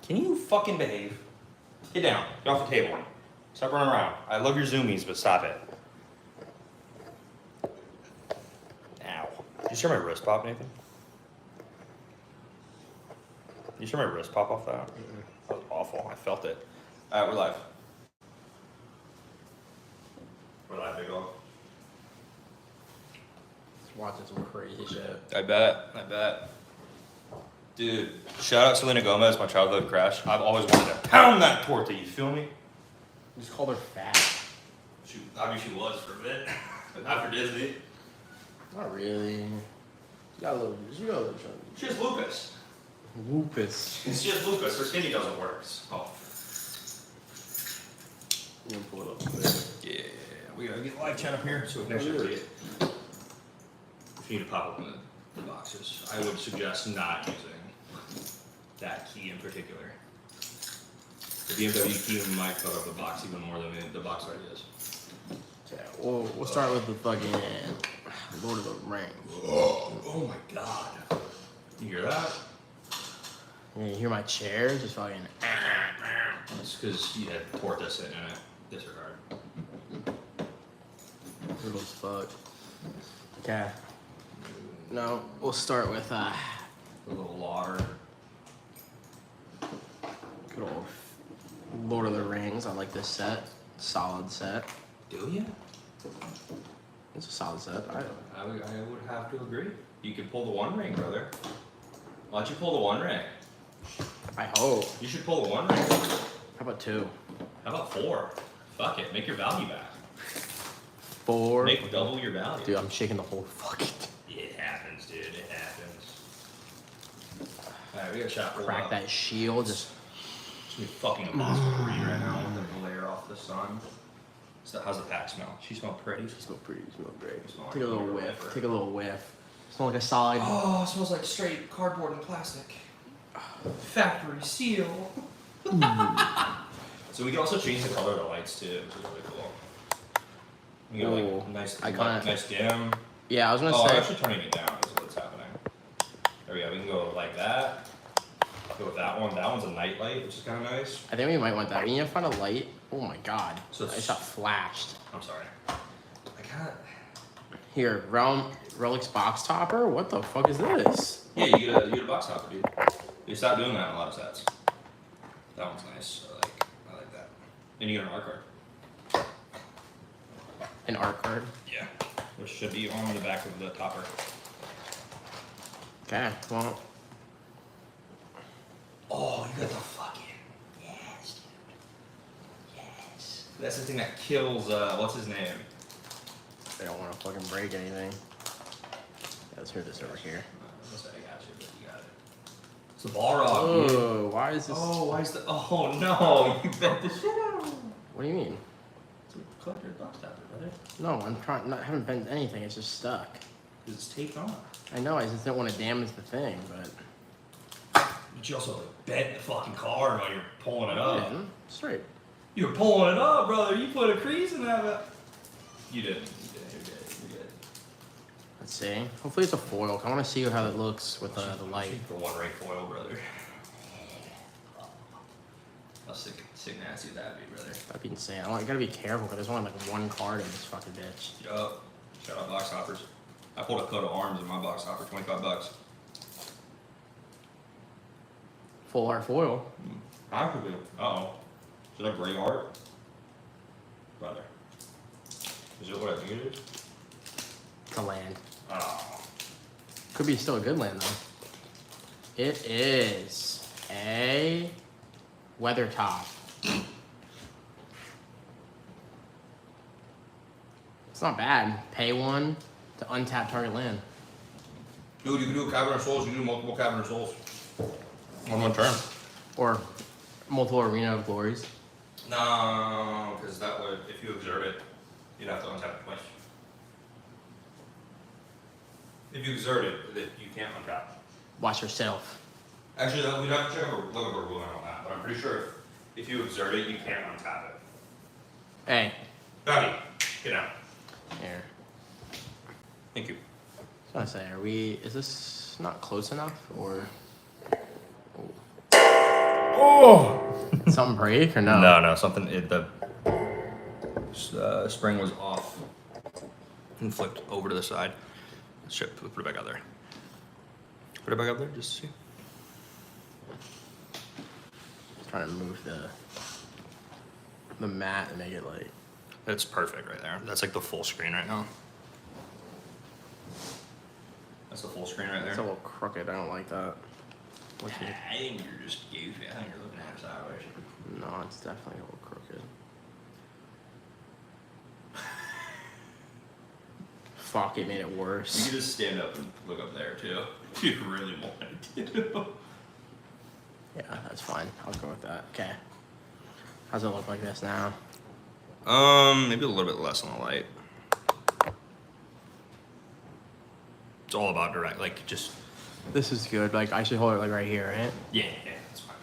Can you fucking behave? Get down. Get off the table. Stop running around. I love your zoomies, but stop it. Ow. Did you hear my wrist pop, Nathan? Did you hear my wrist pop off that? That was awful. I felt it. Alright, we're live. We're live, big dog. Just watching some crazy shit. I bet. Dude, shout out Selena Gomez, my childhood crush. I've always wanted to pound that torta, you feel me? You just called her fat. I mean, she was for a bit. After Disney. Not really. You got a little chunky. She has lupus. Lupus. She has lupus. Her skinny doesn't work. Oh. You can pull it up there. Yeah, we gotta get the live chat up here so we can actually see it. If you need to pop open the boxes, I would suggest not using that key in particular. The BMW key might cover up the box even more than the box already is. Okay, we'll start with the fucking Lord of the Rings. Oh my god. You hear that? Yeah, you hear my chair just fucking. It's because you had torta sitting in it. Disregard. Brutal as fuck. Okay. No, we'll start with A little Lotr. good old Lord of the Rings. I like this set. Solid set. Do you? It's a solid set. I would have to agree. You could pull the one ring, brother. Why don't you pull the one ring? I hope. You should pull the one ring. How about 2? How about 4? Fuck it, make your value back. 4. Make double your value. Dude, I'm shaking the whole fucking. It happens, dude. It happens. Alright, we got shot rolled Crack up. that shield. Just. It's gonna be fucking impossible to read right now with the glare off the sun. So how's the pack smell? She smell pretty. You smell pretty. You smell great. You smell Take a like little you're whiff. whiffer. Take a little whiff. Smell like a solid. Oh, it smells like straight cardboard and plastic. Factory seal. So we can also change the color of the lights too, which is really cool. You get like Ooh, nice, I kinda- nice dim. Yeah, I was gonna Oh, I'm say. actually turning it down. Is what's happening. There we go. We can go like that. Go with that one. That one's a night light, which is kind of nice. I think we might want that. We need to find a light. Oh my god. So I just got flashed. I'm sorry. I can't. Here, Relics box topper? What the fuck is this? Yeah, you get a box topper, dude. You stop doing that in a lot of sets. That one's nice. I like that. Then you get an art card. An art card. Yeah. Which should be on the back of the topper. Okay, well. Oh, you got the fucking. Yes, dude. Yes. That's the thing that kills, what's his name? I don't want to fucking break anything. Yeah, let's hear this over here. I got you, but you got it. It's the Balrog. Oh, why is this? Oh, why is the. Oh no, you bent the shit out. What do you mean? It's a collector's box topper, brother. No, haven't bent anything. It's just stuck. Because it's taped on. I know. I just didn't want to damage the thing, but. But you also like bent the fucking card while you're pulling it up. Yeah, straight. You're pulling it up, brother. You put a crease in that. You didn't. You're good. Let's see. Hopefully it's a foil. I want to see how it looks with the light. For one ring foil, brother. How sick nasty would that be, brother? That'd be insane. I gotta be careful because there's only like one card in this fucking bitch. Yup. Shout out box hoppers. I pulled a coat of arms in my box hopper, $25. Full art foil. I could do. Uh-oh. Is that gray art? Brother. Is it what I think it is? To land. Oh. Could be still a good land though. It is a weather top. It's not bad. Pay 1 to untap target land. Dude, you can do a Cavern of Souls, you can do multiple Cavern of Souls. On one turn. Or multiple Arena of Glories. No, because that would, if you exert it, you'd have to untap it twice. If you exert it, you can't untap. Watch yourself. Actually, we'd have to check a look at a ruling on that, but I'm pretty sure if you exert it, you can't untap it. Hey. Bobby, get out. Here. Thank you. I was gonna say, is this not close enough or? Oh! Something break or no? No, something. The spring was off and flipped over to the side. Shit, put it back out there. Put it back out there, just to see. Trying to move the mat and make it like. That's perfect right there. That's like the full screen right now. That's the full screen right there. It's a little crooked. I don't like that. I think you're just goofy. I think you're looking at it sideways. No, it's definitely a little crooked. Fuck, it made it You worse. can just stand up and look up there too, if you really wanted to. Yeah, that's fine. I'll go with that. Okay. How's it look like this now? Maybe a little bit less on the light. It's all about direct, like just. This is good. Like, I should hold it like right here, right? Yeah, that's fine.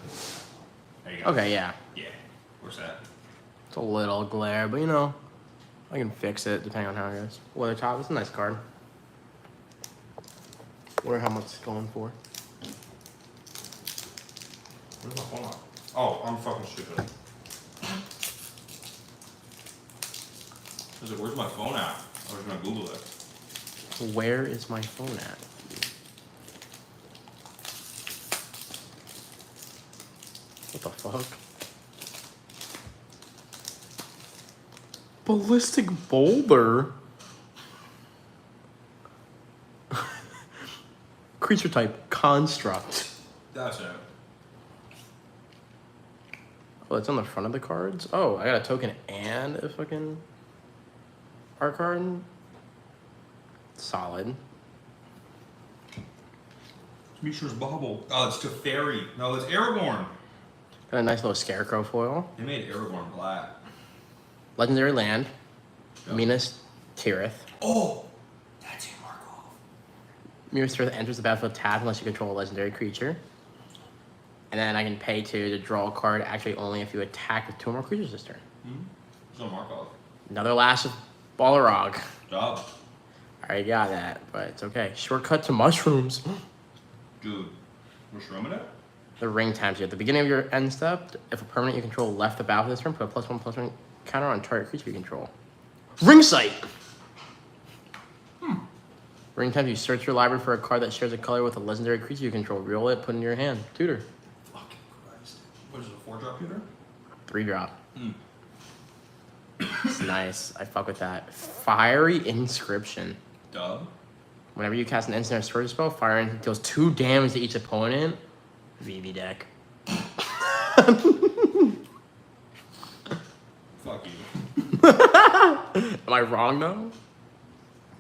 There you go. Okay, yeah. Yeah. Where's that? It's a little glare, but you know, I can fix it depending on how it goes. Weather top, it's a nice card. Wonder how much it's going for. Where's my phone at? Oh, I'm fucking stupid. I was like, where's my phone at? I was gonna Google it. Where is my phone at? What the fuck? Ballistic boulder? Creature type, construct. That's it. Oh, it's on the front of the cards? Oh, I got a token and a fucking art card? Solid. Mishra's Bauble. Oh, it's Teferi. No, it's Aragorn. Got a nice little scarecrow foil. They made Aragorn black. Legendary land. Yep. Minas Tirith. Oh! That's in Markov. Minas Tirith enters the battlefield tapped unless you control a legendary creature. And then I can pay to draw a card actually only if you attack with 2 or more creatures this turn. It's on Markov. Another Lash of Balrog. Job. I already got that, but it's okay. Shortcut to mushrooms. Dude. What's wrong with that? The ring times you. At the beginning of your end step, if a permanent you control left the battlefield this turn, put a +1/+1 counter on target creature you control. Ring sight! Ring times you search your library for a card that shares a color with a legendary creature you control. Roll it, put it in your hand. Tutor. Fucking Christ. What is it, a 4-drop tutor? 3-drop. It's nice. I fuck with that. Fiery Inscription. Dub. Whenever you cast an instant or sorcery spell, Fire Inscription deals 2 damage to each opponent. VV deck. Fuck you. Am I wrong though?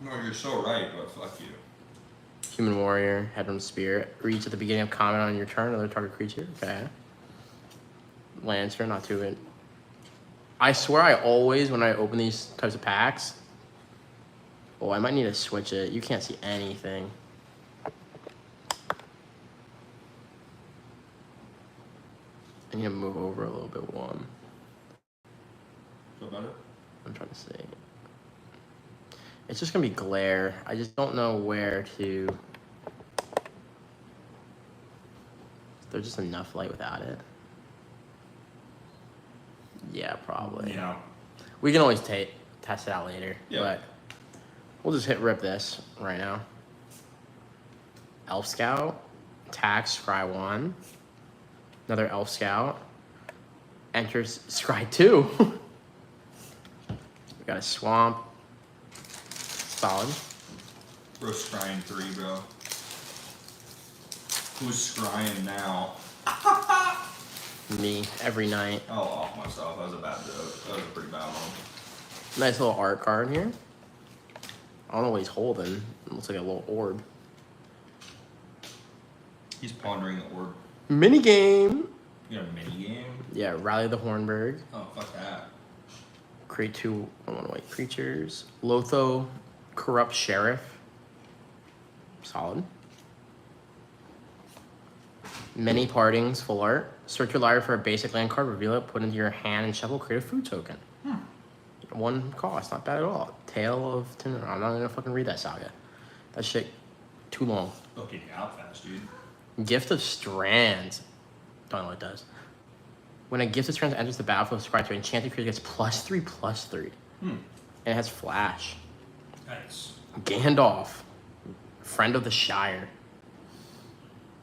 No, you're so right, but fuck you. Human Warrior, Headroom Spirit. Reach at the beginning of combat on your turn, another target creature. Okay. Lancer, not too good. I swear I always, when I open these types of packs, oh, I might need to switch it. You can't see anything. I need to move over a little bit one. Feel better? I'm trying to see. It's just gonna be glare. I just don't know where to. There's just enough light without it. Yeah, probably. Yeah. We can always test it out later. Yeah. But we'll just hit rip this right now. Elf Scout, attack, scry 1. Another Elf Scout. Enters scry 2. We got a swamp. Solid. Bro, scrying 3, bro. Who's scrying now? Me, every night. Oh, off myself. That was a bad joke. That was a pretty bad one. Nice little art card here. I don't know what he's holding. It looks like a little orb. He's pondering the orb. Mini game. You got a mini game? Yeah, Rally the Hornberg. Oh, fuck that. Create 2 1/1 creatures. Lotho, Corrupt Sheriff. Solid. Many Partings, full art. Search your library for a basic land card, reveal it, put it into your hand, and shuffle, create a food token. 1 cost, not bad at all. Tale of Tinder. I'm not gonna fucking read that saga. That shit too long. Oh, getting out fast, dude. Gift of Strands. Don't know what it does. When a gifted friend enters the battlefield, subscribe to enchanted creature gets +3/+3. And it has flash. Nice. Gandalf, friend of the Shire.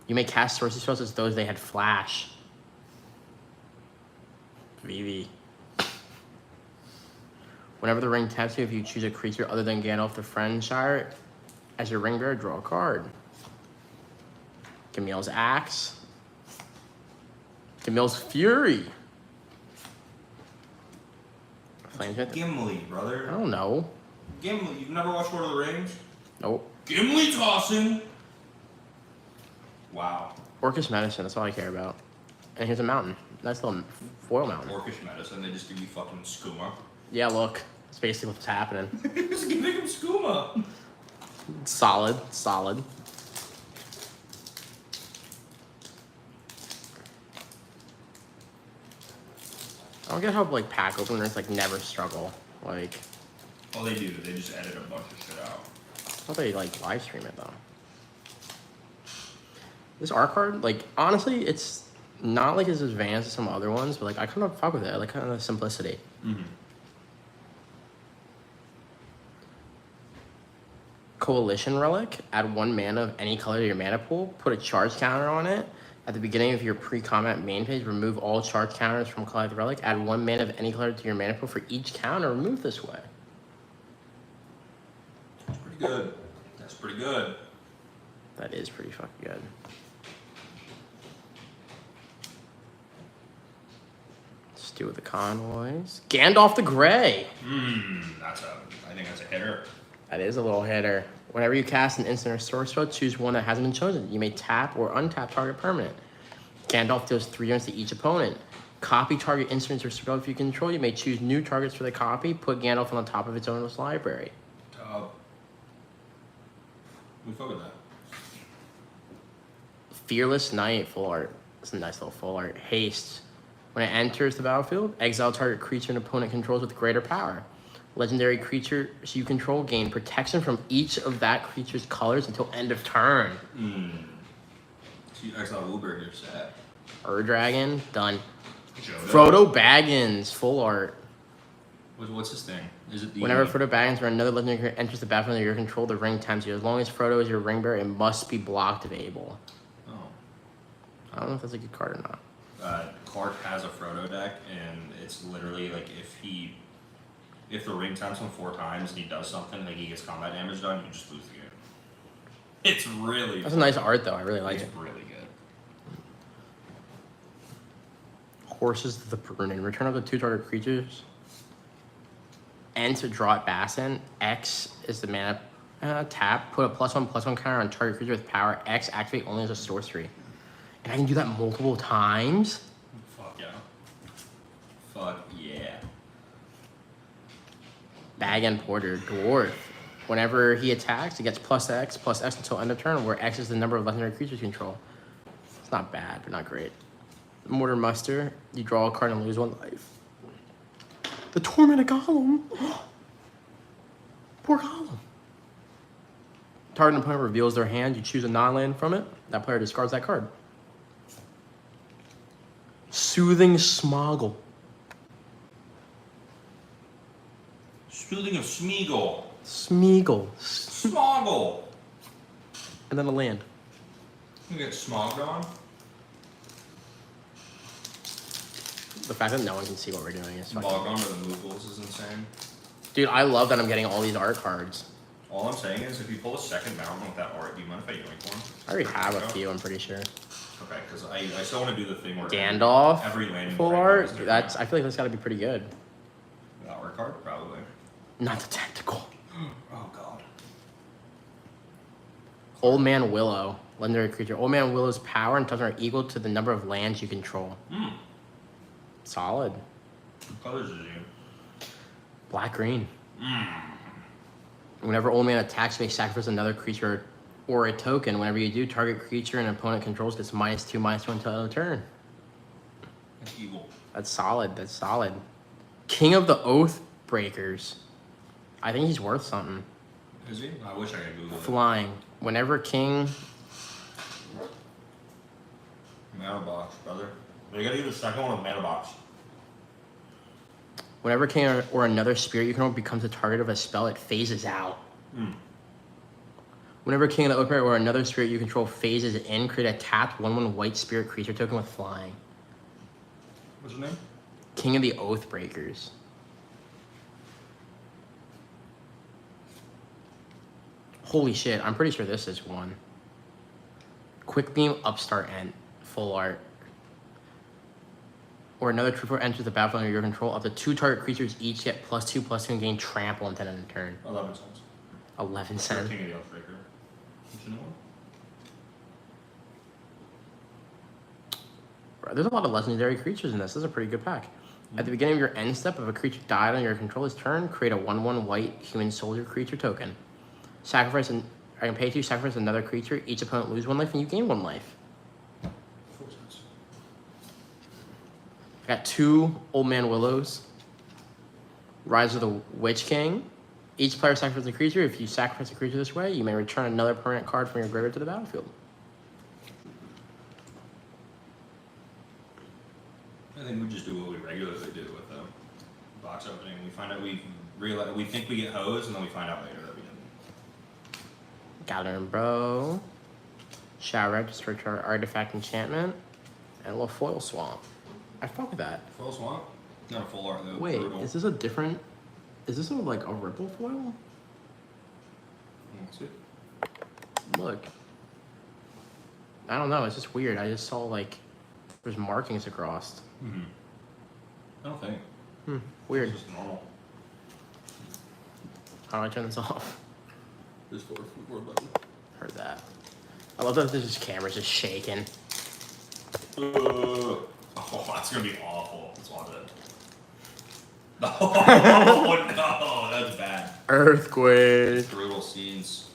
You may cast sorcery spells as though they had flash. Vivi. Whenever the ring taps you, if you choose a creature other than Gandalf the Friend Shire as your ring bearer, draw a card. Camille's Axe. Camille's Fury. Flamesmith. Gimli, I brother. don't know. Gimli. You've never watched Lord of the Rings? Nope. Gimli tossing. Wow. Orcish Medicine, that's all I care about. And here's a mountain. Nice little foil mountain. Orcish medicine. They just give you fucking skooma. Yeah, look. That's basically what's happening. Just giving him skooma. Solid, solid. I don't get how like pack openers like never struggle. Like, Well, they do. They just edit a bunch of shit out. I thought they like live stream it though. This art card, like honestly, it's not like as advanced as some other ones, but like I kind of fuck with it. I like kind of the simplicity. Mm-hmm. Coalition Relic. Add 1 mana of any color to your mana pool. Put a charge counter on it. At the beginning of your pre-combat main phase, remove all charge counters from Collect Relic. Add 1 mana of any color to your mana pool for each counter removed this way. That's pretty good. That's pretty good. That is pretty fucking good. Let's do with the convoys. Gandalf the Grey. I think that's a hitter. That is a little hitter. Whenever you cast an instant or sorcery spell, choose one that hasn't been chosen. You may tap or untap target permanent. Gandalf deals 3 units to each opponent. Copy target instants or spell if you control. You may choose new targets for the copy. Put Gandalf on the top of its owner's library. We fuck with that. Fearless Knight, full art. It's a nice little full art. Haste. When it enters the battlefield, exile target creature an opponent controls with greater power. Legendary creatures you control gain protection from each of that creature's colors until end of turn. So you exile Wilbur, you're set. Dragon, done. Jodo. Frodo Baggins, full art. What's his thing? Is it the... Whenever Frodo Baggins or another legendary creature enters the battlefield under your control, the ring tempts you. As long as Frodo is your ring bearer, it must be blocked if able. Oh. I don't know if that's a good card or not. Clark has a Frodo deck, and it's literally like if the ring tempts him 4 times and he does something, like he gets combat damage done, you just lose the game. It's really... That's a nice art though, I really like it. It's really good. Horses of the Brunnen. Return up to 2 target creatures. And to draw it Bassin. X is the mana tap. Put a +1/+1 counter on target creature with power. X activate only as a sorcery. And I can do that multiple times? Fuck yeah. Fuck yeah. Bag and Porter. Dwarf. Whenever he attacks, he gets +X until end of turn, where X is the number of legendary creatures you control. It's not bad, but not great. Mortar Muster. You draw a card and lose 1 life. The Tormented Golem. Poor Golem. Target opponent reveals their hand. You choose a non-land from it. That player discards that card. Soothing Smoggle. Soothing of Smeagol. Smeagol. Smoggle. And then a land. You get smogged on? The fact that no one can see what we're doing is fucking... Log on to the Moogles is insane. Dude, I love that I'm getting all these art cards. All I'm saying is, if you pull a second mountain with that art, do you mind if I yoink one? I already have a few, I'm pretty sure. Okay, because I still want to do the thing where Gandalf, every landing full frame art. is different. I feel like that's got to be pretty good. The art card? Probably. Not the tentacle. Oh, God. Old Man Willow, legendary creature. Old Man Willow's power and touch are equal to the number of lands you control. Solid. What colors is you? Black green. Whenever Old Man attacks, you may sacrifice another creature or a token. Whenever you do, target creature an opponent controls gets -2/-2 until end of turn. That's evil. That's solid. That's solid. King of the Oath Breakers. I think he's worth something. Is he? I wish I could Google it. Flying. Whenever King... Mana box, brother. You gotta get the second one with mana box. Whenever king or another spirit you control becomes the target of a spell, it phases out. Whenever king of the oath or another spirit you control phases in, create a tapped 1/1 white spirit creature token with flying. What's his name? King of the Oathbreakers. Holy shit, I'm pretty sure this is one. Quick Beam, Upstart Ent, full art. Or another trooper enters the battlefield under your control. Up to 2 target creatures each get +2/+2 and gain trample until end of turn. 11 cents. 11 cents. King of the Oathbreaker. You know one? Bro, there's a lot of legendary creatures in this. This is a pretty good pack. At the beginning of your end step, if a creature died on your controller's turn, create a 1/1 white human soldier creature token. Sacrifice and I can pay 2, sacrifice another creature. Each opponent lose 1 life and you gain 1 life. 4 cents. I got 2 Old Man Willows. Rise of the Witch King. Each player sacrifices a creature. If you sacrifice a creature this way, you may return another permanent card from your graveyard to the battlefield. I think we just do what we regularly do with the box opening. We find out we think we get hosed, and then we find out later that we didn't. Gathering Bro. Shadow Register to our Artifact Enchantment. And a little Foil Swamp. I fuck with that. Full swamp? Not a full art though. Wait, Brutal. is this a different... Is this like a Ripple Foil? Let's see. Look. I don't know, it's just weird. I just saw like... There's markings across. Mm-hmm. I don't think. Weird. It's just normal. How do I turn this off? Just forward button. Heard that. I love that this camera's just shaking. Oh, that's gonna be awful. Let's watch it. Oh no, that's bad. Earthquake. Brutal scenes.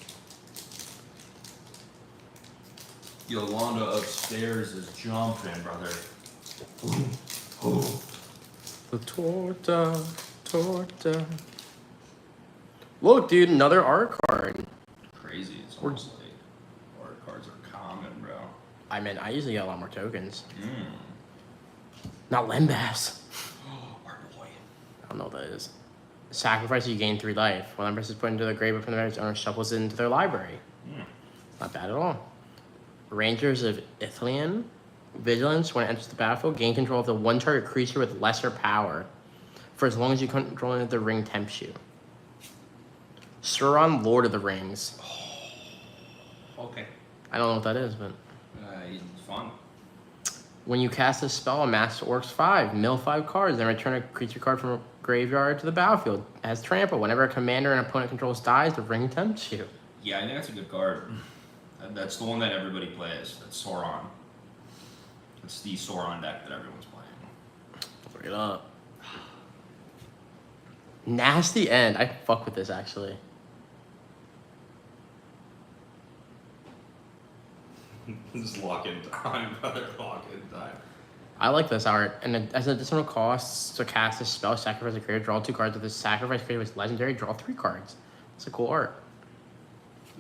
Yolanda upstairs is jumping, brother. The torta. Look, dude, another art card. Crazy. It's almost like art cards are common, bro. I mean, I usually get a lot more tokens. Not Lembas. Art boy. I don't know what that is. Sacrifice, you gain 3 life. When Lembas is put into the grave from the marriage owner shuffles it into their library. Not bad at all. Rangers of Ithilien. Vigilance, when it enters the battlefield, gain control of the 1 target creature with lesser power for as long as you control it, the ring tempts you. Sauron, Lord of the Rings. Okay. I don't know what that is, but... It's fun. When you cast a spell, amass Orcs 5, mill 5 cards, then return a creature card from a graveyard to the battlefield. It has trample. Whenever a commander an opponent controls dies, the ring tempts you. Yeah, I think that's a good card. That's the one that everybody plays. That's Sauron. It's the Sauron deck that everyone's playing. Look it up. Nasty End. I fuck with this, actually. Just lock in time, brother. Lock in time. I like this art. And as additional costs to cast a spell, sacrifice a creature, draw 2 cards. With this sacrifice creature was legendary, draw 3 cards. It's a cool art.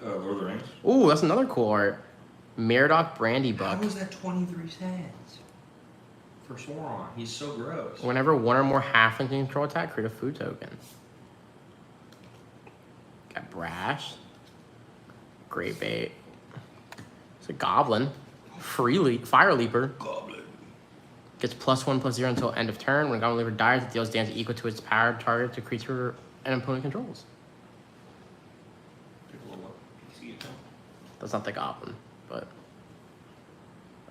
Lord of the Rings. Ooh, that's another cool art. Meriadoc Brandybuck. How was that 23 cents? For Sauron. He's so gross. Whenever 1 or more halflings can control attack, create a food token. Got Brash. Great bait. It's a goblin. Fire Leaper. Goblin. Gets +1/+0 until end of turn. When Goblin Leaper dies, it deals damage equal to its power target to creature an opponent controls. Take a little look. See it now. That's not the goblin, but...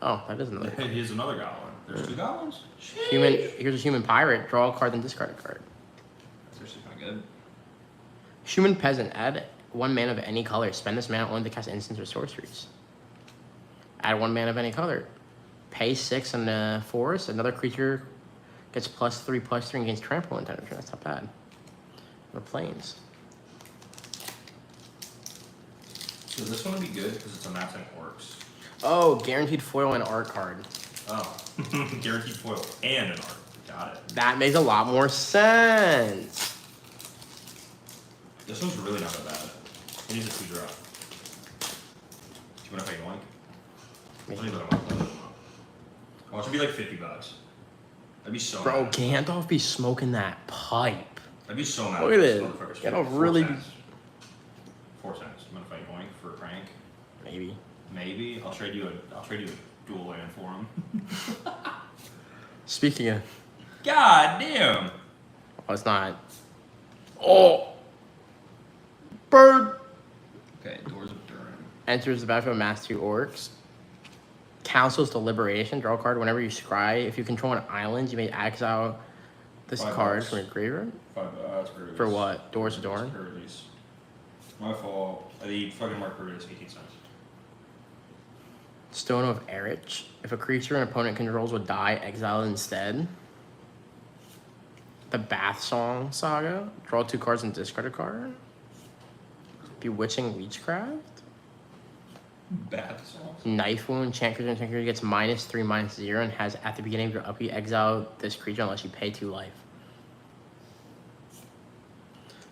Oh, that is another. Here's another goblin. There's 2 goblins? Human. Here's a human pirate. Draw a card, then discard a card. That's actually kind of good. Human peasant. Add 1 mana of any color. Spend this mana only to cast instants or sorceries. Add 1 mana of any color. Pay 6 on the forest. Another creature gets +3/+3 and gains trample in 10 turn. That's not bad. The plains. So this one would be good because it's a matching orcs. Oh, guaranteed foil and art card. Oh. Guaranteed foil and an art. Got it. That makes a lot more sense. This one's really not that bad. It needs a 2-drop. Do you want to play Yoink? Me. I don't even know what Watch it be like $50. I'd be so Bro, mad. Gandalf be smoking that pipe. I'd be so mad. Look at this it. motherfucker's Gandalf 4 really cents. 4 cents. I'm gonna fight Boink for a prank. Maybe. Maybe I'll trade you a dual land for him. Speaking of, God damn. oh, it's not. Oh, bird Okay, Doors of Durham. enters the battlefield. Mass 2 orcs. Council's Deliberation. Draw a card whenever you scry. If you control an island, you may exile this $5. card from your graveyard. That's for release. For what? Doors of Dorn? For release. My fault. The fucking mark per is 18 cents. Stone of Erich. If a creature an opponent controls would die, exile it instead. The Bath Song Saga. Draw 2 cards and discard a card. Bewitching Leechcraft. Bath sauce. Knife Wound. Chant creature gets -3/-0 and has at the beginning of your upkeep exile this creature unless you pay 2 life.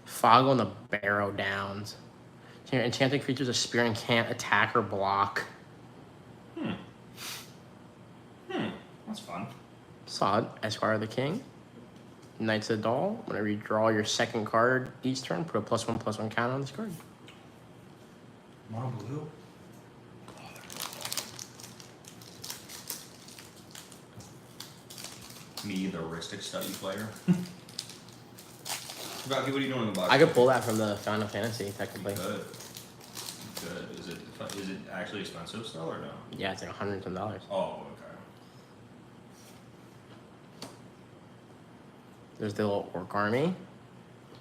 Fog on the Barrow Downs. Enchanted creatures a spear and can't attack or block. That's fun. Sod, Esquire of the King. Knights of the Doll. Whenever you draw your second card each turn, put a +1/+1 counter on this card. Mono blue. Me, the Ristic Study player. Rocky, what are you doing in the box? I could pull that from the Final Fantasy, technically. Good. Good. Is it actually expensive still or no? Yeah, it's like $100 some. Oh, okay. There's the little orc army.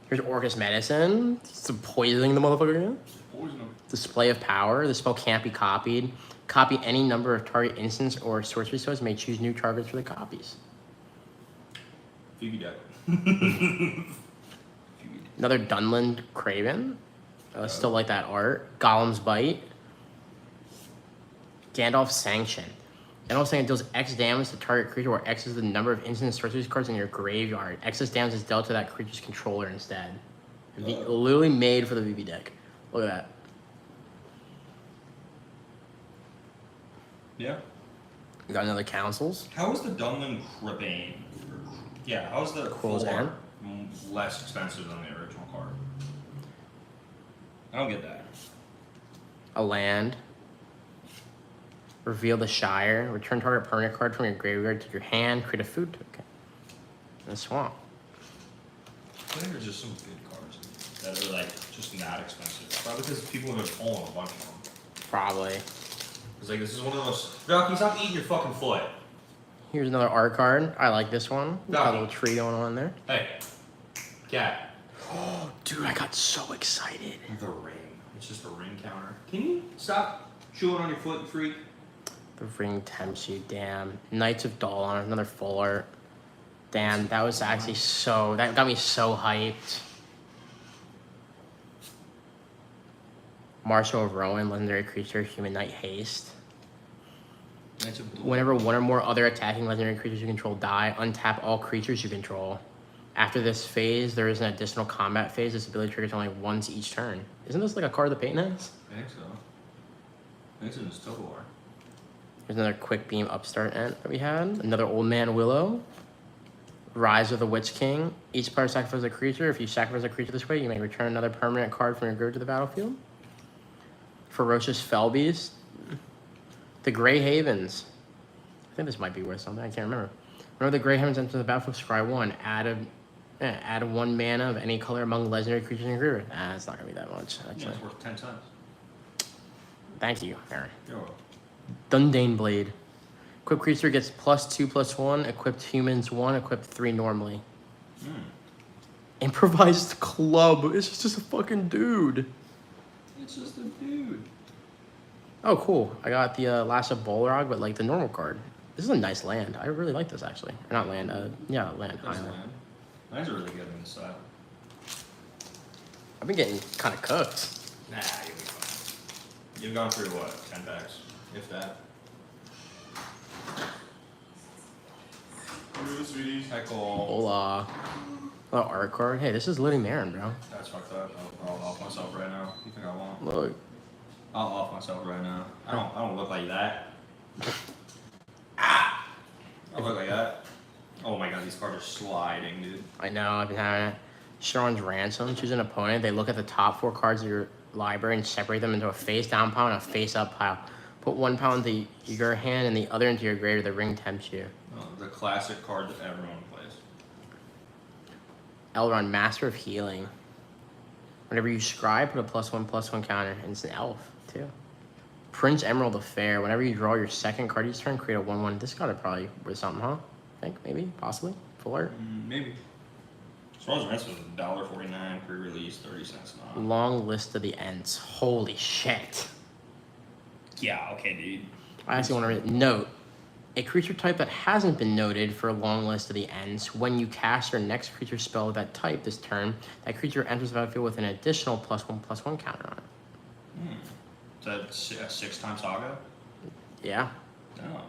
Here's Orcus Medicine. It's poisoning the motherfucker again. Poison him. Display of Power. The spell can't be copied. Copy any number of target instants or sorcery spells. May choose new targets for the copies. Phoebe deck. Another Dunland Craven. Still like that art. Golem's Bite. Gandalf's Sanction. Gandalf's Sanction deals X damage to target creature where X is the number of instant sorcery cards in your graveyard. Excess damage is dealt to that creature's controller instead. Literally made for the VB deck. Look at that. Yeah. We got another Councils. How is the Dunland Cribane? Yeah, how is the Quill's full End? art less expensive than the original card? I don't get that. A land. Reveal the Shire. Return target permanent card from your graveyard to your hand. Create a food token. And a swamp. I think there's just some good cards that are like just not expensive. Probably because people have been pulling a bunch of them. Probably. It's like this is one of those. Rocky, stop eating your fucking foot. Here's another art card. I like this one. Got a Rocky. little tree going on there. Hey, cat. Oh, dude, I got so excited. The ring. It's just a ring counter. Can you stop chewing on your foot, you freak? The ring tempts you, damn. Knights of Dawn, another full art. Damn, that was actually so, that got me so hyped. Marshal of Rowan, legendary creature, human knight haste. Whenever one or more other attacking legendary creatures you control die, untap all creatures you control. After this phase, there is an additional combat phase. This ability triggers only once each turn. Isn't this like a card the Peyton has? I think so. I think it's in this Total War. There's another quick beam upstart ent that we had. Another Old Man Willow. Rise of the Witch King. Each player sacrifices a creature. If you sacrifice a creature this way, you may return another permanent card from your group to the battlefield. Ferocious Fellbeast. The Grey Havens. I think this might be worth something. I can't remember. Whenever the Grey Havens enter the battlefield, scry 1. Add 1 mana of any color among legendary creatures in your group. It's not going to be that much, actually. Yeah, it's worth 10 cents. Thank you, Aaron. You're welcome. Dundane Blade. Equipped creature gets +2/+1. Equipped humans 1. Equipped 3 normally. Improvised club. It's just a fucking dude. It's just a dude. Oh, cool. I got the Lash of Bolrog, but like the normal card. This is a nice land. I really like this actually. Or not land. Yeah, land. Nice Island. land. Lands are really good in this style. I've been getting kind of cooked. Nah, you'll be fine. You've gone through what? 10 packs? If that. Sweeties. Heckle. Hola. Oh, art card. Hey, this is Living Marin, bro. That's fucked up. I'll off myself right now. You think I won't? Look. I'll off myself right now. I don't look like that. are sliding, dude. I know, I've been having it. Sharon's Ransom. Choose an opponent. They look at the top 4 cards of your library and separate them into a face-down pile and a face-up pile. Put 1 pile into your hand and the other into your grave. The ring tempts you. Oh, the classic card that everyone plays. Elrond, Master of Healing. Whenever you scry, put a +1/+1 counter. And it's an elf, too. Prince Emerald the Fair. Whenever you draw your second card each turn, create a 1/1. This got it probably worth something, huh? I think, maybe, possibly. Full art. Maybe. Swallow's Rest was $1.49 pre-release, 30 cents now. Long list of the ends. Holy shit. Yeah, okay, dude. I actually want to read. Note. A creature type that hasn't been noted for a long list of the ends. When you cast your next creature spell of that type this turn, that creature enters the battlefield with an additional +1/+1 counter on it. Is that a 6-time saga? Yeah. No.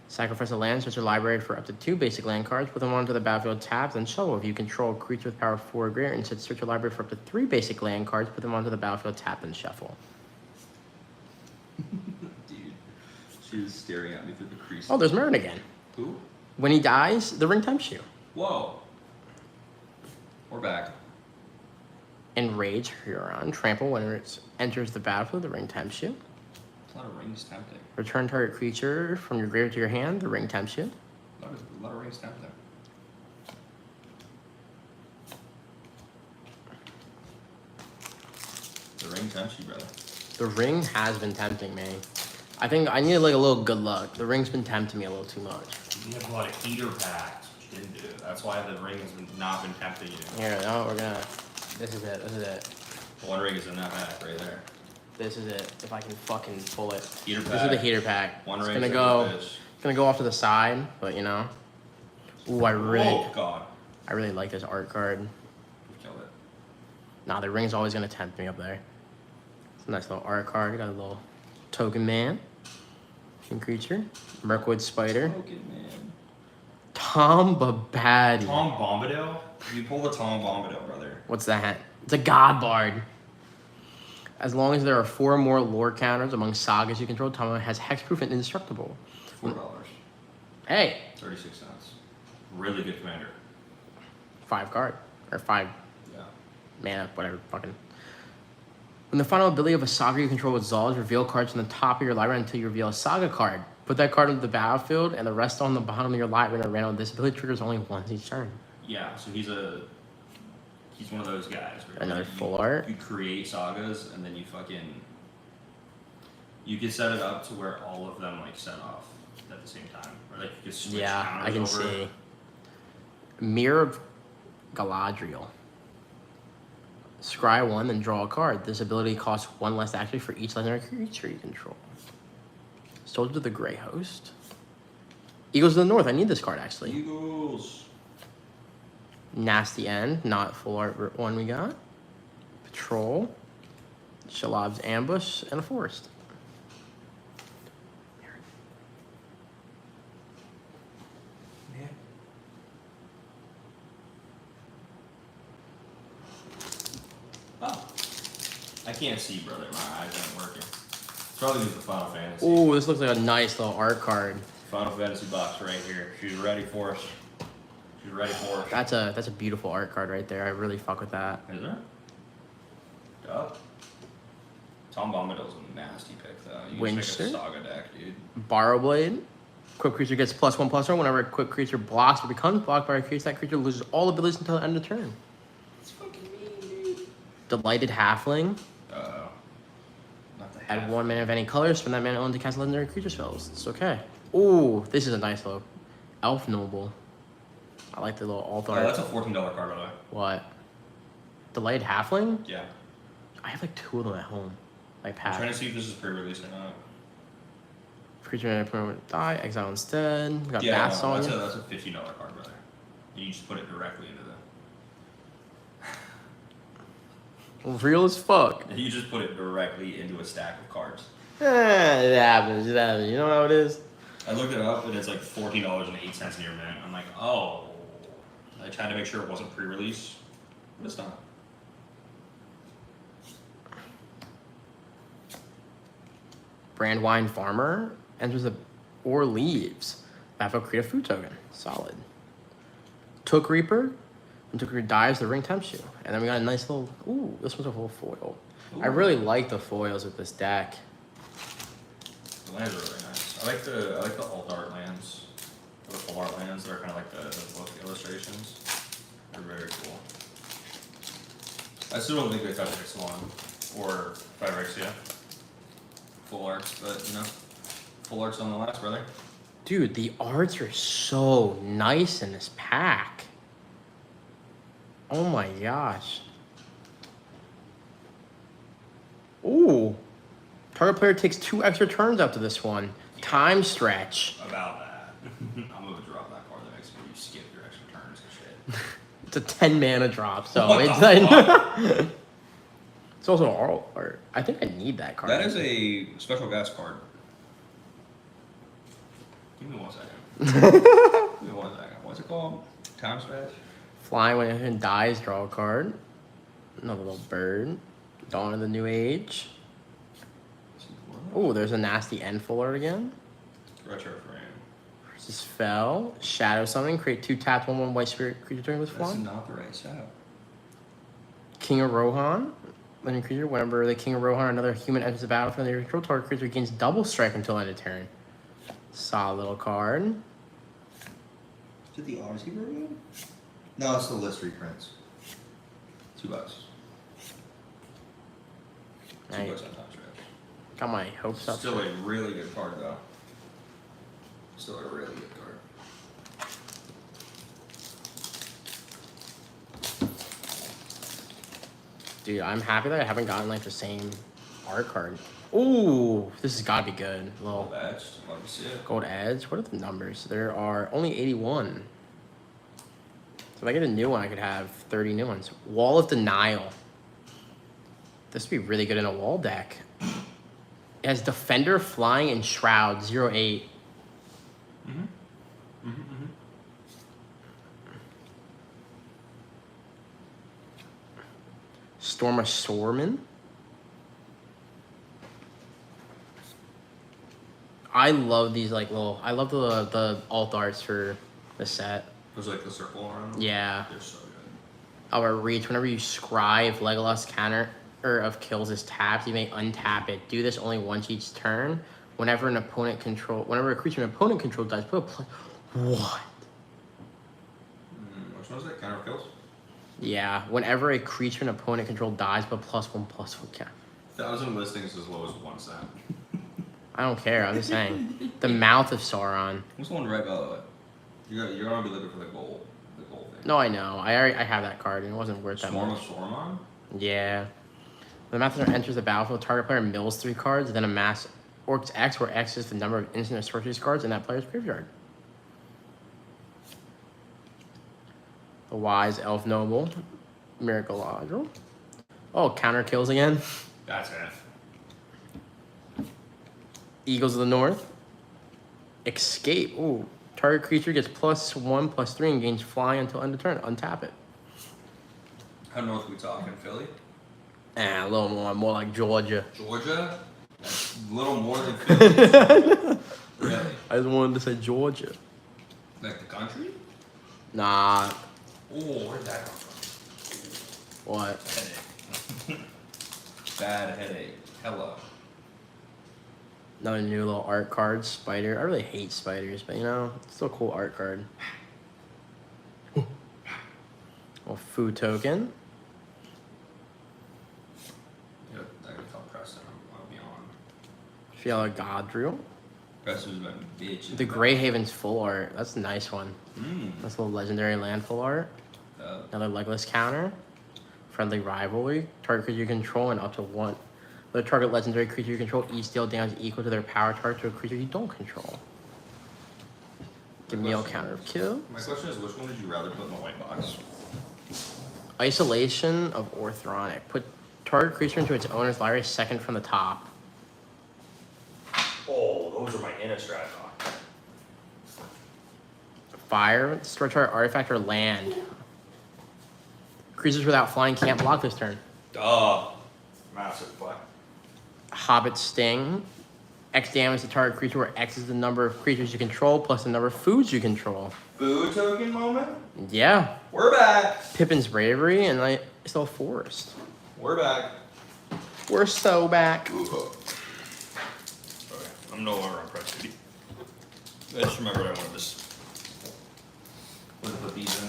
Sacrifice a land, search your library for up to 2 basic land cards, put them onto the battlefield tapped, and shuffle. If you control a creature with power 4 or greater, instead search your library for up to 3 basic land cards, put them onto the battlefield tapped, and shuffle. Dude, she was staring at me through the crease. Oh, there's Merrin again. Who? When he dies, the ring tempts you. Whoa. We're back. Enrage Huron. Trample when it enters the battlefield, the ring tempts you. A lot of rings tempting. Return target creature from your grave to your hand, the ring tempts you. A lot of rings tempting. The ring tempts you, brother. The ring has been tempting me. I think I need like a little good luck. The ring's been tempting me a little too much. You have a lot of heater packs, which you didn't do. That's why the ring has not been tempting you. Here, no, we're gonna. This is it. This is it. One ring is in that pack right there. This is it. If I can fucking pull it. Heater This is pack. the heater pack. One It's ring. gonna go. It's gonna go off to the side, but you know. Ooh, I Oh God. really like this art card. Kill it. Nah, the ring's always gonna tempt me up there. It's a nice little art card. Got a little token man. Creature. Mirkwood Spider. Token man. Tom Babaddy. Tom Bombadil? You pull the Tom Bombadil, brother. What's that? It's a God Bard. As long as there are 4 or more lore counters among sagas you control, Tom has hexproof and indestructible. $4. Hey, 36 cents. Really good commander. 5 card. Or 5 Yeah. mana, whatever, fucking. When the final ability of a saga you control resolves, reveal cards from the top of your library until you reveal a saga card. Put that card into the battlefield and the rest on the bottom of your library in a random. This ability triggers only once each turn. Yeah, so he's one of those guys. Where Another like, full art. You create sagas and then you can set it up to where all of them like set off at the same time. Or like you can switch Yeah, counters I can over. see. Mirror of Galadriel. Scry 1, then draw a card. This ability costs 1 less action for each legendary creature you control. Soldier of the Grey Host. Eagles of the North. I need this card, actually. Eagles. Nasty End. Not full art one we got. Patrol. Shalab's Ambush. And a Forest. Oh. I can't see, brother. My eyes aren't working. It's probably because of the Final Fantasy. Ooh, this looks like a nice little art card. Final Fantasy box right here. She's ready for us. She's ready for us. That's a beautiful art card right there. I really fuck with that. Is there? Duh. Tom Bombadil's a nasty pick, though. You can just make a Saga deck, dude. Borrow Blade. Equipped creature gets +1/+1. Whenever a equipped creature blocks or becomes blocked by a creature, that creature loses all abilities until the end of the turn. It's fucking mean, dude. Delighted Halfling. Uh-oh. Not the Add half. 1 mana of any color. Spend that mana only to cast legendary creature spells. It's okay. Ooh, this is a nice little Elf Noble. I like the little alt Oh, art. that's a $14 card, by the way. What? Delighted Halfling? Yeah. I have like 2 of them at home. Like I'm trying pack. to see if this is pre-release or not. Creature and opponent die. Exile instead. We got Yeah, Bath Song. that's a $15 card, brother. You just put it directly into the... Real as fuck. You just put it directly into a stack of cards. It happens. It happens. You know how it is? I looked it up and it's like $14.08 near mint. I'm like, oh. I tried to make sure it wasn't pre-release, but it's not. Brandwine Farmer enters the or leaves. Battlefield, create a food token. Solid. Took Reaper. And Took Reaper dies, the ring tempts you. And then we got a nice little... Ooh, this one's a full foil. Ooh. I really like the foils with this deck. The lands are really nice. I like the alt art lands. Or the full art lands that are kind of like the book illustrations. They're very cool. I still don't think they touched X1 or Phyrexia. Full arts, but you know, full arts on the last, brother. Dude, the arts are so nice in this pack. Oh my gosh. Ooh. Target player takes 2 extra turns after this one. Time stretch. About that. I'm gonna drop that card that makes you skip your extra turns and shit. It's a 10 mana drop, so What it's the like it's also all art. I think I need that card. That is a special gas card. Give me 1 second. Give me 1 second. What's it called? Time stretch? Flying when it dies, draw a card. Another little bird. Dawn of the New Age. Oh, there's a nasty end full art again. Retro frame. Versus Fell. Shadow Summoning. Create 2 tapped 1/1 white spirit creature during this That's flying. not the right setup. King of Rohan. Living creature. Whenever the King of Rohan or another human enters the battlefield, the control target creature gains double strike until end of turn. Solid little card. Is it the Odyssey version? No, it's the list reprints. $2. $2 I on time stretch. got my hopes up. Still a really good card though. Still a really good card. Dude, I'm happy that I haven't gotten like the same art card. Ooh, this has got to be good. Little Gold edge. Love to see it. gold edge. What are the numbers? There are only 81. So if I get a new one, I could have 30 new ones. Wall of Denial. This would be really good in a wall deck. It has Defender, Flying, and Shroud, 0/8. Storm of Sorman. I love these like little. I love the alt arts for the set. There's like the circle around them. Yeah. They're so good. Our reach. Whenever you scry, if Legolas counter or of kills is tapped, you may untap it. Do this only once each turn. Whenever a creature an opponent control dies, put a plus. What? Which one was that? Counter kills? Yeah. Whenever a creature an opponent control dies, put +1/+1 count. 1,000 listings as low as 1 cent. I don't care. I'm just saying. The Mouth of Sauron. What's the one right by the way? You're gonna be looking for the gold thing. No, I know. I have that card, and it wasn't worth that Swarm much. of Sauron? Yeah. The Mouth of Sauron enters the battlefield. Target player mills 3 cards, then amass Orcs X, where X is the number of instant or sorcery cards in that player's graveyard. The Wise Elf Noble. Miracle Lodger. Oh, counter kills again. That's it. Eagles of the North. Escape. Ooh. Target creature gets +1/+3 and gains flying until end of turn. Untap it. How north are we talking? Philly? A little more like Georgia. Georgia? That's a little more than Philly. Really? I just wanted to say Georgia. Like the country? Nah. Oh, where'd that come from? What? Headache. Bad headache. Hello. Another new little art card, Spider. I really hate spiders, but you know, it's still a cool art card. Well, food token. Yep, I gotta tell Preston I'll be on. Fiala Godriel. Preston's been bitching. The Greyhaven's full art. That's a nice one. That's a little legendary land full art. Another Legless counter. Friendly Rivalry. Target creature you control and up to 1. The target legendary creature you control each deal damage equal to their power target to a creature you don't control. Give me a counter of kill. My question is, which one would you rather put in the white box? Isolation of Orthronic. Put target creature into its owner's library second from the top. Oh, those are my Innistrad. Fire, destroy target artifact or land. Creatures without flying can't block this turn. Duh. Massive play. Hobbit Sting. X damage to target creature, where X is the number of creatures you control plus the number of foods you control. Food token moment? Yeah. We're back. Pippin's Bravery and I still Forest. We're back. We're so back. Okay, I'm no longer on press duty. I just remembered I wanted this. Wanted to put these in.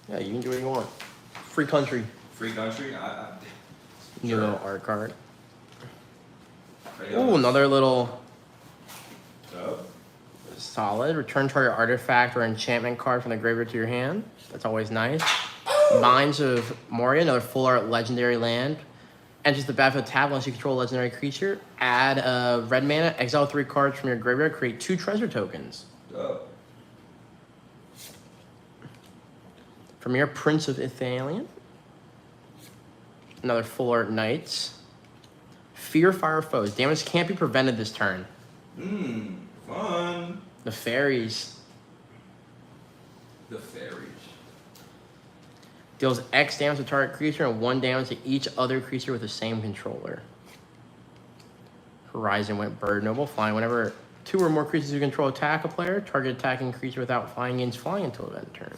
Yeah, you can do what you want. Free country. Free country? New Sure. little art card. Ready Ooh, on another little Oh. solid. Return target artifact or enchantment card from the graveyard to your hand. That's always nice. Mines of Moria, another full art legendary land. Enters the battlefield tab unless you control a legendary creature. Add a red mana, exile 3 cards from your graveyard, create 2 treasure tokens. Oh. From your Prince of Ithalian. Another full art Knights. Fear Fire Foes. Damage can't be prevented this turn. Fun. The fairies. The fairies. Deals X damage to target creature and 1 damage to each other creature with the same controller. Horizon went Bird Noble, flying whenever 2 or more creatures you control attack a player. Target attacking creature without flying gains flying until end turn.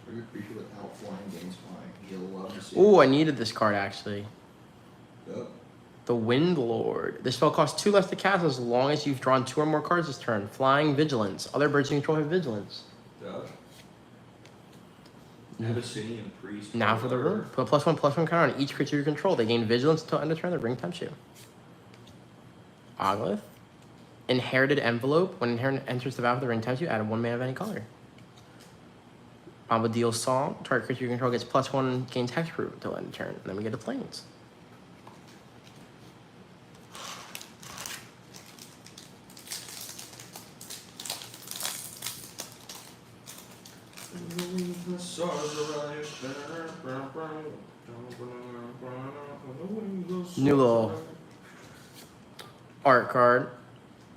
Every creature without flying gains flying. You'll love to see. Ooh, I needed this card actually. Yep. The Wind Lord. This spell costs 2 less to cast as long as you've drawn 2 or more cards this turn. Flying Vigilance. Other birds you control have Vigilance. Duh. Abyssinian priest. Now for the room. Put a +1/+1 counter on each creature you control. They gain Vigilance until end of turn. They bring tempts you. Oglyph. Inherited Envelope. When inherit enters the battlefield, the ring tempts you. Add 1 mana of any color. Bombadil Song. Target creature you control gets +1, gains hexproof until end of turn. And then we get the planes. New little art card.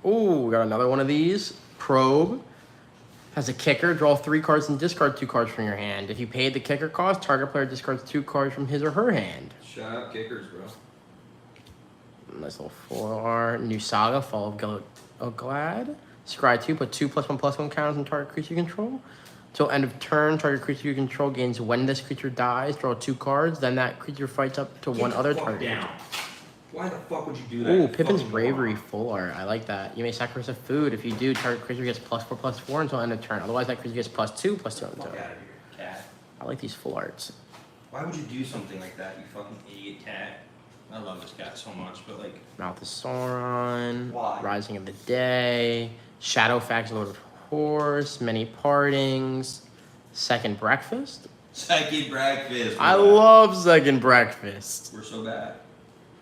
Ooh, we got another one of these. Probe. Has a kicker. Draw 3 cards and discard 2 cards from your hand. If you paid the kicker cost, target player discards 2 cards from his or her hand. Shout out kickers, bro. Nice little 4R. New Saga, Fall of Glad. Scry 2, put 2+1/+1 counters on target creature you control. Till end of turn, target creature you control gains when this creature dies. Draw 2 cards, then that creature fights up to one other target. Down. Why the fuck would you do that? Ooh, you Pippin's fucking Bravery moron? full art. I like that. You may sacrifice a food. If you do, target creature gets +4/+4 until end of turn. Otherwise, that creature gets +2/+2 Fuck until. out of here, cat. I like these full arts. Why would you do something like that, you fucking idiot cat? I love this cat so much, but like, Mouth of Sauron. Why? Rising of the Day. Shadowfax, Lord of Horse. Many Partings. Second Breakfast. second breakfast. I love Second Breakfast. We're so bad.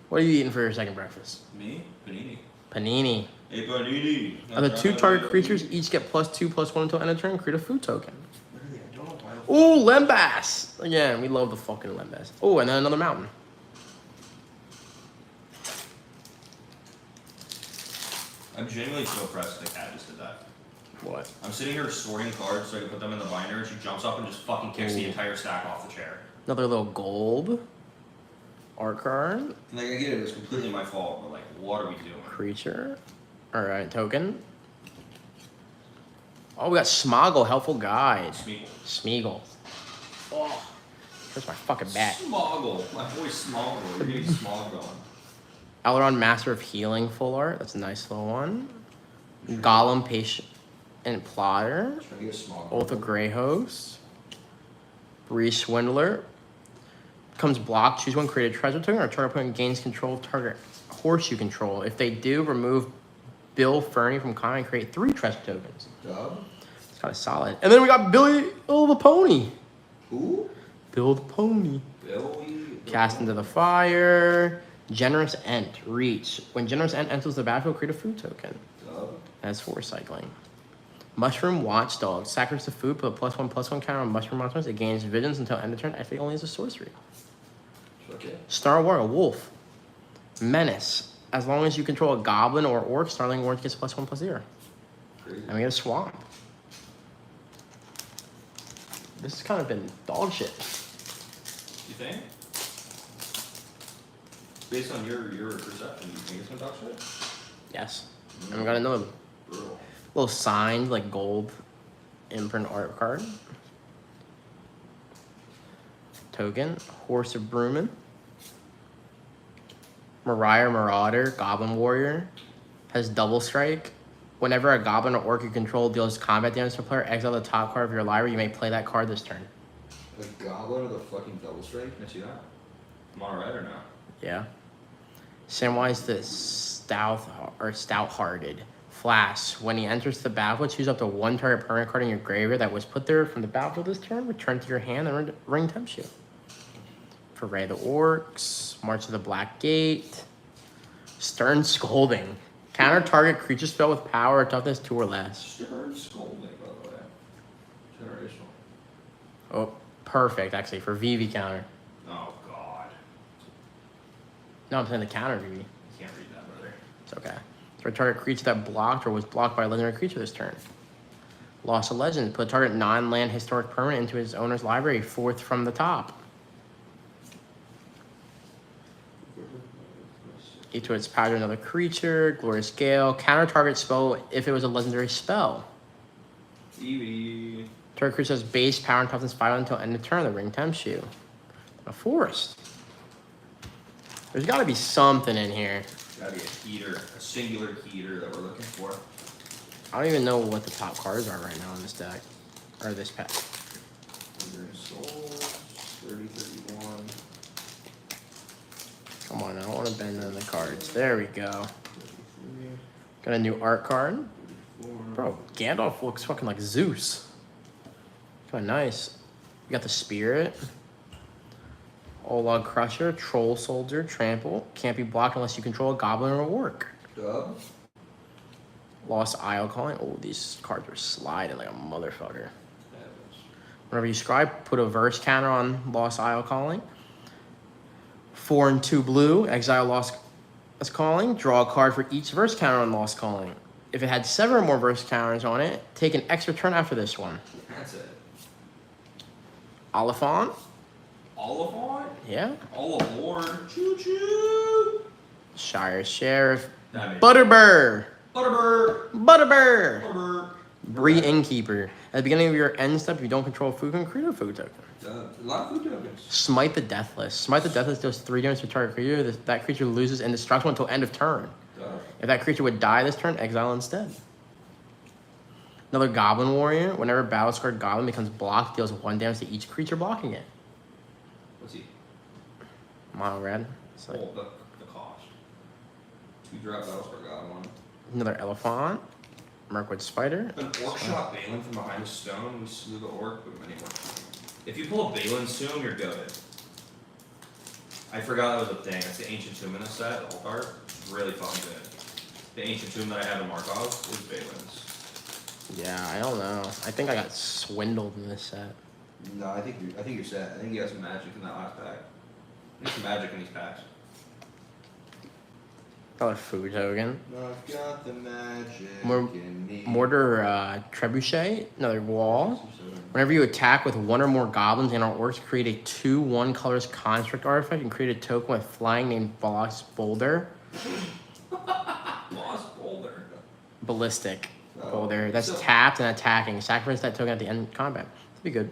What are you eating for your second breakfast? Me? Panini. Panini. Hey, Panini. Are the 2 target creatures each get +2/+1 until end of turn? Create a food token. Literally, I don't know why. Ooh, Lembas! Again, we love the fucking Lembas. Oh, and then another mountain. I'm genuinely so impressed the cat just did that. What? I'm sitting here sorting cards so I can put them in the binder, and she jumps up and just fucking kicks the entire stack off the chair. Another little gold. Art card. Like, I get it, it was completely my fault, but like, what are we doing? Creature. Alright, token. Oh, we got Smoggle, Helpful Guide. Smeagol. Smeagol. Oh, here's my fucking bat. Smoggle. My boy Smoggle. You're getting smog going. Elrond, Master of Healing, full art. That's a nice little one. Gollum, Patient and Plotter. Trying to get a small. Oath of Grey Host. Bree Swindler. Becomes blocked. Choose one, create a treasure token, or target opponent gains control of target horse you control. If they do, remove Bill Fernie from combat and create 3 treasure tokens. Dub? It's kind of solid. And then we got Billy the Pony. Who? Bill the Pony. Billy. Cast into the fire. Generous Ent. Reach. When Generous Ent enters the battlefield, create a food token. Dub? That's 4 cycling. Mushroom Watchdog. Sacrifice the food, put a +1/+1 counter on mushroom monsters. It gains vigilance until end of turn. Actually, only as a sorcery. Okay. Star Warrior Wolf. Menace. As long as you control a goblin or orc, Starling Ward gets +1/+0. Crazy. And we get a swamp. This has kind of been dog shit. You think? based on your perception, you think it's gonna talk shit? Yes. And we got another Brutal. little signed, like, gold imprint art card. Token. Horse of Bruman. Marauder, Goblin Warrior. Has double strike. Whenever a goblin or orc you control deals combat damage to a player, exile the top card of your library. You may play that card this turn. A goblin with a fucking double strike? Can I see that? I'm on red or no? Yeah. Samwise the Stout-Hearted. Flash. When he enters the battlefield, choose up to one target permanent card in your graveyard that was put there from the battlefield this turn. Return to your hand and ring tempt you. Foray the Orcs. March to the Black Gate. Stern Scolding. Counter target creature spell with power or toughness 2 or less. Stern Scolding, by the way. Generational. Oh, perfect, actually, for VV counter. Oh, God. No, I'm saying the counter VV. I can't read that, brother. It's okay. For a target creature that blocked or was blocked by a legendary creature this turn. Lost a legend. Put a target non-land historic permanent into his owner's library, 4th from the top. Each of its power to another creature. Glorious Gale. Counter target spell if it was a legendary spell. Eevee. Target creature has base power and toughness 5 until end of turn. The ring tempts you. A forest. There's got to be something in here. Gotta be a heater, a singular heater that we're looking for. I don't even know what the top cards are right now in this deck. Or this pack. Souls, 30, 31. Come on, I don't want to bend on the cards. There we go. 33, Got a new art card. 34. Bro, Gandalf looks fucking like Zeus. Kind of nice. You got the Spirit. Olog Crusher, Troll Soldier, Trample. Can't be blocked unless you control a goblin or a orc. Dub. Lost Isle Calling. Oh, these cards are sliding like a motherfucker. Heavens. Whenever you scribe, put a verse counter on Lost Isle Calling. 4 and 2 blue, exile Lost Calling. Draw a card for each verse counter on Lost Calling. If it had 7 or more verse counters on it, take an extra turn after this one. That's it. Oliphant. Oliphant? Yeah. Olivord. Choo choo. Shire Sheriff. That made Butterbur. Butterbur. Butterbur. Butterbur. Bree Innkeeper. At the beginning of your end step, if you don't control food, can create a food token. A lot of food tokens. Smite the Deathless. Smite the Deathless deals 3 damage to target creature. That creature loses indestructible until end of turn. If that creature would die this turn, exile instead. Another Goblin Warrior. Whenever battle scarred Goblin becomes blocked, deals 1 damage to each creature blocking it. What's he? Mono red. It's like Oh, the cost. 2 drop battles per god one. another Elephant. Mirkwood Spider. An orc shot Balin from behind a stone. We slew the orc with many orc. If you pull a Balin soon, you're goaded. I forgot that was a thing. That's the ancient tomb in this set. The whole card. Really fucking good. The ancient tomb that I have in Markov is Balin's. Yeah, I don't know. I think I got swindled in this set. No, I think you're set. I think you got some magic in that last pack. There's some magic in these packs. Got a food token. I've got the magic in me. Mortar Trebuchet. Another wall. Whenever you attack with 1 or more goblins and or orcs, create a 2/1 colors construct artifact and create a token with flying named Boss Boulder. Boss Boulder. Ballistic Oh, Boulder. That's so- tapped and attacking. Sacrifice that token at the end of combat. That'd be good.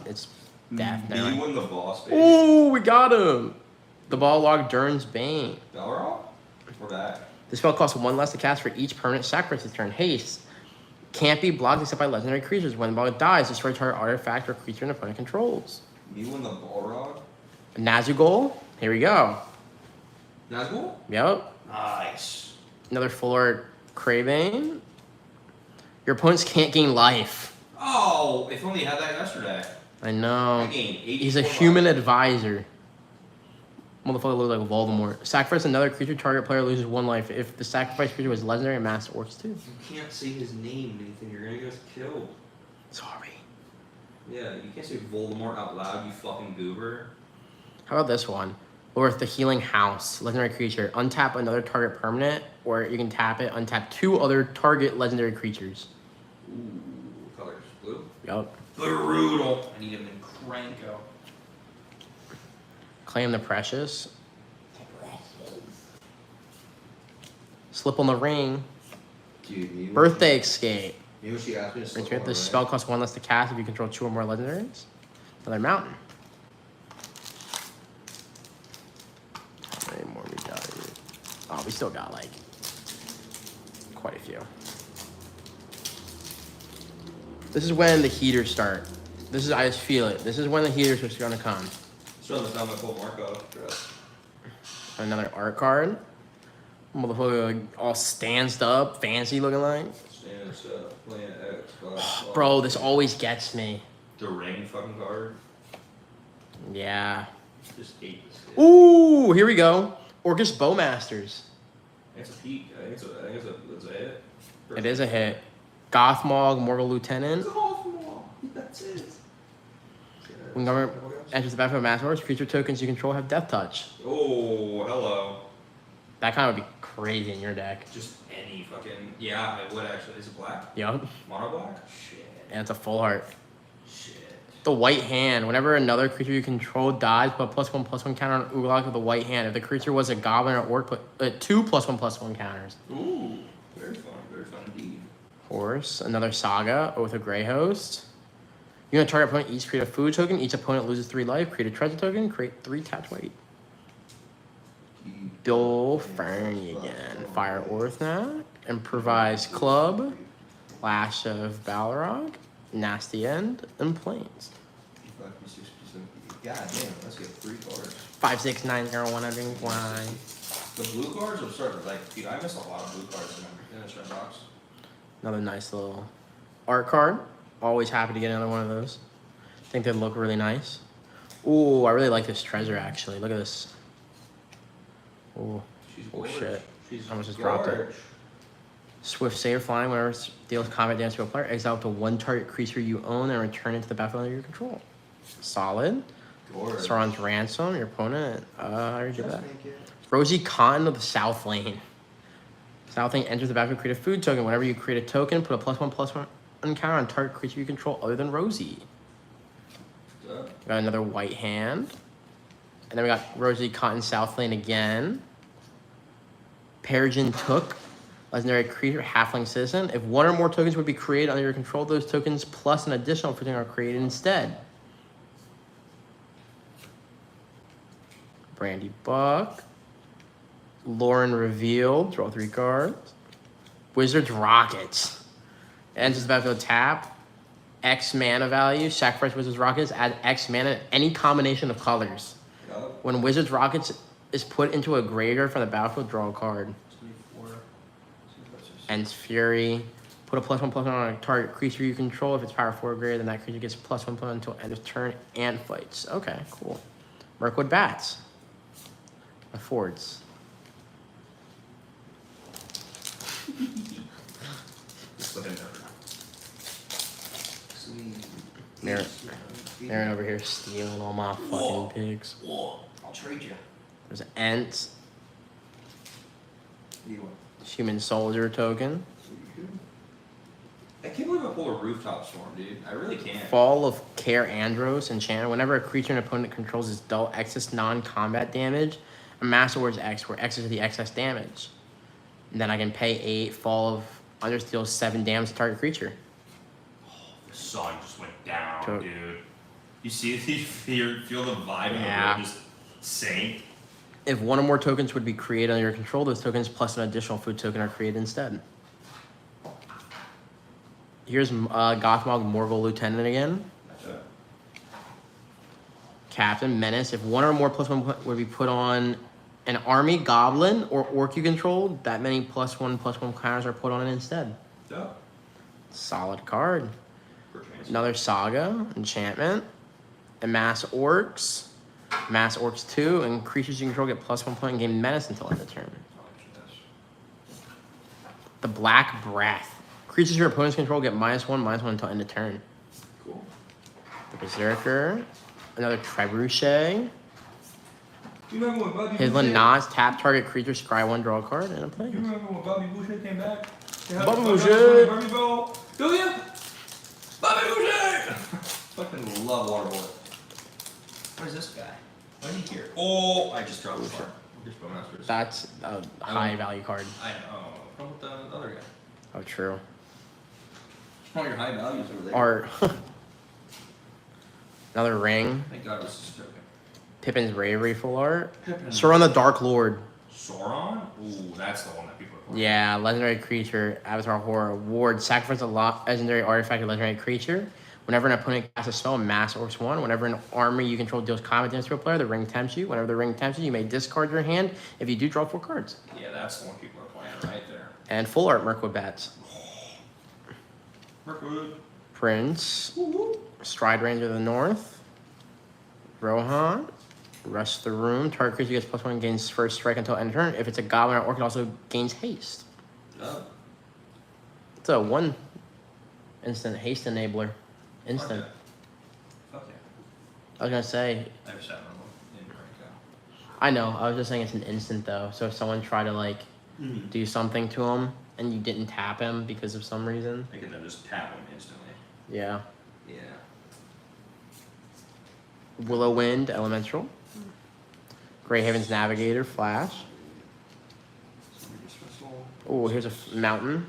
It's death Do now. you win the boss, baby? Ooh, we got him. The ball log Durn's Bane. Balrog? We're back. This spell costs 1 less to cast for each permanent sacrifice this turn. Haste. Can't be blocked except by legendary creatures. When the ball dies, destroy target artifact or creature an opponent controls. You win the Balrog? Nazgul. Here we go. Nazgul? Yep. Nice. Another full art Cravane. Your opponents can't gain life. Oh, if only you had that yesterday. I know. I gained 84 He's a human advisor. Motherfucker looks like Voldemort. Sacrifice another creature. Target player loses 1 life. If the sacrifice creature was legendary, and mass orcs too. You can't say his name, Nathan. You're gonna get us killed. Sorry. Yeah, you can't say Voldemort out loud, you fucking goober. How about this one? Lorth the Healing House. Legendary creature. Untap another target permanent, or you can tap it, untap 2 other target legendary creatures. Ooh, what colors? Blue? Yup. Brutal. I need him in Cranko. Claim the Precious. Slip on the ring. Dude, you Birthday escape. You know what she asked me to slip Enter on the the spell ring? costs 1 less to cast if you control 2 or more legendaries. Another mountain. How many more we got here? Oh, we still got like quite a few. This is when the heaters start. This is, I just feel it. This is when the heaters are gonna come. Still the time I pulled Marco dress. Another art card. Motherfucker like, all stanced up, fancy looking like. Stand up, playing Xbox. Bro, this always gets me. The ring fucking card. Yeah. Just hate this kid. Ooh, here we go. Orcus Bowmasters. It's a peak. I think it's a hit. It is a hit. Gothmog, Mortal Lieutenant. That's it. When government enters the battlefield of mass orders, creature tokens you control have Death Touch. Oh, hello. That kind of would be crazy in your deck. Just any fucking. Yeah, it would actually. Is it black? Yup. Mono black? Shit. And it's a full heart. Shit. The white hand. Whenever another creature you control dies, put a +1/+1 counter on Uglock with the white hand. If the creature was a goblin or orc, put 2 +1/+1 counters. Ooh, very fun indeed. Horse. Another Saga. Oath of Grey Host. You gonna target opponent, each create a food token. Each opponent loses 3 life. Create a treasure token. Create 3 tapped white. Bill Fernie again. Fire Orthnak. Improvise Club. Lash of Balrog. Nasty End. And Plains. 55%. God damn, let's get 3 cards. 5, 6, 9, 0, 1, I think 1. The blue cards are sort of like, dude, I miss a lot of blue cards in this red box. Another nice little art card. Always happy to get another one of those. Think they look really nice. Ooh, I really like this treasure actually. Look at this. Ooh. She's Oh gorge. shit. She's I almost just dropped it. gorge. Swift Saber flying whenever it deals combat damage to a player. Exile up to 1 target creature you own and return it to the battlefield under your control. Solid. Gorge. Sauron's Ransom, your opponent. I already did Just that. make it. Rosie Cotton of the South Lane. South Lane enters the battlefield, create a food token. Whenever you create a token, put a +1/+1 counter on target creature you control other than Rosie. Got another white hand. And then we got Rosie Cotton South Lane again. Peregrine Took. Legendary creature, halfling citizen. If 1 or more tokens would be created under your control, those tokens plus an additional token are created instead. Brandy Buck. Lauren Revealed. Draw 3 cards. Wizards Rockets. Enters the battlefield tap. X mana value. Sacrifice Wizards Rockets. Add X mana any combination of colors. Yup. When Wizards Rockets is put into a graveyard from the battlefield, draw a card. 24. Ends Fury. Put a +1/+1 on a target creature you control. If it's power 4 or greater, then that creature gets +1/+1 until end of turn and fights. Okay, cool. Mirkwood Bats. Affords. Slip in there. Sweet. Aaron over here stealing all my fucking picks. Whoa. I'll trade you. There's Ents. You want? Human Soldier token. I can't believe I pulled a rooftop storm, dude. I really can't. Fall of Care Andros enchanter. Whenever a creature an opponent controls is dealt excess non-combat damage, amass towards X, where X is the excess damage. And then I can pay 8. Fall of Unders deals 7 damage to target creature. The sun just went down, Took. dude. You see, you feel the vibe in the Yeah. room just sink. If 1 or more tokens would be created under your control, those tokens plus an additional food token are created instead. Here's Gothmog Morgul Lieutenant again. That's it. Captain Menace. If 1 or more +1 would be put on an army, goblin, or orc you control, that many +1/+1 counters are put on it instead. Yeah. Solid card. Perchance. Another Saga, Enchantment. Amass Orcs. Mass Orcs 2, and creatures you control get +1 point and gain Menace until end of turn. The Black Breath. Creatures your opponents control get -1/-1 until end of turn. Cool. The Berserker. Another Trebuchet. You remember when Bobby Hidden Knots. Tap target creature, scry 1, draw a card, and a play. You remember when Bobby Boucher came back? Bobby Boucher! Bobby Bell. Do you? Bobby Boucher! Fucking love Waterboy. What is this guy? Why is he here? Oh, I just dropped the bar. Here's Bowmasters. That's a high value card. I know. Come with the other guy. Oh, true. All your high values over there. Art. Another ring. Thank God it was just joking. Pippin's Bravery full art. Pippin. Sauron the Dark Lord. Sauron? Ooh, that's the one that people are playing. Yeah, legendary creature, Avatar Horror. Ward, sacrifice a legendary artifact or legendary creature. Whenever an opponent casts a spell, Mass Orcs 1. Whenever an army you control deals combat damage to a player, the ring tempts you. Whenever the ring tempts you, you may discard your hand. If you do, draw 4 cards. Yeah, that's the one people are playing right there. And full art, Mirkwood Bats. Mirkwood. Prince. Stride Ranger of the North. Rohan. Rest the Room. Target creature gets +1, gains first strike until end of turn. If it's a goblin or orc, it also gains haste. Oh. It's a 1 instant haste enabler. Instant. Fuck yeah. I was gonna say, I never sat on one in rank I know, I was just saying it's an instant though. So if someone tried to like do something to him and you didn't tap him because of some reason. I can then just tap him instantly. Yeah. Yeah. Willow Wind, Elemental. Greyhaven's Navigator, Flash. Somebody dismissal. Oh, here's a mountain.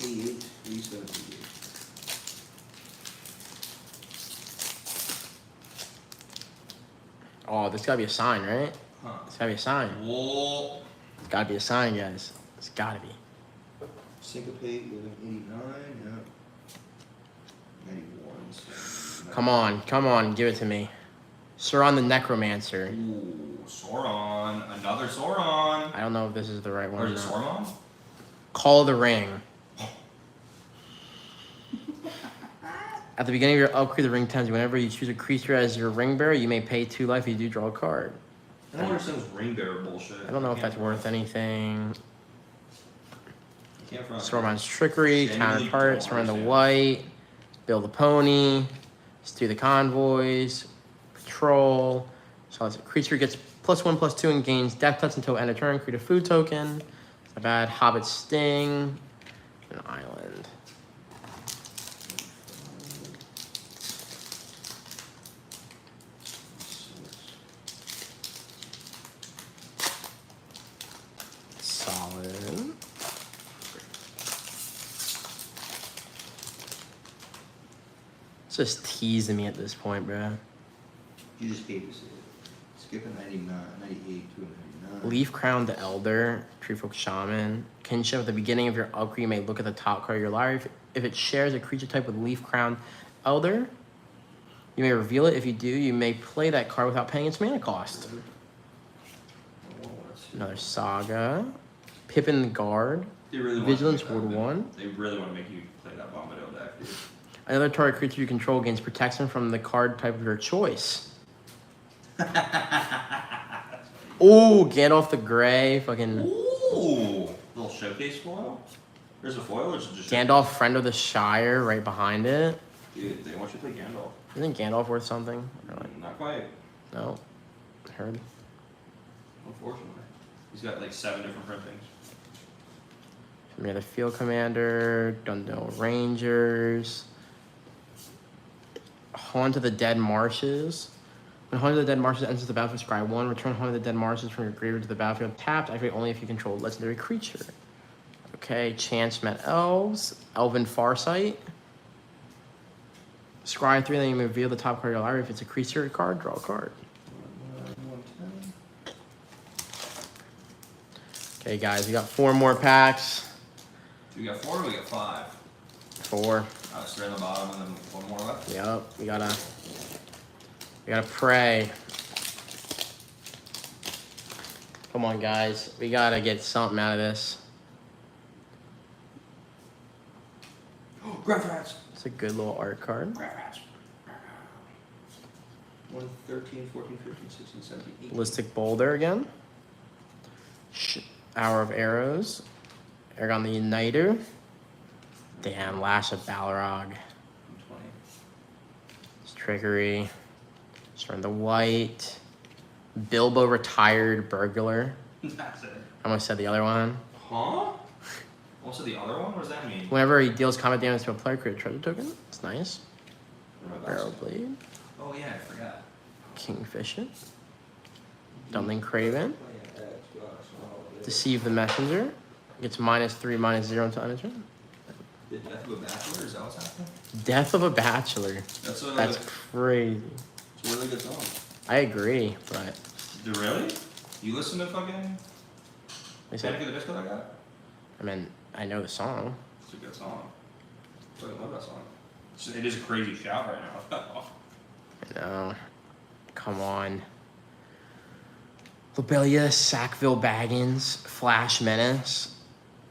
88, 87, 88. Oh, this gotta be a sign, right? Huh. It's gotta be a sign. Whoa. It's gotta be a sign, guys. It's gotta be. Syncopate, 89, yeah. 91. So Come on, give it to me. Sauron the Necromancer. Ooh, Sauron. Another Sauron. I don't know if this is the right one Or or is it not. Sauron? Call of the Ring. At the beginning of your upgrade, the ring tells you whenever you choose a creature as your ring bearer, you may pay 2 life if you do draw a card. I don't understand this ring bearer bullshit. I don't know if that's worth anything. You can't front. Saruman's Trickery, Genuinely Counterpart, don't Saruman the understand. White, Build the Pony, Stew the Convoys, Patrol. So it's a creature gets +1/+2 and gains death touch until end of turn. Create a food token. It's not bad. Hobbit Sting, an island. Solid. It's just teasing me at this point, bro. you just gave us it. Skip a 99, 98 to a 99. Leaf Crowned Elder, Treefolk Shaman. Kinship at the beginning of your upgrade, you may look at the top card of your library. If it shares a creature type with Leaf Crowned Elder, you may reveal it. If you do, you may play that card without paying its mana cost. Oh, let's see. Another Saga. Pippin the Guard. They really want Vigilance to make Ward that, 1. They really want to make you play that Bombadil deck, dude. Another target creature you control gains protection from the card type of your choice. Ooh, Gandalf the Grey. Fucking Ooh, little showcase foil. There's a foil, or is it just Gandalf, Friend of the Shire, right behind it. Dude, they want you to play Gandalf. Isn't Gandalf worth something? Or like, Not quite, no. Heard. unfortunately. He's got like 7 different printings. We have the Field Commander, Dundell Rangers, Haunt of the Dead Marshes. When Haunt of the Dead Marshes enters the battlefield, scry 1. Return Haunt of the Dead Marshes from your graveyard to the battlefield tapped. Activate only if you control a legendary creature. Okay, Chance Met Elves, Elven Farsight. Scry 3, then you may reveal the top card of your library. If it's a creature card, draw a card. 110. Okay, guys, we got 4 more packs. We got 4, we got 5. 4. So they're in the bottom, and then 1 more left. Yep, we gotta pray. Come on, guys, we gotta get something out of this. Graph rats. It's a good little art card. Graph rats. 113, 14, 15, 16, 17, 18. Ballistic Boulder again. Hour of Arrows. Aragon the Uniter. Damn, Lash of Balrog. 20. It's Trickery. Storm the White. Bilbo Retired Burglar. That's it. I almost said the other one. Huh? Also the other one? What does that mean? Whenever he deals combat damage to a player, create a treasure token. It's nice. What about that? Barrel Blade. Oh yeah, I forgot. Kingfisher. Dunling Craven. Deceive the Messenger. Gets -3, -0 until end of turn. The Death of a Bachelor, is that what's happening? Death of a Bachelor. That's crazy. It's a really good song. I agree, but Really? You listen to fucking I Panic at the Disco like that? mean, I know the song. It's a good song. I fucking love that song. It is a crazy shout right now. I know. Come on. Lobelia, Sackville Baggins, Flash Menace.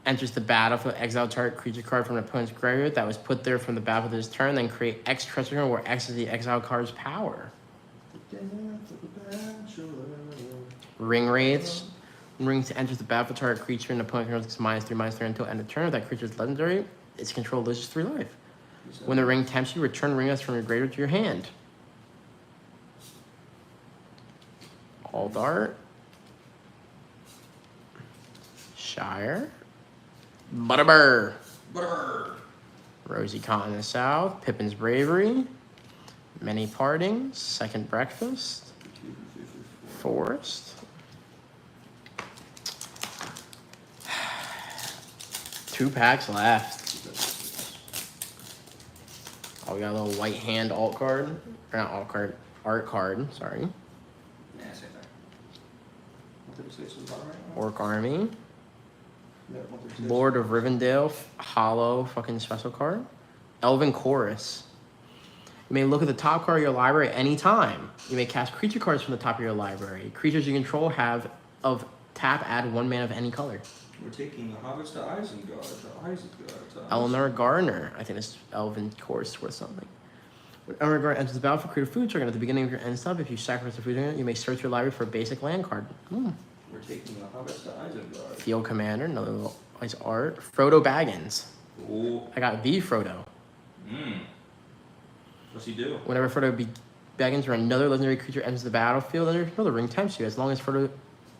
Enters the battlefield, exile target creature card from an opponent's graveyard that was put there from the battlefield this turn, then create X treasure card where X is the exile card's power. Ring Wraiths. Ring enters the battlefield target creature and opponent controls -3/-3 until end of turn. If that creature is legendary, its control loses 3 life. When the ring tempts you, return Ring Wraiths from your graveyard to your hand. All Dart. Shire. Butterbur. Butterbur. Rosie Caught in the South. Pippin's Bravery. Many Partings. Second Breakfast. Forest. 2 packs left. Oh, we got a little white hand alt card. Or not alt card. Art card. Sorry. Yeah, same thing. 136 is bottom right now. Orc Army. Yeah, 136. Lord of Rivendell, hollow fucking special card. Elven Chorus. You may look at the top card of your library at any time. You may cast creature cards from the top of your library. Creatures you control have of tap add 1 mana of any color. We're taking the hobbits to Isengard. Eleanor Gardner. I think this Elven Chorus is worth something. When Eleanor Gardner enters the battlefield, create a food token. At the beginning of your end step, if you sacrifice a food token, you may search your library for a basic land card. We're taking the hobbits to Isengard. Field Commander, another little nice art. Frodo Baggins. Ooh. I got the Frodo. What's he do? Whenever Frodo Baggins or another legendary creature enters the battlefield, under the ring tempts you. As long as Frodo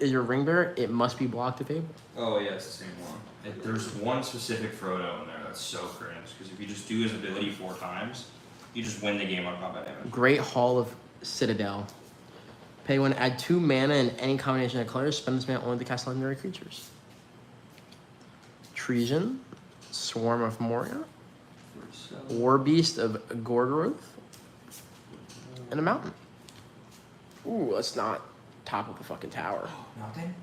is your ring bearer, it must be blocked if able. Oh yeah, it's the same one. There's one specific Frodo in there that's so cringe, because if you just do his ability 4 times, you just win the game on combat damage. Great Hall of Citadel. Pay 1, add 2 mana in any combination of colors. Spend this mana only to cast legendary creatures. Treason. Swarm of Moria. War Beast of Gorgoroth. And a mountain. Ooh, let's not topple the fucking tower. Mountain?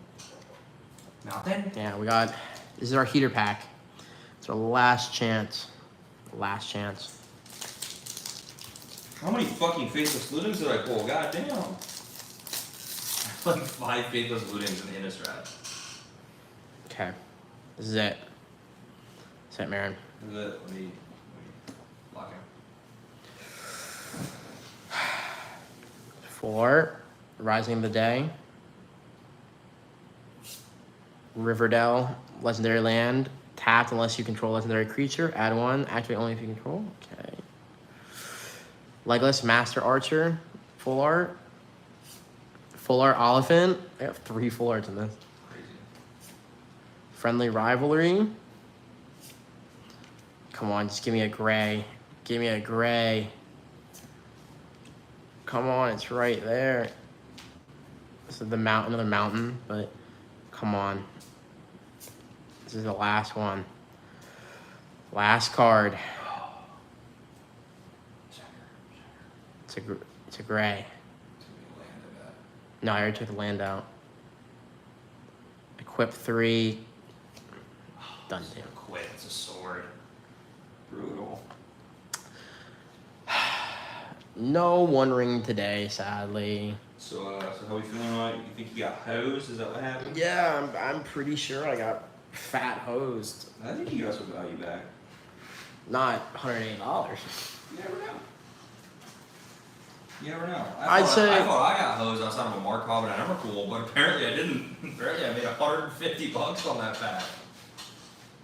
Mountain? Yeah, we got... This is our heater pack. It's our last chance. Last chance. How many fucking Faithless Lootings did I pull? God damn. Like 5 Faithless Lootings in the Innistrad. Okay. This is it. This is it, Marin. Is it? Let me lock in. Full art. Rising of the Day. Riverdale. Legendary land. Tapped unless you control a legendary creature. Add 1. Activate only if you control. Okay. Legless Master Archer. Full art. Full art Oliphant. I have 3 full arts in this. Crazy. Friendly Rivalry. Come on, just give me a gray. Give me a gray. Come on, it's right there. This is the mountain, another mountain, but come on. This is the last one. Last card. It's a gray. It's gonna be a land, I bet. No, I already took the land out. Equip 3. Done deal. Quit. It's a sword. Brutal. No One Ring today, sadly. So how we feeling about it? You think you got hosed? Is that what happened? Yeah, I'm pretty sure I got fat hosed. I think you got some value back. Not $180. You never know. You never know. I'd say- I thought I got hosed outside of a Markov and an Emrakul, but apparently I didn't. Apparently I made $150 on that pack.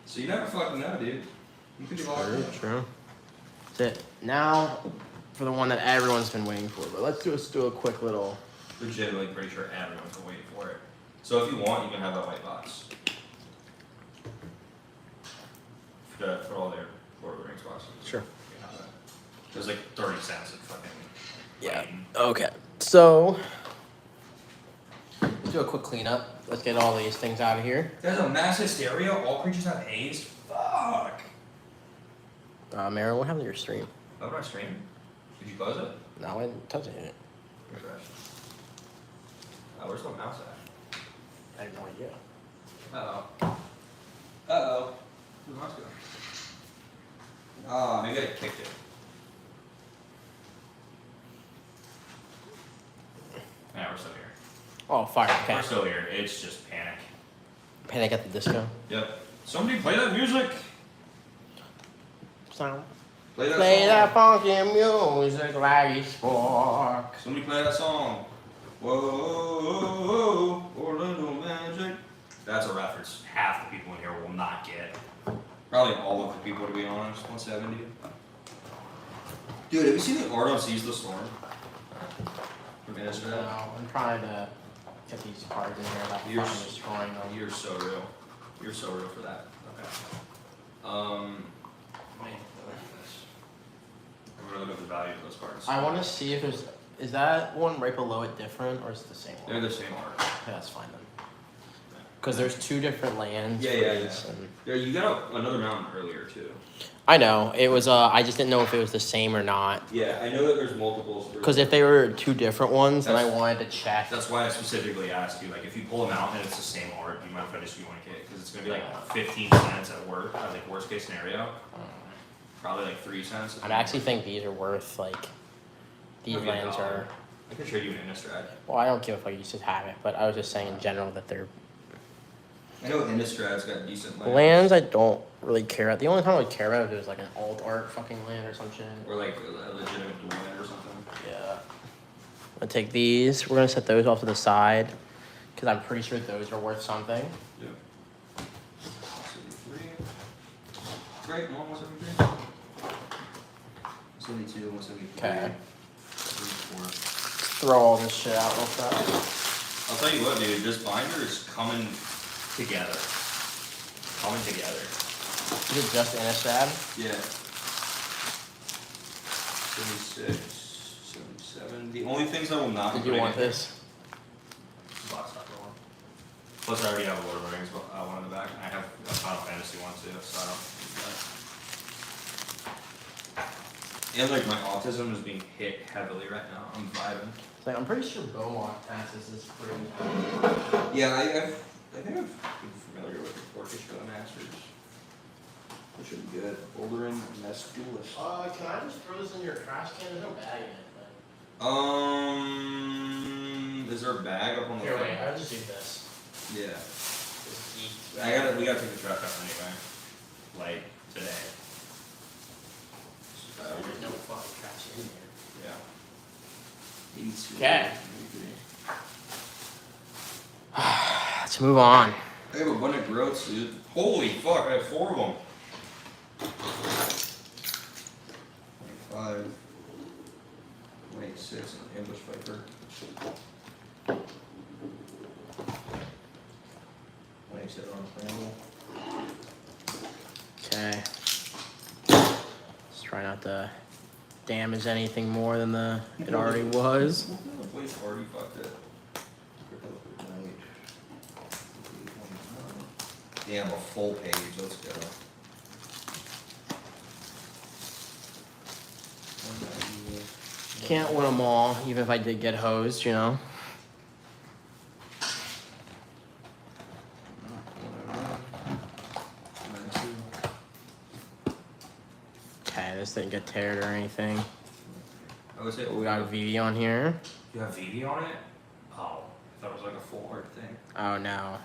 So you never fucking know, dude. You could be locked in. True. That's it. Now, for the one that everyone's been waiting for. But let's do a quick little... Legitimately pretty sure everyone's been waiting for it. So if you want, you can have that white box. For all their Lord of the Rings boxes. Sure. You can have that. There's like 30 cents of fucking... Yeah. lighting. Okay. So... do a quick cleanup. Let's get all these things out of here. There's a mass hysteria. All creatures have haste. Fuck. Meryl, what happened to your stream? How about I stream? Did you close it? No, I didn't touch it. Refresh. Oh, where's the mouse at? I have no idea. Uh-oh. Uh-oh. Where'd the mouse go? Ah, maybe I kicked it. Yeah, we're still here. Oh, fire. Okay. We're still here. It's just panic. Panic at the Disco. Yep. Somebody play that music. Sound. Play that Play song. that funky music like it's spark. Somebody play that song. Whoa, Orlando Magic. That's a reference half the people in here will not get. Probably all of the people, to be honest. 170. Dude, have you seen the art on Seize the Storm? From Innistrad? No, I'm trying to get these cards in here without You're fucking destroying them. You're so real. You're so real for that. Okay. Man, look at this. I'm gonna look up the value of those cards. I want to see if there's. Is that one right below it different or is it the same one? They're the same art. Okay, that's fine then. Because there's two different lands. Yeah, for yeah, these, yeah. and- Yeah, you got another mountain earlier too. I know it was. I just didn't know if it was the same or not. Yeah, I know that there's multiples. Because if they were two different ones, then I That's- wanted to check. That's why I specifically asked you, like, if you pull them out and it's the same art, do you mind if I just you one K? Because it's gonna be like 15 cents at work, like worst case scenario. Probably like 3 cents. I actually think these are worth like. These Maybe a lands dollar. are. I could trade you an Innistrad. Well, I don't give a fuck. You should have it, but I was just saying in general that they're I know Innistrad's got decent lands. I don't really care about. The only time I would care about if it was like an alt art fucking land or some shit. Or like a legitimate dual land or something. Yeah. I'm gonna take these. We're gonna set those off to the side because I'm pretty sure those are worth something. Yeah. 173. Great, no, 173. 172, 173. Okay. 34. Throw all this shit out real fast. I'll tell you what, dude, this binder is coming together. Coming together. Is it just Innistrad? Yeah. 76, 77. The only things I will not be Did you putting want in- this? Box top roll. Plus, I already have a Lord of the Rings one in the back, and I have a Final Fantasy one too, so I don't need that. And like my autism is being hit heavily right now. I'm vibing. It's like, I'm pretty sure Beaumont passes this pretty. Yeah, I think I've been familiar with the Orchestra Masters. That should be good. Bouldering Mesculus. Can I just throw this in your trash can? There's no bag in it. Is there a bag up on the Here, thing? wait. I'll just do this. Yeah. This geek. We gotta take the trash out anyway. Like today. There's no fucking trash in here. Yeah. 82. Okay. Let's move on. I have a bunch of growths, dude. Holy fuck, I have 4 of them. 25. 26, and ambush viper. 27 on Pramble. Okay. Let's try not to damage anything more than it already was. The place already fucked it. Damn, a full page, let's go. Can't win them all, even if I did get hosed, you know? Okay, this didn't get teared or anything. I would say We got a VV on here. You have VV on it? Oh, I thought it was like a full art thing. Oh no.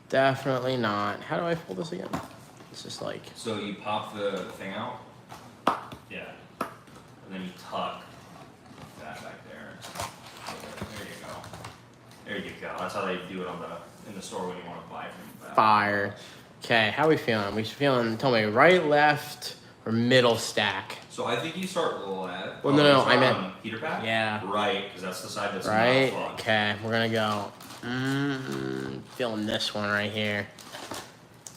Definitely not. How do I pull this again? It's just like, So you pop the thing out? Yeah. And then you tuck that back there. There you go. There you go. That's how they do it in the store when you want to buy from fire. Okay, how we feeling? We feeling, tell me, right, left, or middle stack? So I think you start left. Well, no, you start I meant- on heater pad? Yeah. Right, because that's the side that's Right? not fucked. Okay, we're gonna go. Feeling this one right here.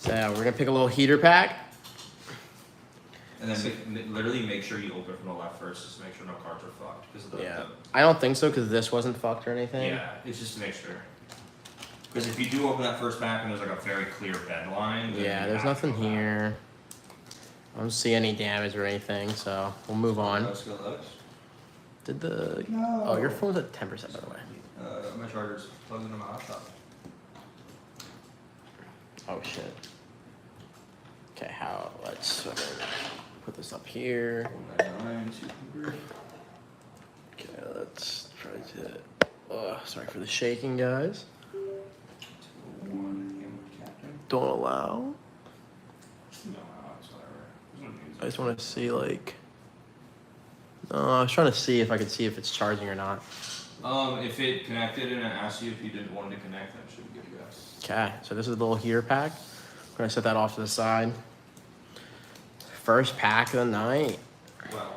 So we're gonna pick a little heater pack. And then literally make sure you open from the left first, just to make sure no cards are fucked. Because Yeah. I don't think so, because this wasn't fucked or anything. Yeah, it's just to make sure. Because if you do open that first pack and there's like a very clear bed line. Yeah, there's nothing here. I don't see any damage or anything, so we'll move on. Did the... No. Oh, your phone's at 10%, by the way. My charger's plugged into my laptop. Oh, shit. Okay, let's put this up here. 199, super. Okay, let's try to... sorry for the shaking, guys. 201, captain. Don't allow. No, it's whatever. There's no news. I just want to see, like... No, I was trying to see if I could see if it's charging or not. If it connected and it asked you if you didn't want it to connect, then it should be good to go. Okay, so this is the little heater pack. I'm going to set that off to the side. First pack of the night. Well,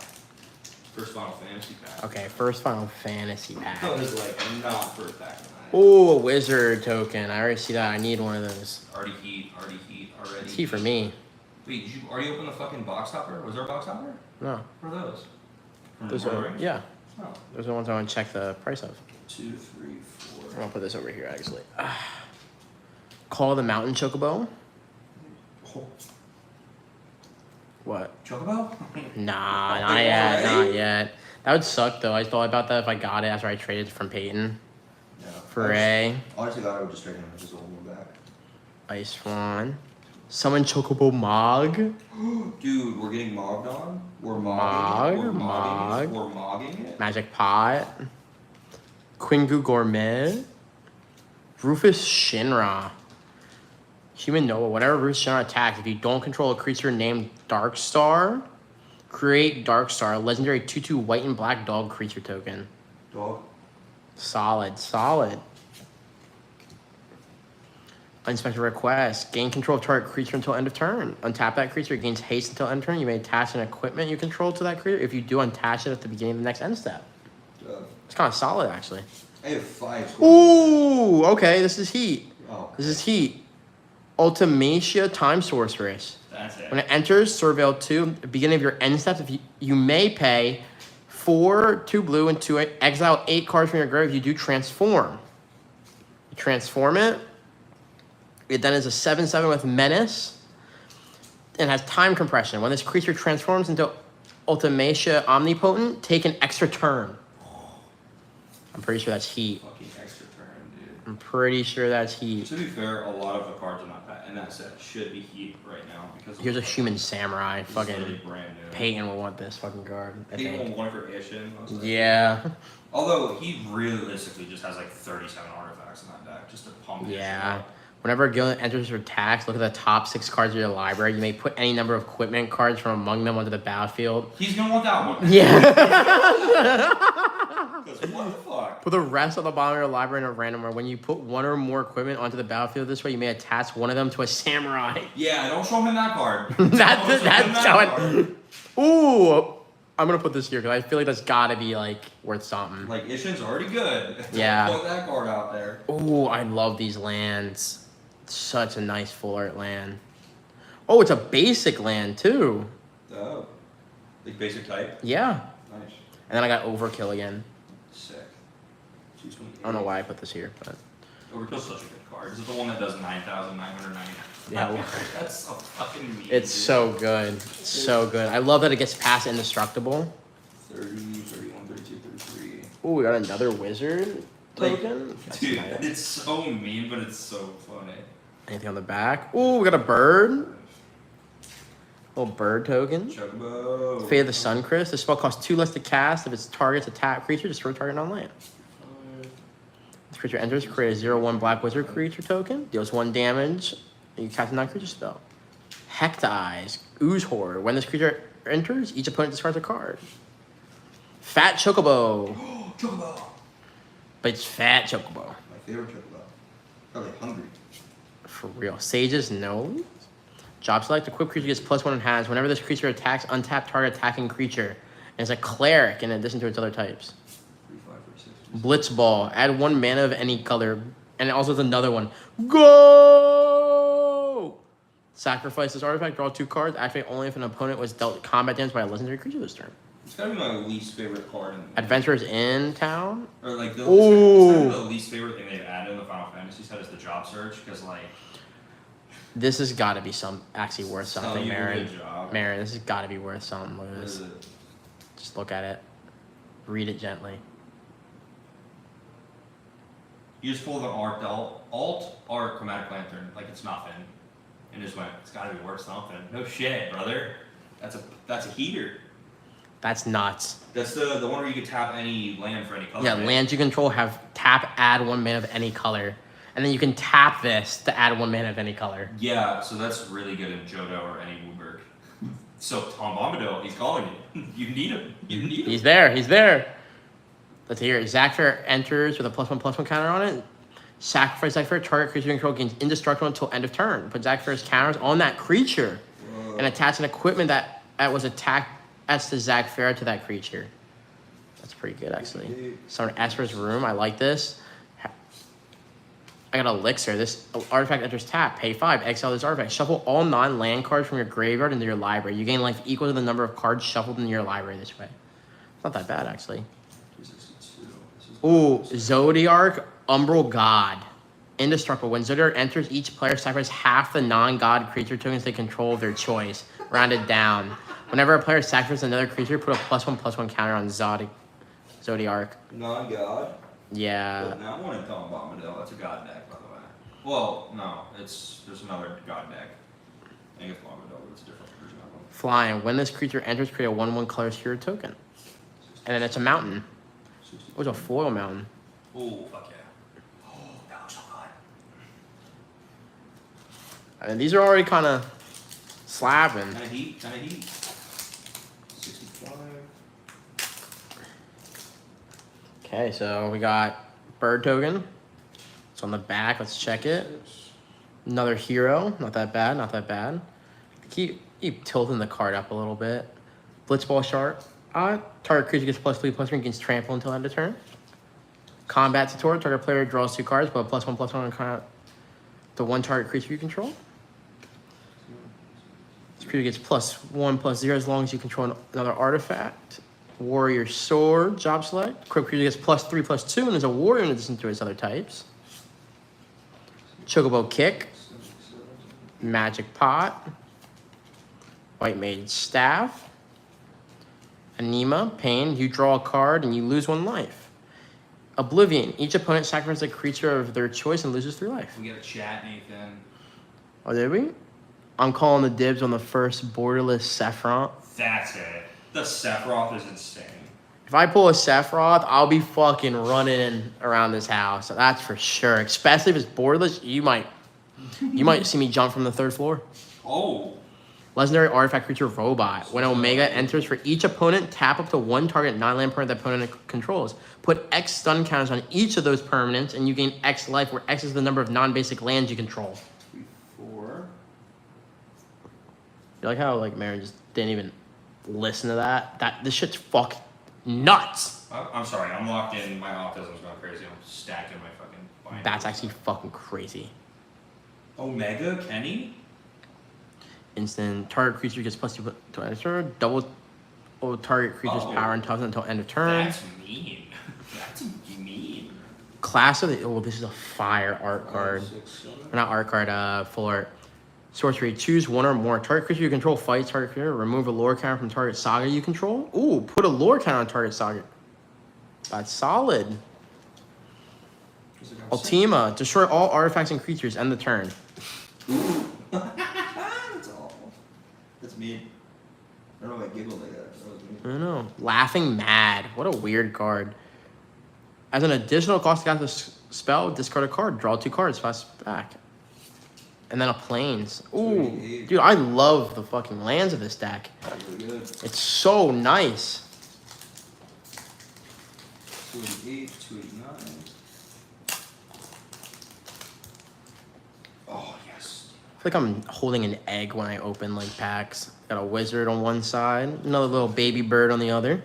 first Final Fantasy pack. Okay, first Final Fantasy pack. That was like not first pack of the night. Oh, a wizard token. I already see that. I need one of those. Already heat. It's heat for me. Wait, did you already open the fucking box topper? Was there a box topper? No. What are those? From Those Lord of are, the Rings? yeah. Oh. Those are the ones I want to check the price of. 2, 3, I'm 4. going to put this over here, actually. Call of the Mountain Chocobo. Oh. What? Chocobo? Nah, not yet, not yet. That would suck, though. I thought about that if I got it after I traded from Peyton. Yeah. For A. Honestly, God, I would just trade him. Just hold him back. Ice Swan. Summon Chocobo Mog. Dude, we're getting mogged on. We're Mog, mogging. mog. We're mogging it. Magic Pot. Quingu Gourmet. Rufus Shinra. Human Nova. Whenever Rufus Shinra attacks, if you don't control a creature named Darkstar, create Darkstar, a legendary 2/2 white and black dog creature token. Dog. Solid. Unspecial request. Gain control of target creature until end of turn. Untap that creature. It gains haste until end of turn. You may attach an equipment you control to that creature. If you do, untach it at the beginning of the next end step. It's kind of solid, actually. I have 5 scores. Ooh, okay. This is heat. Oh. This is heat. Ultimatia Time Sorceress. That's it. When it enters, Surveil 2, at the beginning of your end steps, if you may pay 4, 2 blue, and 2 exile 8 cards from your grave. You do transform. You transform it. It then is a 7/7 with Menace and has time compression. When this creature transforms into Ultimatia Omnipotent, take an extra turn. I'm pretty sure that's heat. Fucking extra turn, dude. I'm pretty sure that's heat. To be fair, a lot of the cards in that set should be heat right now because Here's a Human Samurai. it's literally Fucking brand new. Peyton will want this fucking card, I Peyton think. will want it for Ishin. Yeah. Although he realistically just has like 37 artifacts in that deck just to pump. Yeah. Whenever a guild enters your attacks, look at the top 6 cards of your library. You may put any number of equipment cards from among them onto the battlefield. He's gonna want that one. Yeah. Because what the fuck? Put the rest of the bottom of your library in a random order. When you put one or more equipment onto the battlefield this way, you may attach one of them to a samurai. Yeah, don't show him that card. That's how it... Ooh. I'm going to put this here because I feel like that's got to be, like, worth something. Like, Ishin's already good. Yeah. Don't put that card out there. Ooh, I love these lands. Such a nice full art land. Oh, it's a basic land, too. Oh. Like basic type? Yeah. Nice. And then I got Overkill again. Sick. I don't know why I put this here, but... Overkill's such a good card. Is it the one that does 9,990? Yeah. That's so fucking mean. It's so good. It's so good. I love that it gets past indestructible. 30, 31, 32, 33. Ooh, we got another wizard token. That's Dude, nice. it's so mean, but it's so funny. Anything on the back? Ooh, we got a bird. Little bird token. Chocobo. Fate of the Suncrest. This spell costs 2 less to cast. If its target's a tap creature, destroy target on land. This creature enters, create a 0/1 black wizard creature token. Deals 1 damage. You cast a non-creature spell. Hecked Eyes. Ooze Horde. When this creature enters, each opponent discards a card. Fat Chocobo. Chocobo. But it's Fat Chocobo. My favorite chocobo. Probably hungry. For real. Sage's Nose. Job select. Equipped creature gets +1 and has. Whenever this creature attacks, untap target attacking creature. And it's a cleric in addition to its other types. 3, 5, 4, 6. Blitz Ball. Add 1 mana of any color. And it also has another one. Go! Sacrifice this artifact, draw 2 cards, activate only if an opponent was dealt combat damage by a legendary creature this turn. It's gotta be my least favorite card. Adventurers in town? Or like the. Ooh. It's kind of the least favorite thing they've added in the Final Fantasy set is the job search, because like. This has got to be actually worth Tell something, you Marin. good job. Marin, this has got to be worth something. Look at What this. is it? Just look at it. Read it gently. You just pull the alt, art, chromatic lantern, like it's nothing, and just went. It's got to be worth something. No shit, brother. That's a heater. That's nuts. That's the one where you can tap any land for any color. Yeah, right? lands you control have tap, add 1 mana of any color. And then you can tap this to add 1 mana of any color. Yeah, so that's really good in Johto or any Wooburg. So Tom Bombadil, he's calling you. You need him. You need him. He's there. He's there. Let's hear it. Zaxfair enters with a +1/+1 counter on it. Sacrifice Zaxfair. Target creature you control gains indestructible until end of turn. Put Zaxfair's counters on that creature. Whoa. And attach an equipment that was attacked as to Zaxfair to that creature. That's pretty good, actually. Summon Esper's Room. I like this. I got Elixir. This artifact enters tap. Pay 5. Exile this artifact. Shuffle all non-land cards from your graveyard into your library. You gain life equal to the number of cards shuffled into your library this way. It's not that bad, actually. 362. Ooh, Zodiarch Umbral God. Indestructible. When Zodiarch enters, each player sacrifices half the non-god creature tokens they control of their choice. Rounded down. Whenever a player sacrifices another creature, put a +1/+1 counter on Zodiarch. Non-god? Yeah. But now I want to Tom Bombadil. That's a god deck, by the way. Well, no, there's another god deck. I think it's Bombadil, but it's a different version of them. Flying. When this creature enters, create a 1/1 color hero token. And then it's a mountain. It was a foil mountain. Oh, fuck yeah. Oh, that looks so good. I mean, these are already kind of slapping. Kind of heat. 65. Okay, so we got bird token. It's on the back. Let's check it. Another hero. Not that bad. Not that bad. Keep tilting the card up a little bit. Blitzball Shark. Target creature gets +3/+3 against trample until end of turn. Combat tutorial. Target player draws 2 cards, put a +1/+1 on kind of the 1 target creature you control. This creature gets +1/+0 as long as you control another artifact. Warrior Sword, job select. Equipped creature gets +3/+2 and is a warrior in addition to its other types. Chocobo Kick. Magic Pot. White Mage Staff. Anima, Pain. You draw a card and you lose 1 life. Oblivion. Each opponent sacrifices a creature of their choice and loses 3 life. We got a chat, Nathan. Oh, did we? I'm calling the dibs on the first borderless Sephiroth. That's it. The Sephiroth is insane. If I pull a Sephiroth, I'll be fucking running around this house. That's for sure. Especially if it's borderless, you might see me jump from the 3rd floor. Oh. Legendary artifact creature robot. When Omega enters, for each opponent, tap up to 1 target non-land permanent the opponent controls. Put X stun counters on each of those permanents, and you gain X life, where X is the number of non-basic lands you control. 3, 4. You like how Marin just didn't even listen to that? This shit's fucking nuts. I'm sorry. I'm locked in. My autism's going crazy. I'm stacking my fucking binder. That's actually fucking crazy. Omega Kenny? Instant target creature gets +2 to end of turn. Double target creature's power and toughness until end of turn. That's mean. That's mean. Class of the this is a fire art card. 6, 7. Or not art card, full art. Sorcery. Choose 1 or more. Target creature you control fights target creature. Remove a lore counter from target saga you control. Ooh, put a lore counter on target saga. That's solid. Ultima. Destroy all artifacts and creatures. End the turn. That's awful. That's mean. I don't know if I giggled like that. That was mean. I don't know. Laughing Mad. What a weird card. As an additional cost to cast a spell, discard a card. Draw 2 cards. Fast back. And then a Plains. Ooh. 288. Dude, I love the fucking lands of this deck. Really good. It's so nice. 288, 289. Oh, yes. I feel like I'm holding an egg when I open like packs. Got a wizard on one side, another little baby bird on the other.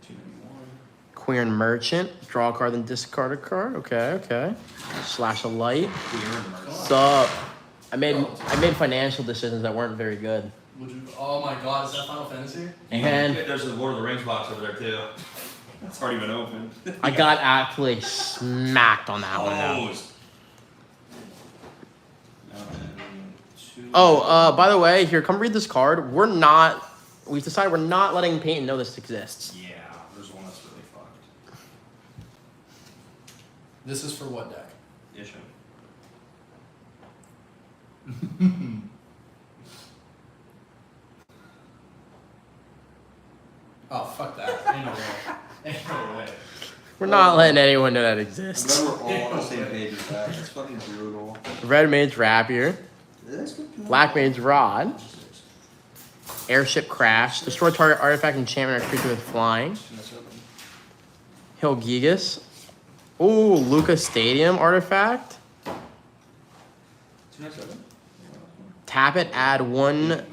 291. Queer Merchant. Draw a card, then discard a card. Okay. Slash a light. What's up? I made financial decisions that weren't very good. Oh my god, is that Final Fantasy? And There's a Lord of the Rings box over there too. It's already been opened. I got absolutely smacked on that one though. Oh, by the way, here, come read this card. We've decided we're not letting Peyton know this exists. Yeah, there's one that's really fucked. This is for what deck? Issue. Oh, fuck that. Ain't no way. Ain't no way. We're not letting anyone know that exists. I'm glad we're all on the same page with that. It's fucking brutal. Red Mage's Rapier. Black Mage's Rod. Airship Crash. Destroy target artifact, enchantment, or creature with flying. Hilgigas. Ooh, Lucas Stadium artifact. Tap it, add one.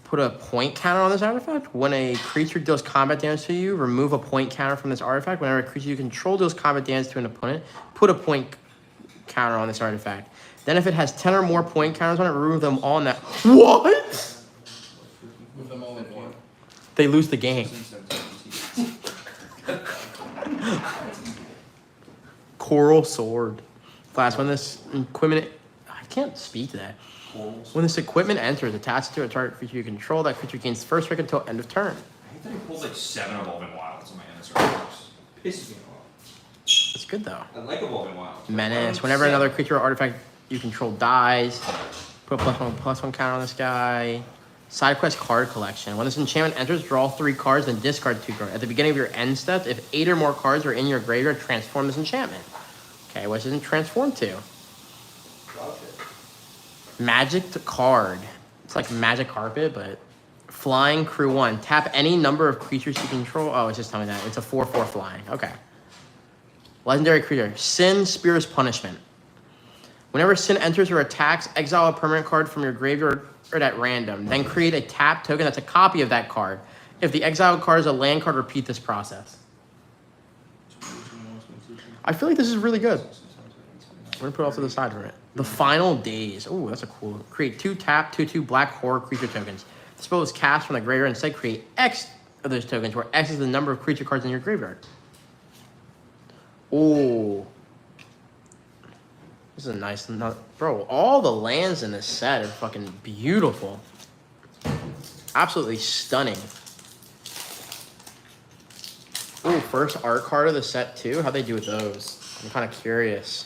Put a point counter on this artifact. When a creature deals combat damage to you, remove a point counter from this artifact. Whenever a creature you control deals combat damage to an opponent, put a point counter on this artifact. Then if it has 10 or more point counters on it, remove them all in that. What? Move them all in one. They lose the game. Coral Sword. Class, when this equipment... I can't speak to that. When this equipment enters, attached to a target creature you control, that creature gains first strike until end of turn. I hate that he pulled like 7 Evolving Wilds on my NSR box. Pisses me off. It's good though. I like Evolving Wilds. Menace. Whenever another creature or artifact you control dies, put a +1/+1 counter on this guy. Side quest card collection. When this enchantment enters, draw 3 cards, then discard 2 cards. At the beginning of your end step, if 8 or more cards are in your graveyard, transform this enchantment. Okay, what does it transform to? Magic card. It's like Magic Carpet, but flying crew 1. Tap any number of creatures you control. Oh, it's just telling me that. It's a 4/4 flying. Okay. Legendary creature. Sin Spear's Punishment. Whenever Sin enters or attacks, exile a permanent card from your graveyard or at random. Then create a tap token that's a copy of that card. If the exiled card is a land card, repeat this process. I feel like this is really good. We're gonna put it off to the side for it. The Final Days. Oh, that's a cool. Create 2 tap, 2/2 black horror creature tokens. The spell is cast from the graveyard. Instead, create X of those tokens, where X is the number of creature cards in your graveyard. Oh, this is a nice, bro. All the lands in this set are fucking beautiful. Absolutely stunning. Oh, first art card of the set too. How'd they do with those? I'm kind of curious.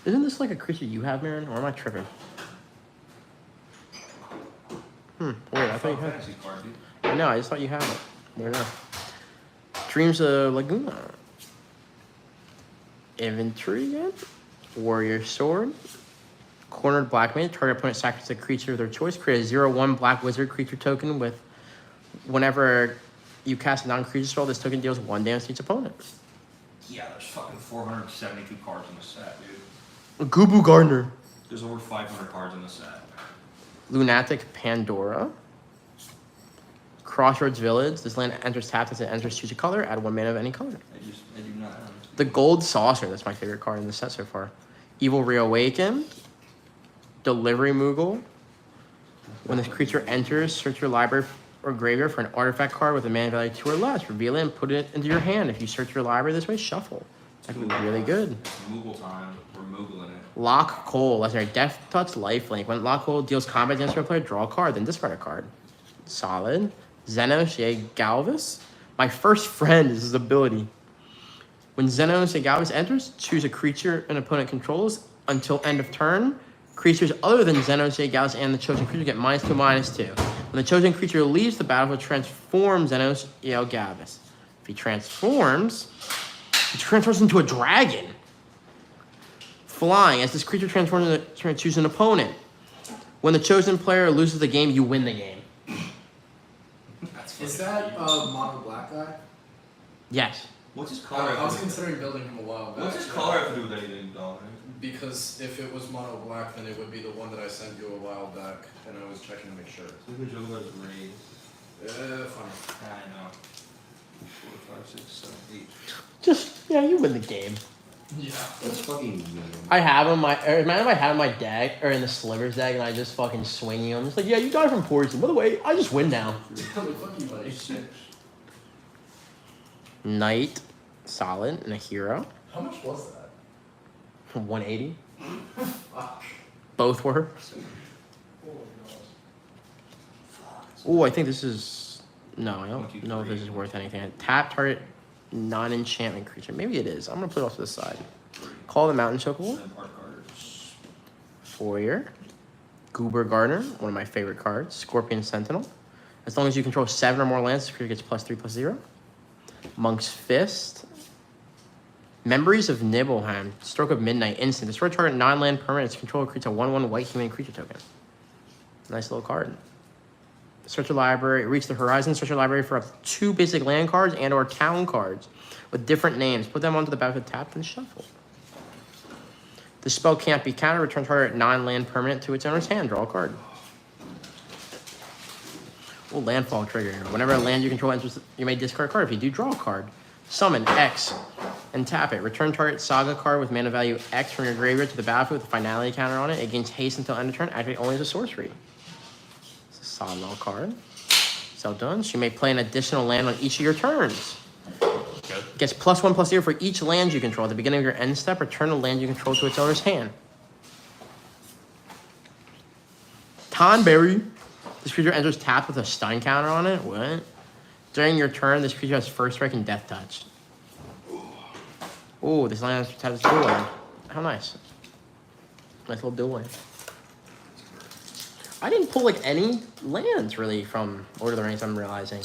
Isn't this like a creature you have, Marin? Or am I tripping? Weird. I thought you had it. I know, I just thought you had it. Weird enough. Dreams of Laguna. Inventory again. Warrior Sword. Cornered Black Mage. Target opponent sacrifices a creature of their choice. Create a 0/1 Black Wizard creature token with whenever you cast a non-creature spell, this token deals 1 damage to each opponent. Yeah, there's fucking 472 cards in the set, dude. Gubu Gardner. There's over 500 cards in the set. Lunatic Pandora. Crossroads Village. This land enters tapped as it enters, choose a color, add 1 mana of any color. I do not. The Gold Saucer. That's my favorite card in the set so far. Evil Reawakened. Delivery Moogle. When this creature enters, search your library or graveyard for an artifact card with a mana value 2 or less. Reveal it and put it into your hand. If you search your library this way, shuffle. That could be really good. Moogle time. We're Moogling it. Lock Coal. Legendary Death Touch Lifelink. When Lock Coal deals combat damage to a player, draw a card, then discard a card. Solid. Xenos Galvis. My first friend is his ability. When Xenos Galvis enters, choose a creature an opponent controls until end of turn. Creatures other than Xenos Galvis and the chosen creature get -2/-2. When the chosen creature leaves the battlefield, transform Xenos Galvis. If he transforms into a dragon. Flying. As this creature transforms into turn, choose an opponent. When the chosen player loses the game, you win the game. Is that mono black guy? Yes. What's his I color? was considering building him a while back. What's his color have to do with anything, dog? Because if it was mono black, then it would be the one that I sent you a while back, and I was checking to make sure. Look at Joker's raised. Fine. I know. 4, 5, 6, 7, 8. Just, yeah, you win the game. Yeah. That's fucking mean. I have him imagine if I have him in my deck, or in the Slivers deck, and I just fucking swing you. I'm just like, yeah, you got it from poison. By the way, I just win now. Fuck you, buddy. 6. Knight, solid, and a hero. How much was that? 180. Fuck. Both were. Oh Oh, I think this is... No, I don't know if this is worth anything. Tap target non-enchantment creature. Maybe it is. I'm going to put it off to the side. Call the Mountain Chocobo. Foyer. Goober Gardener, one of my favorite cards. Scorpion Sentinel. As long as you control 7 or more lands, the creature gets +3/+0. Monk's Fist. Memories of Nibelheim. Stroke of Midnight. Instant. Destroy target non-land permanent. Its controller creates a 1/1 white human creature token. Nice little card. Search your library. Reach the horizon. Search your library for up to 2 basic land cards and or town cards with different names. Put them onto the battlefield tapped and shuffled. The spell can't be countered. Return target non-land permanent to its owner's hand. Draw a card. Oh, landfall trigger. Whenever a land you control enters, you may discard a card. If you do, draw a card. Summon X and tap it. Return target saga card with mana value X from your graveyard to the battlefield with a finality counter on it. It gains haste until end of turn. Activate only as a sorcery. It's a solid little card. So done. So you may play an additional land on each of your turns. Okay. Gets +1/+0 for each land you control. At the beginning of your end step, return a land you control to its owner's hand. Tonberry. This creature enters tapped with a stun counter on it. What? During your turn, this creature has first strike and death touch. Oh, this land has dual land. How nice. Nice little dual land. I didn't pull like any lands really from Lord of the Rings, I'm realizing.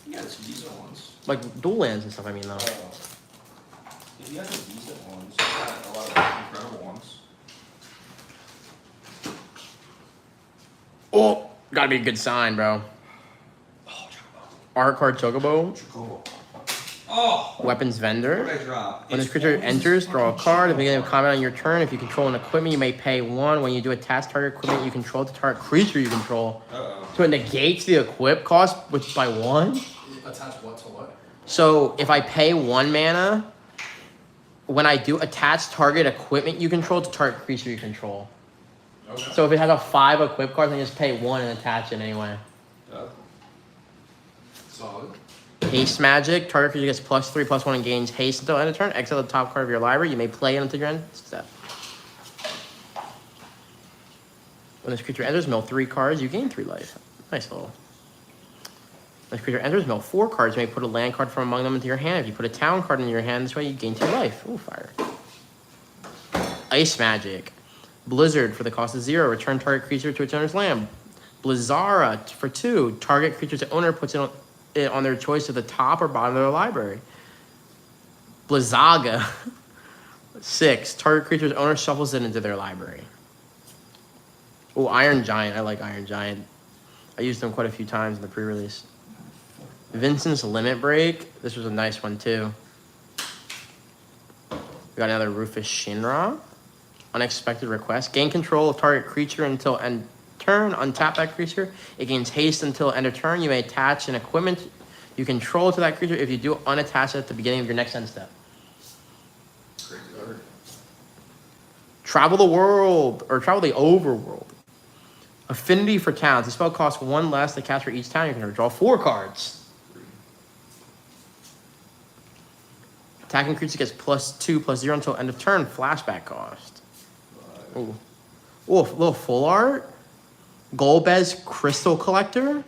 You got some decent ones. Like dual lands and stuff, I mean though. You got some decent ones. You got a lot of incredible ones. Oh, gotta be a good sign, bro. Oh, Art card Chocobo. Chocobo. Oh! Weapons What did vendor. I drop? When this creature enters, draw a card. At the beginning of combat on your turn, if you control an equipment, you may pay 1. When you do attach target equipment you control to target creature you control. Uh-oh. So it negates the equip cost which by 1. Attach what to what? So if I pay 1 mana, when I do attach target equipment you control to target creature you control. Okay. So if it has a 5 equip card, then you just pay 1 and attach it anyway. Solid. Haste magic. Target creature gets +3/+1 and gains haste until end of turn. Exile the top card of your library. You may play it until your end step. When this creature enters, mill 3 cards. You gain 3 life. Nice little. When this creature enters, mill 4 cards. You may put a land card from among them into your hand. If you put a town card in your hand, this way you gain 2 life. Ooh, fire. Ice magic. Blizzard for the cost of 0. Return target creature to its owner's land. Blizzara for 2. Target creature's owner puts it on their choice of the top or bottom of their library. Blizzaga. 6. Target creature's owner shuffles it into their library. Oh, Iron Giant. I like Iron Giant. I used them quite a few times in the pre-release. Vincent's Limit Break. This was a nice one too. We got another Rufus Shinra. Unexpected request. Gain control of target creature until end turn. Untap that creature. It gains haste until end of turn. You may attach an equipment you control to that creature. If you do, unattach it at the beginning of your next end step. Crazy card. Travel the world, or travel the overworld. Affinity for towns. The spell costs 1 less to cast for each town. You can draw 4 cards. Attacking creature gets +2/+0 until end of turn. Flashback cost. Ooh. Ooh, a little full art. Golbez Crystal Collector.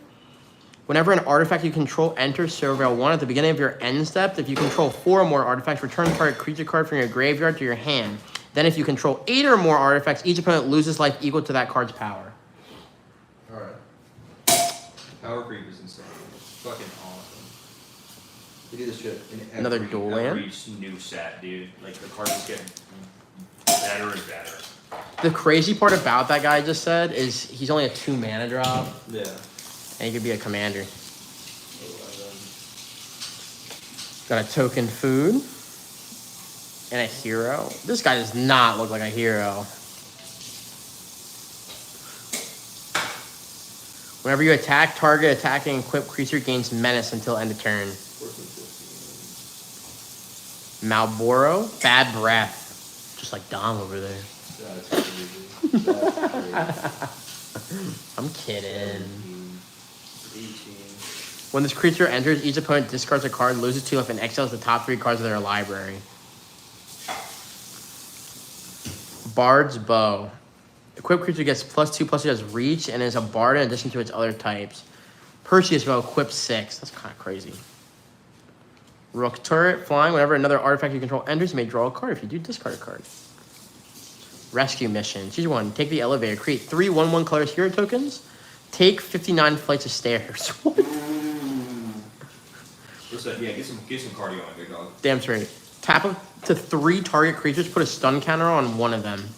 Whenever an artifact you control enters Surveil 1 at the beginning of your end step, if you control 4 or more artifacts, return target creature card from your graveyard to your hand. Then if you control 8 or more artifacts, each opponent loses life equal to that card's power. Alright. Power creep is insane. Fucking awesome. They do this shit in Another dual land. Every new set, dude. Like, the cards just get better and better. The crazy part about that guy I just said is he's only a 2 mana drop, Yeah. and he could be a commander. Got a token food. And a hero. This guy does not look like a hero. Whenever you attack, target attacking equipped creature gains menace until end of turn. 14, 15. Malboro, bad breath. Just like Dom over there. That's crazy. That's crazy. I'm kidding. 17, 18. When this creature enters, each opponent discards a card, loses 2 life, and exiles the top 3 cards of their library. Bard's Bow. Equipped creature gets +2/+2 has reach and is a bard in addition to its other types. Perseus Bow equipped 6. That's kind of crazy. Rook Turret, flying. Whenever another artifact you control enters, you may draw a card. If you do, discard a card. Rescue mission. Choose one. Take the elevator. Create 3 1/1 colors hero tokens. Take 59 flights of stairs. What? What's that? Yeah, get some cardio on, big dog. Damn straight. Tap up to 3 target creatures. Put a stun counter on one of them.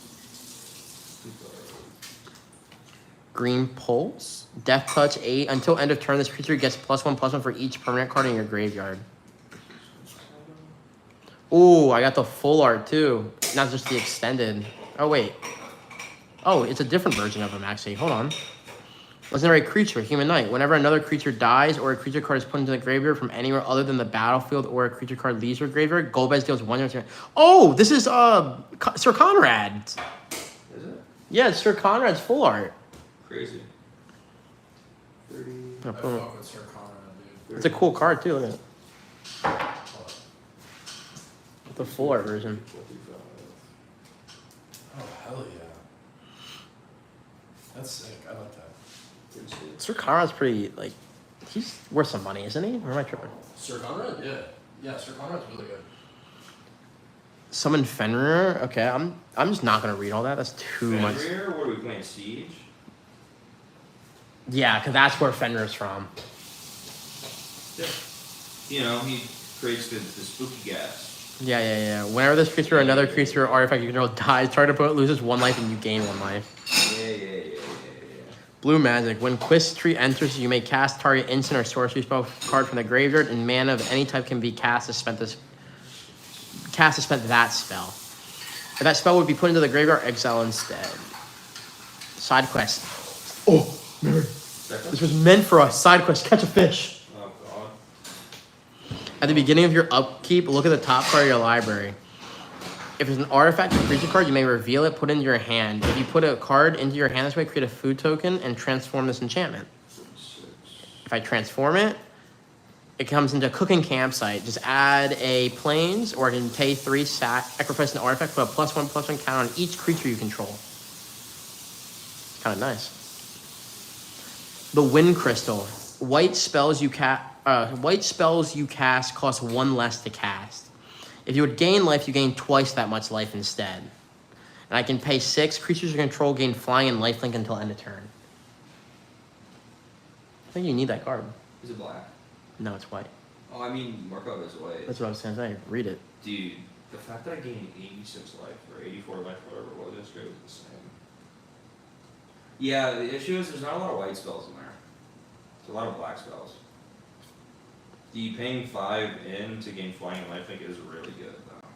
Green Pulse. Death Touch 8. Until end of turn, this creature gets +1/+1 for each permanent card in your graveyard. Ooh, I got the full art too. Not just the extended. Oh, wait. Oh, it's a different version of him, actually. Hold on. Legendary creature, Human Knight. Whenever another creature dies or a creature card is put into the graveyard from anywhere other than the battlefield or a creature card leaves your graveyard, Golbez deals 1 Oh, this is Sir Conrad. Is it? Yeah, it's Sir Conrad's full art. Crazy. 30. I fuck with Sir Conrad, dude. It's a cool card too. Look at it. Hold on. The full art version. 45. Oh, hell yeah. That's sick. I like that. 36. Sir Conrad's pretty like he's worth some money, isn't he? Or am I tripping? Sir Conrad? Yeah. Yeah, Sir Conrad's really good. Summon Fenrir. Okay, I'm just not gonna read all that. That's too much. Fenrir? What are we playing? Siege? Yeah, because that's where Fenrir's from. Yeah. You know, he creates the spooky gas. Yeah. Whenever this creature or another creature or artifact you control dies, target opponent loses 1 life and you gain 1 life. Yeah. Blue Magic. When Quest Tree enters, you may cast target instant or sorcery spell card from the graveyard, and mana of any type can be cast to spend that spell. If that spell would be put into the graveyard, exile instead. Side quest. Oh, this was meant for us. Side quest. Catch a fish. Oh, God. At the beginning of your upkeep, look at the top card of your library. If there's an artifact or creature card, you may reveal it, put it into your hand. If you put a card into your hand this way, create a food token and transform this enchantment. 46. If I transform it, it comes into a cooking campsite. Just add a plains, or I can pay 3, sacrifice an artifact, put a +1/+1 count on each creature you control. Kind of nice. The Wind Crystal. White spells you cast cost 1 less to cast. If you would gain life, you gain twice that much life instead. And I can pay 6. Creatures you control gain flying and lifelink until end of turn. I think you need that card. Is it black? No, it's white. Oh, I mean, Marco is white. That's what I was saying. Read it. Dude, the fact that I gained 86 life, or 84 life, whatever it was, yesterday was the same. Yeah, the issue is there's not a lot of white spells in there. There's a lot of black spells. The paying 5 in to gain flying and lifelink is really good, though.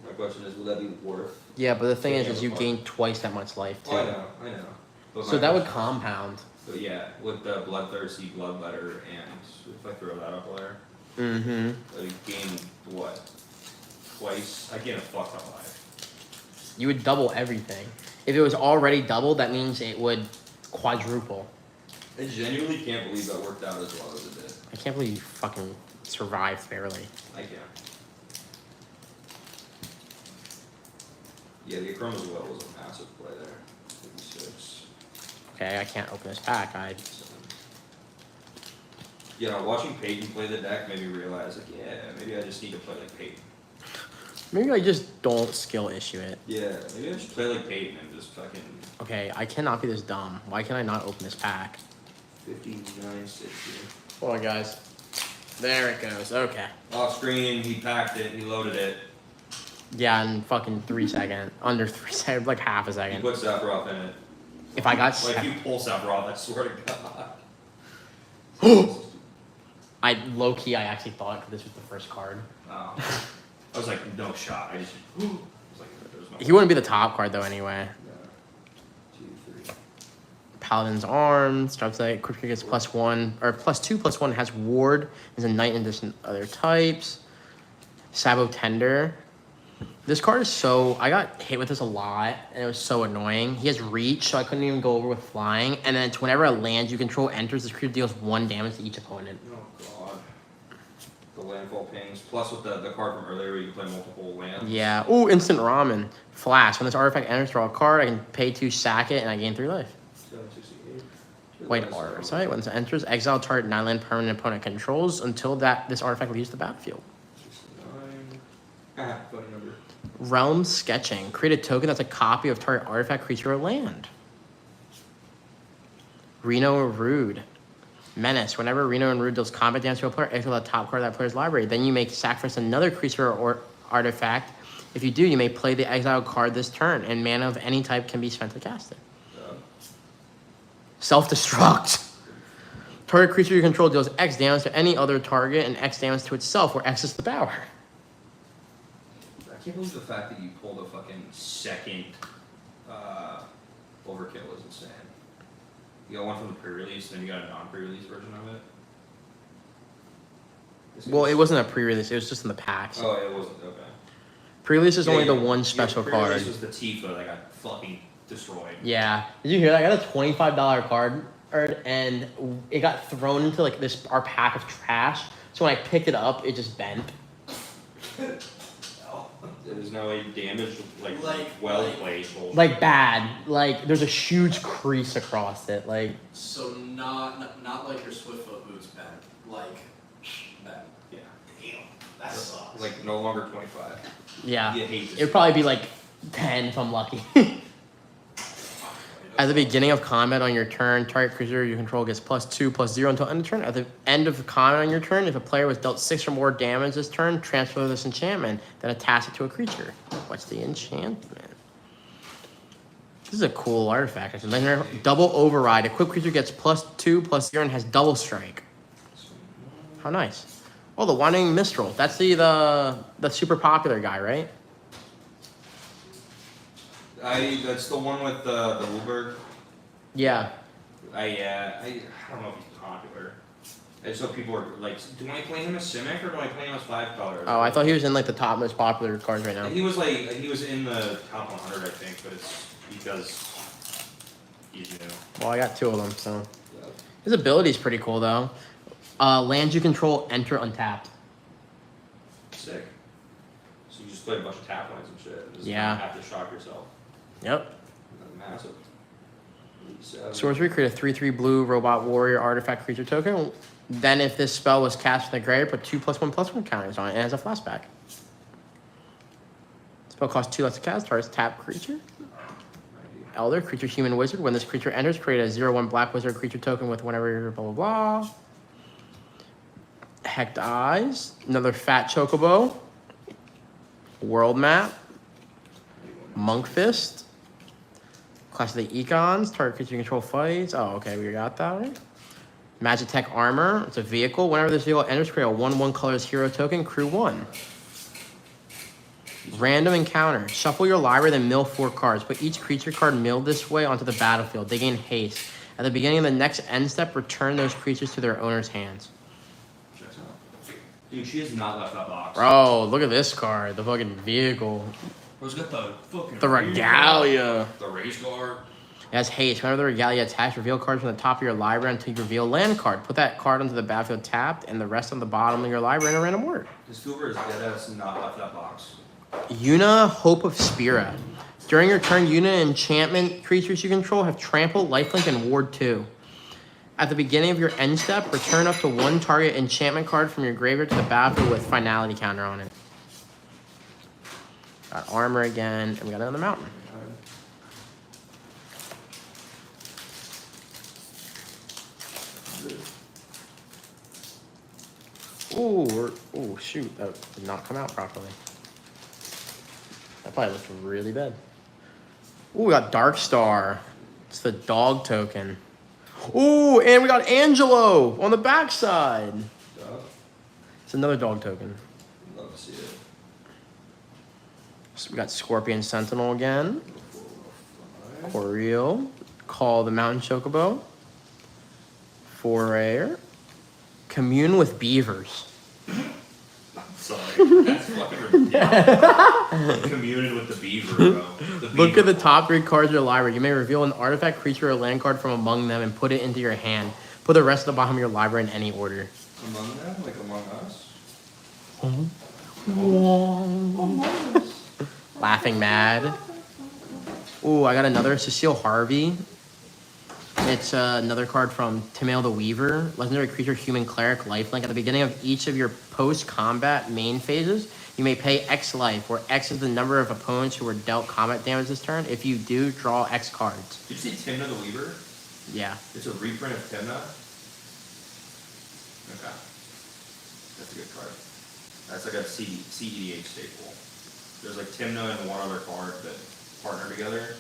My question is, will that be worth? Yeah, but the thing Yeah, is you fine. gain twice that much life too. Oh, I know. But So my that would question- compound. But yeah, with the Bloodthirsty, Bloodletter, and if I throw that up there, Mm-hmm. I gain what? Twice? I gain a fuck ton of life. You would double everything. If it was already doubled, that means it would quadruple. I genuinely can't believe that worked out as well as it did. I can't believe you fucking survived barely. I can. Yeah, the Chroma's Well was a massive play there. 56. Okay, I can't open this pack. 7. Yeah, watching Peyton play the deck made me realize, like, yeah, maybe I just need to play like Peyton. Maybe I just don't skill issue it. Yeah, maybe I should play like Peyton and just fucking Okay, I cannot be this dumb. Why can I not open this pack? 59, 60. Hold on, guys. There it goes. Okay. Off screen, he packed it, he loaded it. Yeah, in fucking 3 seconds. Under 3 seconds, like half a He second. put Sephiroth in it. If I got Like, if you pull Sephiroth, I swear to God. I low-key, I actually thought this was the first card. I was like, no shot. I just was like, there's no. He wouldn't be the top card, though, anyway. 2, 3. Paladin's Arms, drops that, quick gets +1, or +2/+1, has Ward, is a Knight in addition to other types. Sabo Tender. This card is so, I got hit with this a lot, and it was so annoying. He has Reach, so I couldn't even go over with Flying, and then it's whenever a land you control enters, this creature deals 1 damage to each opponent. Oh god. The landfall pings. Plus with the card from earlier where you can play multiple lands. Yeah. Ooh, Instant Ramen. Flash. When this artifact enters, draw a card, I can pay 2, sack it, and I gain 3 life. 768. White Artifact. When it enters, exile target 9-land permanent opponent controls until this artifact leaves the battlefield. 69. Funny number. Realm Sketching. Create a token that's a copy of target artifact, creature, or land. Reno Rude. Menace. Whenever Reno and Rude deals combat damage to a player, exile the top card of that player's library. Then you may sacrifice another creature or artifact. If you do, you may play the exiled card this turn, and mana of any type can be spent to cast it. Self-destruct. Target creature you control deals X damage to any other target and X damage to itself, where X is the power. I can't believe the fact that you pulled a fucking Second. overkill is insane. You got one from the pre-release, then you got a non-pre-release version of it. Well, it wasn't a pre-release. It was just in the packs. Oh, it wasn't. Okay. Pre-release is only the Yeah, one special card. Pre-release was the Tifa that got fucking destroyed. Yeah. Did you hear that? I got a $25 card, and it got thrown into like our pack of trash. So when I picked it up, it just bent. There's no way damaged, Like played. Like bad. Like there's a huge crease across it. Like So not like your Swiftfoot boots bent, like that. Yeah. Damn, that sucks. Like no longer 25. yeah. You hate this. It'd probably be like 10 if I'm lucky. At the beginning of combat on your turn, target creature you control gets +2/+0 until end of turn. At the end of combat on your turn, if a player was dealt 6 or more damage this turn, transfer this enchantment, then attach it to a creature. What's the enchantment? This is a cool artifact. It's a legendary double override. Equipped creature gets +2/+0 and has double strike. How nice. Oh, the Wandering Mistral. That's the super popular guy, right? That's the one with the Wolberg. Yeah. I don't know if he's popular. And so people are like, do I play him as Simic or do I play him as 5 colors? Oh, I thought he was in like the top most popular cards right now. He was in the top 100, I think, but it's because he's new. Well, I got 2 of them, so. His ability's pretty cool, though. Lands you control, enter untapped. Sick. So you just play a bunch of tap lines and shit. And just Yeah. not have to shock yourself. Yep. Massive. Sorcery, create a 3/3 blue robot warrior artifact creature token. Then, if this spell was cast from the grave, put 2+1/+1 counters on it and it has a flashback. Spell costs 2 less to cast, targets tap creature. Elder, creature, human, wizard. When this creature enters, create a 0/1 black wizard creature token with whenever blah blah blah. Hecked Eyes, another fat chocobo. World map. Monk Fist. Clash of the Econs, target creature you control fights. Oh, okay, we got that right. Magitech Armor, it's a vehicle. Whenever this vehicle enters, create a 1/1 colors hero token, crew 1. Random encounter. Shuffle your library, then mill 4 cards. Put each creature card milled this way onto the battlefield. They gain haste. At the beginning of the next end step, return those creatures to their owner's hands. Dude, she has not left that box. Bro, look at this card. The fucking vehicle. Bro's got the fucking. The Regalia. The race guard. It has haste. Whenever the Regalia attacks, reveal cards from the top of your library until you reveal a land card. Put that card onto the battlefield tapped, and the rest on the bottom of your library in a random word. This Goober is dead ass not left that box. Yuna, Hope of Spira. During your turn, Yuna enchantment creatures you control have trample, lifelink, and ward 2. At the beginning of your end step, return up to 1 target enchantment card from your graveyard to the battlefield with finality counter on it. Got armor again, and we got it on the mountain. Ooh, shoot, that did not come out properly. That probably looked really bad. Ooh, we got Dark Star. It's the dog token. Ooh, and we got Angelo on the backside. It's another dog token. Love to see it. So we got Scorpion Sentinel again. 405. Coriel. Call the Mountain Chocobo. 4 rare. Commune with Beavers. Sorry, that's fucking ridiculous. Commuted with the beaver, bro. Look at the top 3 cards of your library. You may reveal an artifact, creature, or land card from among them and put it into your hand. Put the rest at the bottom of your library in any order. Among them, like Among Us. Laughing Mad. Ooh, I got another Cecile Harvey. It's another card from Tamail the Weaver. Legendary creature, human cleric, lifelink. At the beginning of each of your post-combat main phases, you may pay X life, where X is the number of opponents who were dealt combat damage this turn. If you do, draw X cards. Did you see Timna the Weaver? Yeah. It's a reprint of Timna. Okay. That's a good card. That's like a CEDH staple. There's like Timna and one other card that partner together.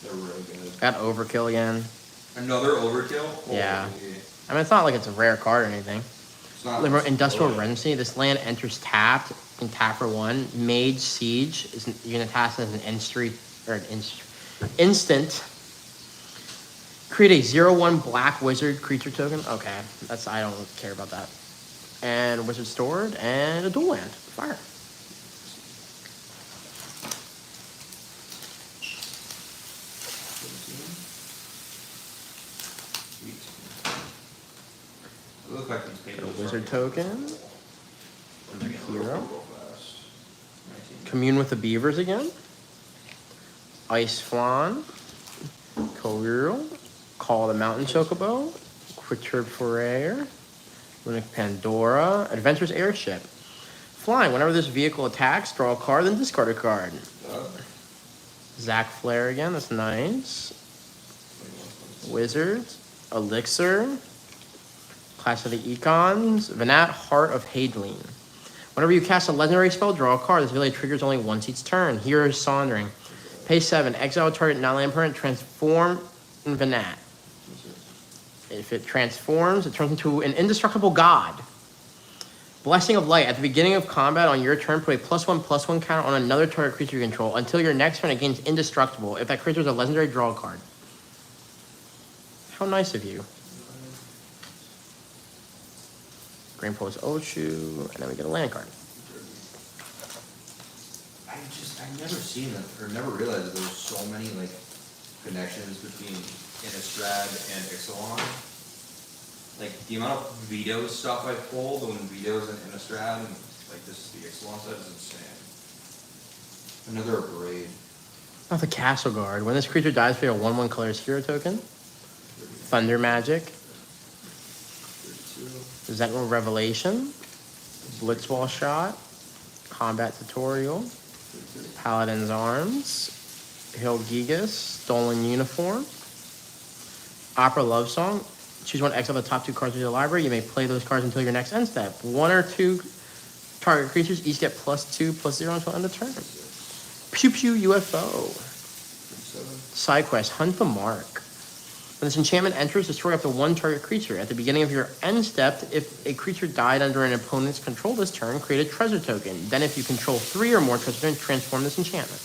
They're really good. Got Overkill again. Another Overkill? Yeah. Holy. I mean, it's not like it's a rare card or anything. It's not Industrial good. Rency. This land enters tapped. You can tap for 1. Mage Siege. You're gonna cast it as an instant. Create a 0/1 black wizard creature token. Okay, I don't care about that. And wizard stored and a dual land. Fire. It looks like these Got pages a wizard are- token. They're getting Hero. real fast. 19. Commune with the Beavers again. Ice Flan. Coeurl. Call the Mountain Chocobo. Quitter Forayer. Runic Pandora. Adventurous Airship. Flying. Whenever this vehicle attacks, draw a card, then discard a card. Zac Flair again. That's nice. Wizards. Elixir. Clash of the Econs. Venat, Heart of Hadeline. Whenever you cast a legendary spell, draw a card. This ability triggers only once each turn. Hero's Saundering. Pay 7. Exile target non-land permanent. Transform in Venat. If it transforms, it turns into an indestructible god. Blessing of Light. At the beginning of combat on your turn, put a +1/+1 counter on another target creature you control. Until your next turn, it gains indestructible. If that creature is a legendary, draw a card. How nice of you. Green Pulse Ochu, and then we get a land card. I never seen that, or never realized that there was so many, like, connections between Innistrad and Ixalan. Like, the amount of Veto's stuff I pulled when Veto's and Innistrad, and, like, this is the Ixalan set, is insane. Another Abrade. Not the Castle Guard. When this creature dies, pay a 1/1 colorless hero token. Thunder Magic. 32. Zental Revelation. Blitzball Shot. Combat Tutorial. 32. Paladin's Arms. Hilgigas. Stolen Uniform. Opera Love Song. Choose one X of the top 2 cards of your library. You may play those cards until your next end step. 1 or 2 target creatures each get +2/+0 until end of turn. Pew Pew UFO. 37. Side quest, Hunt the Mark. When this enchantment enters, destroy up to 1 target creature. At the beginning of your end step, if a creature died under an opponent's control this turn, create a treasure token. Then if you control 3 or more treasure tokens, transform this enchantment.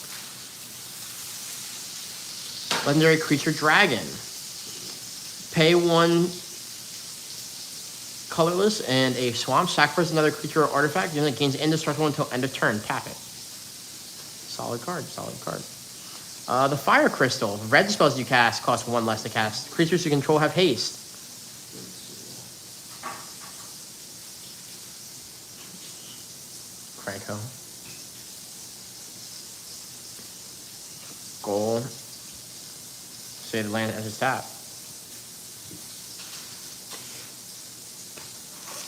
Legendary creature Dragon. Pay 1 colorless and a swamp. Sacrifice another creature or artifact. Unit gains indestructible until end of turn. Tap it. Solid card, solid card. The Fire Crystal. Red spells you cast cost 1 less to cast. Creatures you control have haste. Cranko. Goal. Say the land enters tap.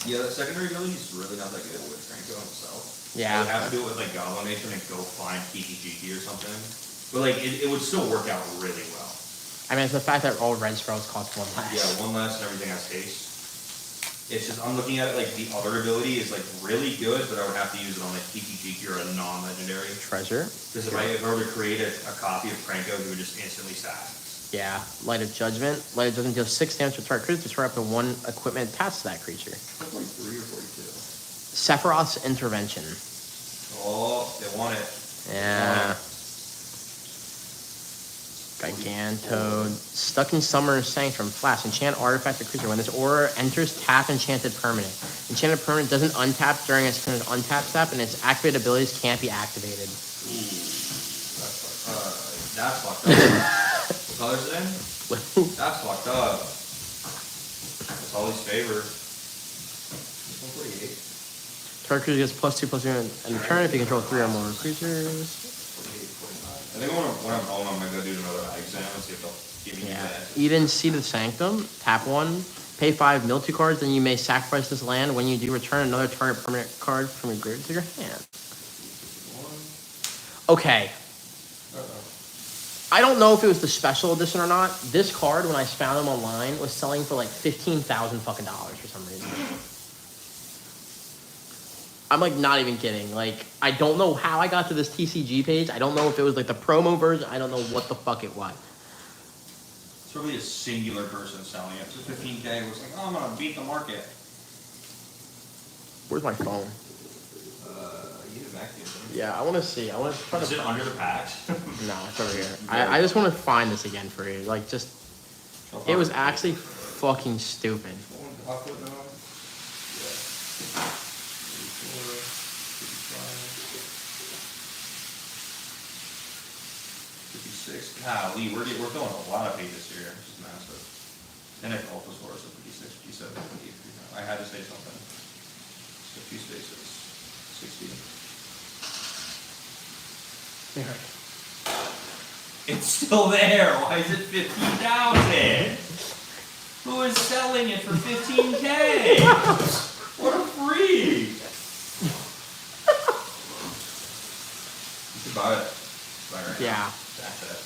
Yeah, that secondary ability is really not that good with Franco himself. Yeah. I would have to do it with like Goblin Nation and go find Kiki or something. But like it would still work out really well. I mean, it's the fact that all red spells cost 1 less. Yeah, 1 less and everything has haste. It's just I'm looking at it like the other ability is like really good, but I would have to use it on like Kiki or a non-legendary. Treasure. Because if I were to create a copy of Franco, he would just instantly stack. Yeah. Light of Judgment. Light of Judgment deals 6 damage to target creature. Destroy up to 1 equipment attached to that creature. 43 or 42. Sephiroth's Intervention. Oh, they want it. Yeah. Gigantoad. Stuck in Summer's Sanctum. Flash. Enchant artifact or creature. When this aura enters, tap enchanted permanent. Enchanted permanent doesn't untap during its turn untap step, and its activated abilities can't be activated. That's fucked up. What color's it in? That's fucked up. That's Holly's favor. 148. Target creature gets +2/+2 and turn if you control 3 or more creatures. 48, 49. I think when I'm home, I'm gonna go do another eye exam and see if they'll give me Yeah. that. Eden Seed of Sanctum. Tap 1. Pay 5, mill 2 cards, then you may sacrifice this land. When you do, return another target permanent card from your grave to your hand. Okay. I don't know if it was the special edition or not. This card, when I found them online, was selling for like $15,000 fucking dollars for some reason. I'm like not even kidding. Like, I don't know how I got to this TCG page. I don't know if it was like the promo version. I don't know what the fuck it was. It's probably a singular person selling it. So 15K was like, oh, I'm gonna beat the market. Where's my phone? You need a vacuum. Yeah, I want to see. I want to try Is to. it under the packs? No, it's over here. I just want to find this again for you. Like, just. It was actually fucking stupid. I'll put it on. Yeah. 56. Golly, we're filling a lot of pages here. This is massive. And it's Alpha Source of 56, 57, 58. I had to say something. Just a few spaces. 60. It's still there. Why is it 15,000? Who is selling it for 15K? What a freak! You should buy it. Buy it right now. Yeah. That's it.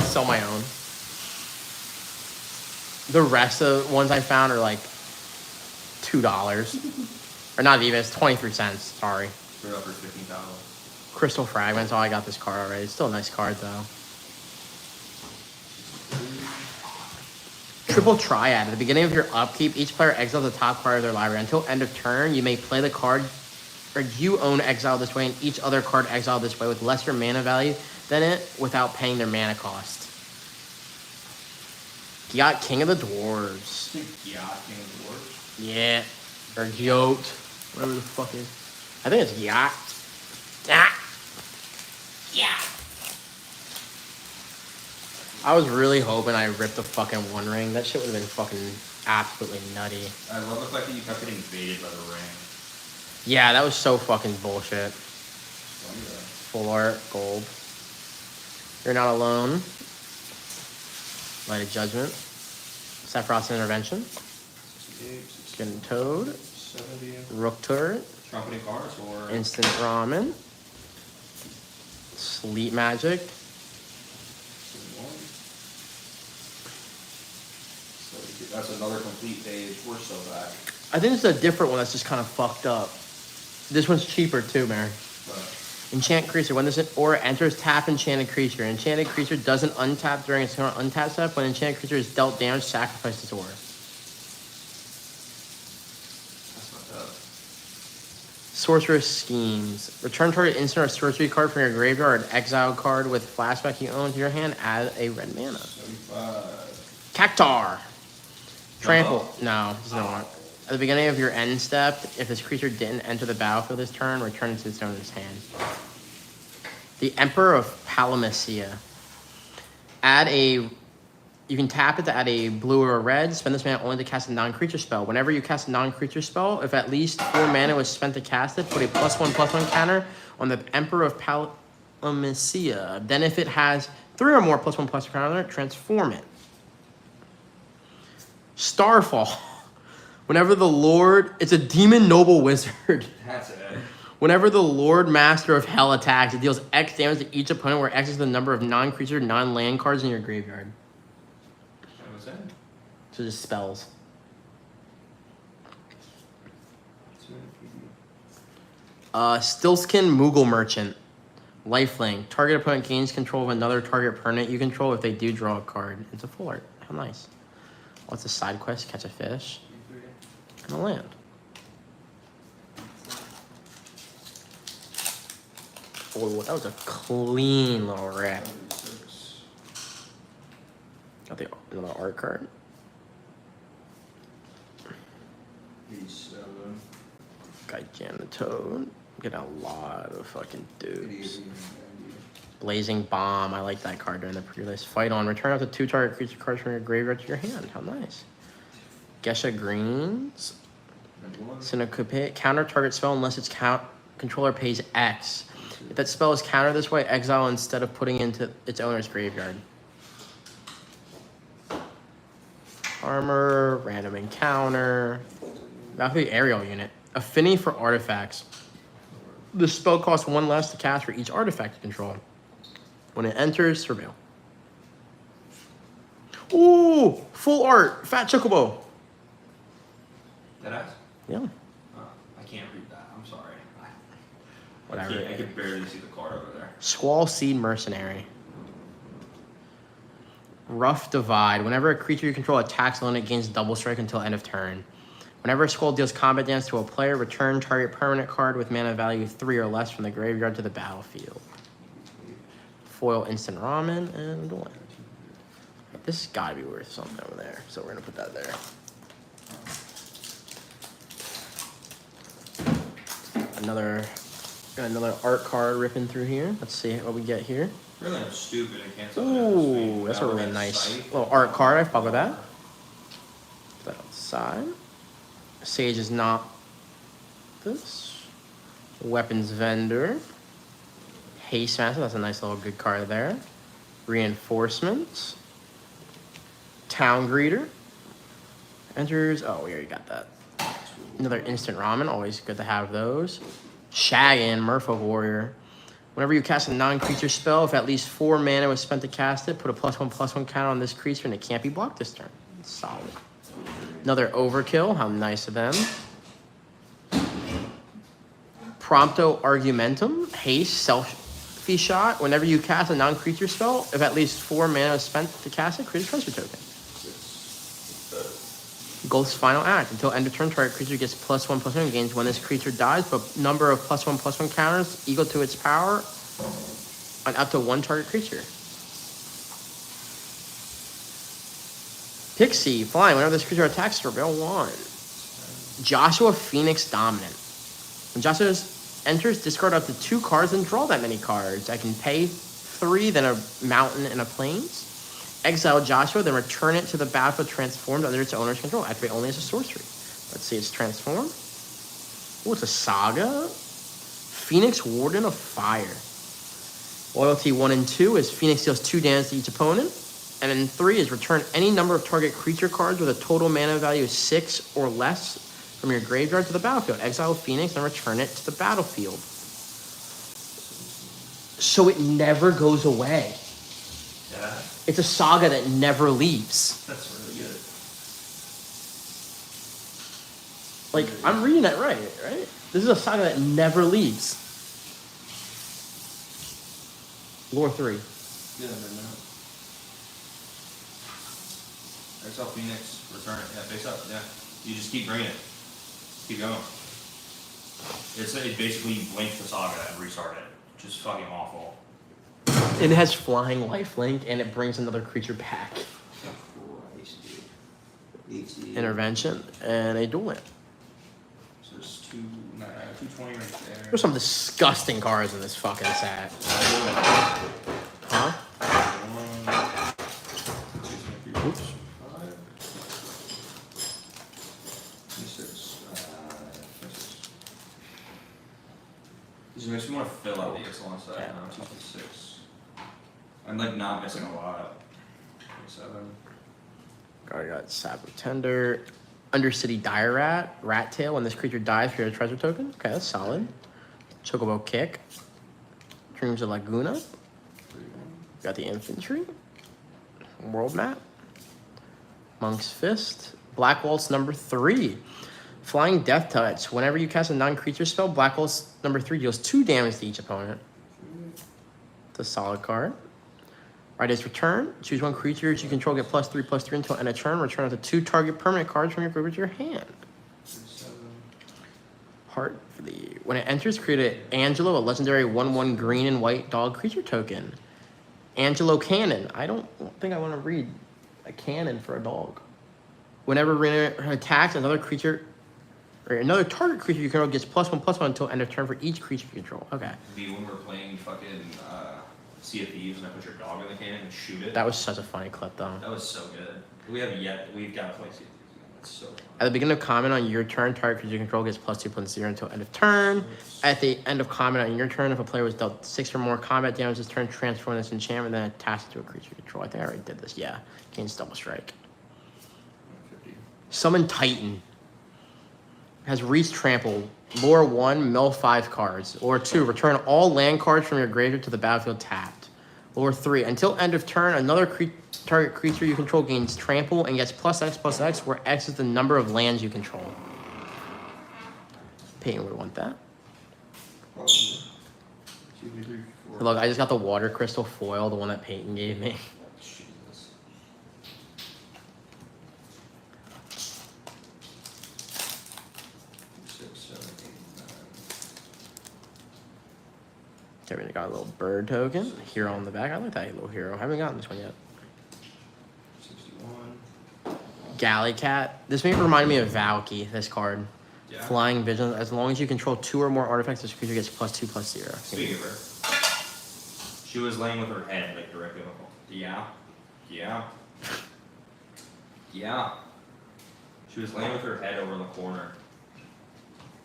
Sell my own. The rest of the ones I found are like $2. Or not even, it's 23 cents. Sorry. They're up for 15,000. Crystal Fragments. Oh, I got this card already. It's still a nice card, though. Triple Triad. At the beginning of your upkeep, each player exiles the top card of their library. Until end of turn, you may play the card or you own exile this way and each other card exiled this way with lesser mana value than it without paying their mana cost. Gyat, King of the Dwarves. Gyat, King of the Dwarves. Yeah. Or Gyot. Whatever the fuck it is. I think it's Gyat. Ah. Yeah. I was really hoping I ripped the fucking One Ring. That shit would have been fucking absolutely nutty. I love the fact that you kept getting baited by the ring. Yeah, that was so fucking bullshit. Don't do that. Full art, gold. You're not alone. Light of Judgment. Sephiroth's Intervention. 68, 68, Skin Toad. 70. Rook Turret. Trumpeting cards or Instant Ramen. Sleep Magic. 71. 72. That's another complete page. We're so back. I think it's a different one that's just kind of fucked up. This one's cheaper too, Mary. But Enchant creature. When this aura enters, tap enchanted creature. Enchanted creature doesn't untap during its current untap step. When enchanted creature is dealt damage, sacrifice this aura. that's not bad. Sorceress Schemes. Return target instant or sorcery card from your graveyard. Exile card with flashback you own to your hand. Add a red mana. 75. Cactar. Trample. up? No, it doesn't work. At the beginning of your end step, if this creature didn't enter the battlefield this turn, return it to its owner's hand. The Emperor of Palamisia. You can tap it to add a blue or a red. Spend this mana only to cast a non-creature spell. Whenever you cast a non-creature spell, if at least 4 mana was spent to cast it, put a +1/+1 counter on the Emperor of Palamisia. Then if it has 3 or more +1/+1 counter, transform it. Starfall. Whenever the Lord... It's a Demon Noble Wizard. That's it. Whenever the Lord Master of Hell attacks, it deals X damage to each opponent where X is the number of non-creature, non-land cards in your graveyard. That was it. So just spells. Stillskin Moogle Merchant. Lifelink. Target opponent gains control of another target permanent you control if they do draw a card. It's a full art. How nice. What's a side quest? Catch a fish. And a land. Oh, that was a clean little rip. 36. Got the another art card. 87. Got Janatoad. Get a lot of fucking 88, dudes. 90. Blazing Bomb. I like that card during the pre-list. Fight on. Return up to 2 target creature cards from your graveyard to your hand. How nice. Gesha Greens. 91. Syncope. Counter target spell unless its controller pays X. If that spell is countered this way, exile instead of putting into its owner's graveyard. Armor, random encounter. Valkyrie aerial unit. Affinity for artifacts. The spell costs 1 less to cast for each artifact you control. When it enters, surveil. Ooh, full art, Fat Chocobo. That ass? Yeah, I can't read that. I'm sorry. whatever. I could barely see the card over there. Squall Seed Mercenary. Rough Divide. Whenever a creature you control attacks alone, it gains double strike until end of turn. Whenever a Squall deals combat damage to a player, return target permanent card with mana value 3 or less from the graveyard to the battlefield. Foil Instant Ramen and Duel. This has got to be worth something over there, so we're gonna put that there. Another art card ripping through here. Let's see what we get here. Really, I'm stupid and can't tell Ooh, that's a really nice little art card. I fuck with that. Put that outside. Sage is not this. Weapons Vendor. Haste Master, that's a nice little good card there. Reinforcements. Town Greeter. Enters, oh, we already got that. Another Instant Ramen, always good to have those. Shaggin, Merfolk Warrior. Whenever you cast a non-creature spell, if at least 4 mana was spent to cast it, put a +1/+1 counter on this creature and it can't be blocked this turn. Solid. Another Overkill, how nice of them. Prompto Argumentum, Haste, Selfie Shot. Whenever you cast a non-creature spell, if at least 4 mana is spent to cast it, create a treasure token. Ghost's Final Act. Until end of turn, target creature gets +1/+1 and gains when this creature dies, but number of +1/+1 counters equal to its power on up to 1 target creature. Pixie, flying. Whenever this creature attacks, reveal 1. Joshua Phoenix Dominant. When Joshua enters, discard up to 2 cards and draw that many cards. I can pay 3, then a mountain and a plains. Exile Joshua, then return it to the battlefield transformed under its owner's control. Activate only as a sorcery. Let's see, it's transformed. Oh, it's a saga. Phoenix Warden of Fire. Loyalty 1 and 2 is Phoenix deals 2 damage to each opponent. And then 3 is return any number of target creature cards with a total mana value of 6 or less from your graveyard to the battlefield. Exile Phoenix and return it to the battlefield. So it never goes away. Yeah, It's a saga that never leaves. that's really good. Like, I'm reading that right? This is a saga that never leaves. Lore 3. Yeah, no. Exile Phoenix, return it. Yeah, face up. Yeah. You just keep bringing it. Keep going. It basically you blink the saga and restart it. Just fucking awful. It has flying lifelink and it brings another creature back. Christ, dude. 80. Intervention and a duel land. So there's 220 right there. There's some disgusting cards in this fucking set. Huh? 1, 2, 3, 4, 5, 26. 26. This makes me want to fill out the Ixalan set Yeah. now. 226. I'm like not missing a lot. 27. I got Sap of Tender. Undercity Dire Rat. Rat Tail. When this creature dies, create a treasure token. Okay, that's solid. Chocobo Kick. Dreams of Laguna. 31. Got the Infantry. World Map. Monk's Fist. Black Waltz number 3. Flying Death Touch. Whenever you cast a non-creature spell, Black Waltz number 3 deals 2 damage to each opponent. It's a solid card. Right as return, choose 1 creature you control, get +3/+3 until end of turn. Return up to 2 target permanent cards from your group to your hand. 37. Heart for the when it enters, create an Angelo, a legendary 1/1 green and white dog creature token. Angelo Cannon. I don't think I want to read a cannon for a dog. Whenever arena attacks another creature or another target creature you control gets +1/+1 until end of turn for each creature you control. Okay. Be when we're playing fucking Sea of Thieves and I put your dog in the cannon and shoot it. That was such a funny clip though. That was so good. We've got to play Sea of Thieves again. That's so fun. At the beginning of comment on your turn, target creature you control gets +2/+0 until end of turn. At the end of comment on your turn, if a player was dealt 6 or more combat damage this turn, transform this enchantment, then attach it to a creature you control. I think I already did this. Yeah. Gains double strike. 150. Summon Titan. Has Reach Trample. Lure 1, mill 5 cards. Or 2, return all land cards from your graveyard to the battlefield tapped. Or 3, until end of turn, another target creature you control gains trample and gets +X/+X, where X is the number of lands you control. Peyton would want that. Probably. 2, 3, 4. Look, I just got the water crystal foil, the one that Peyton gave me. Jesus. Six, 7, 8, 9. Okay, we got a little bird token. Hero on the back. I like that little hero. I haven't gotten this one yet. 61. Galley Cat. This may remind me of Valky, this card. Yeah. Flying Vigilance. As long as you control 2 or more artifacts, this creature gets +2/+0. Speaking of her, she was laying with her head like directly on the phone. Yeah. Yeah. Yeah. She was laying with her head over in the corner.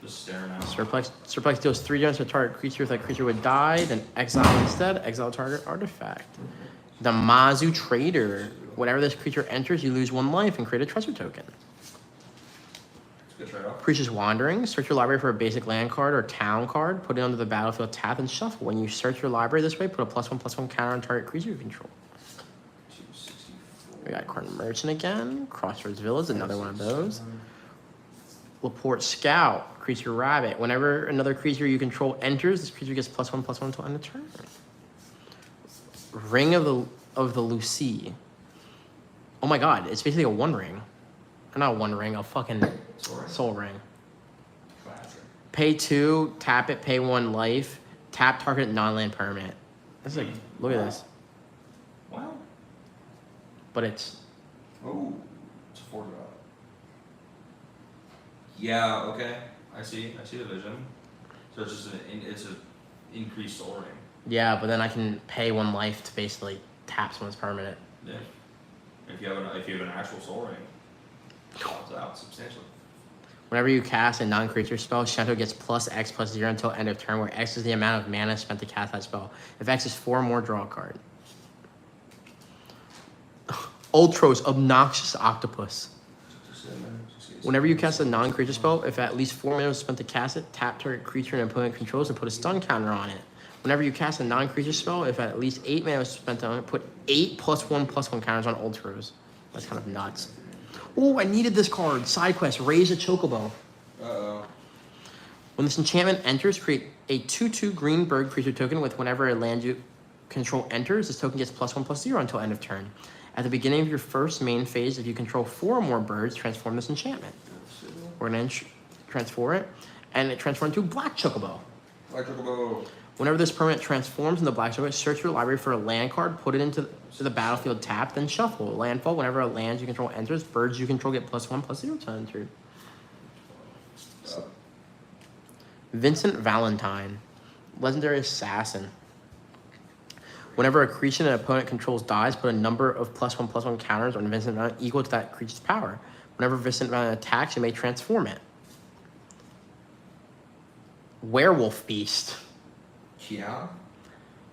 Just staring out. Surplex deals 3 damage to a target creature. If that creature would die, then exile instead. Exile target artifact. The Mazu Trader. Whenever this creature enters, you lose 1 life and create a treasure token. Good trade-off. Creatures Wandering. Search your library for a basic land card or town card. Put it onto the battlefield, tap, and shuffle. When you search your library this way, put a +1/+1 counter on target creature you control. 264. We got Corn Merchant again. Crossroads Village, another one of those. Laporte Scout. Creature Rabbit. Whenever another creature you control enters, this creature gets +1/+1 until end of turn. Ring of the Lucy. Oh my god, it's basically a 1 ring. Or not a 1 ring, a fucking soul ring. Classic. Pay 2, tap it, pay 1 life, tap target non-land permanent. This is like, look at this. Wow. But it's, Oh, it's a 4-drop. Yeah, okay. I see the vision. So it's just an increased soul ring. yeah, but then I can pay 1 life to basically tap someone's permanent. Yeah. If you have an actual soul ring, it helps out substantially. Whenever you cast a non-creature spell, Shanto gets +X/+0 until end of turn, where X is the amount of mana spent to cast that spell. If X is 4 or more, draw a card. Ultros, Obnoxious Octopus. 67, Whenever you cast a non-creature spell, if at least 4 mana was spent to cast it, tap target creature an opponent controls and put a stun counter on it. Whenever you cast a non-creature spell, if at least 8 mana was spent on it, put 8 +1/+1 counters on Ultros. That's kind of nuts. Oh, I needed this card. Side quest, Raise a Chocobo. Uh-oh. When this enchantment enters, create a 2/2 green bird creature token with whenever a land you control enters, this token gets +1/+0 until end of turn. At the beginning of your first main phase, if you control 4 or more birds, transform this enchantment. We're going to transform it, and it transforms into Black Chocobo. Black Chocobo. Whenever this permanent transforms into Black Chocobo, search your library for a land card, put it into the battlefield tapped, then shuffle. Landfall, whenever a land you control enters, birds you control get +1/+0 to enter. Vincent Valentine, Legendary Assassin. Whenever a creature an opponent controls dies, put a number of +1/+1 counters on Vincent Valentine equal to that creature's power. Whenever Vincent Valentine attacks, you may transform it. Werewolf Beast. Yeah.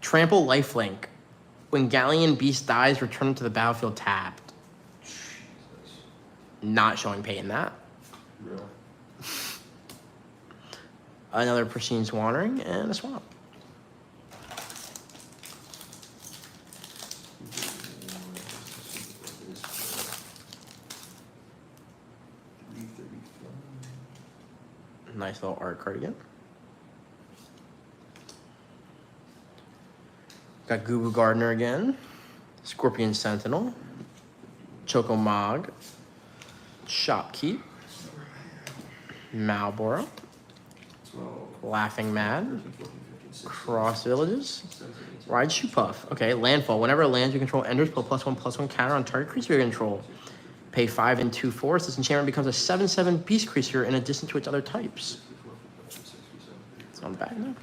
Trample Lifelink. When Galleon Beast dies, return it to the battlefield tapped. Jesus. Not showing Peyton that. Real. Another Pristine Wandering and a Swamp. Nice little art card again. Got Goo Goo Gardener again. Scorpion Sentinel. Choco Mog. Shopkeep. Malboro. Laughing Mad. Cross Villages. Ride Shoe Puff. Okay, Landfall. Whenever a land you control enters, put +1/+1 counter on target creature you control. Pay 5 and 2 forests. This enchantment becomes a 7/7 beast creature in addition to its other types. It's on the back now.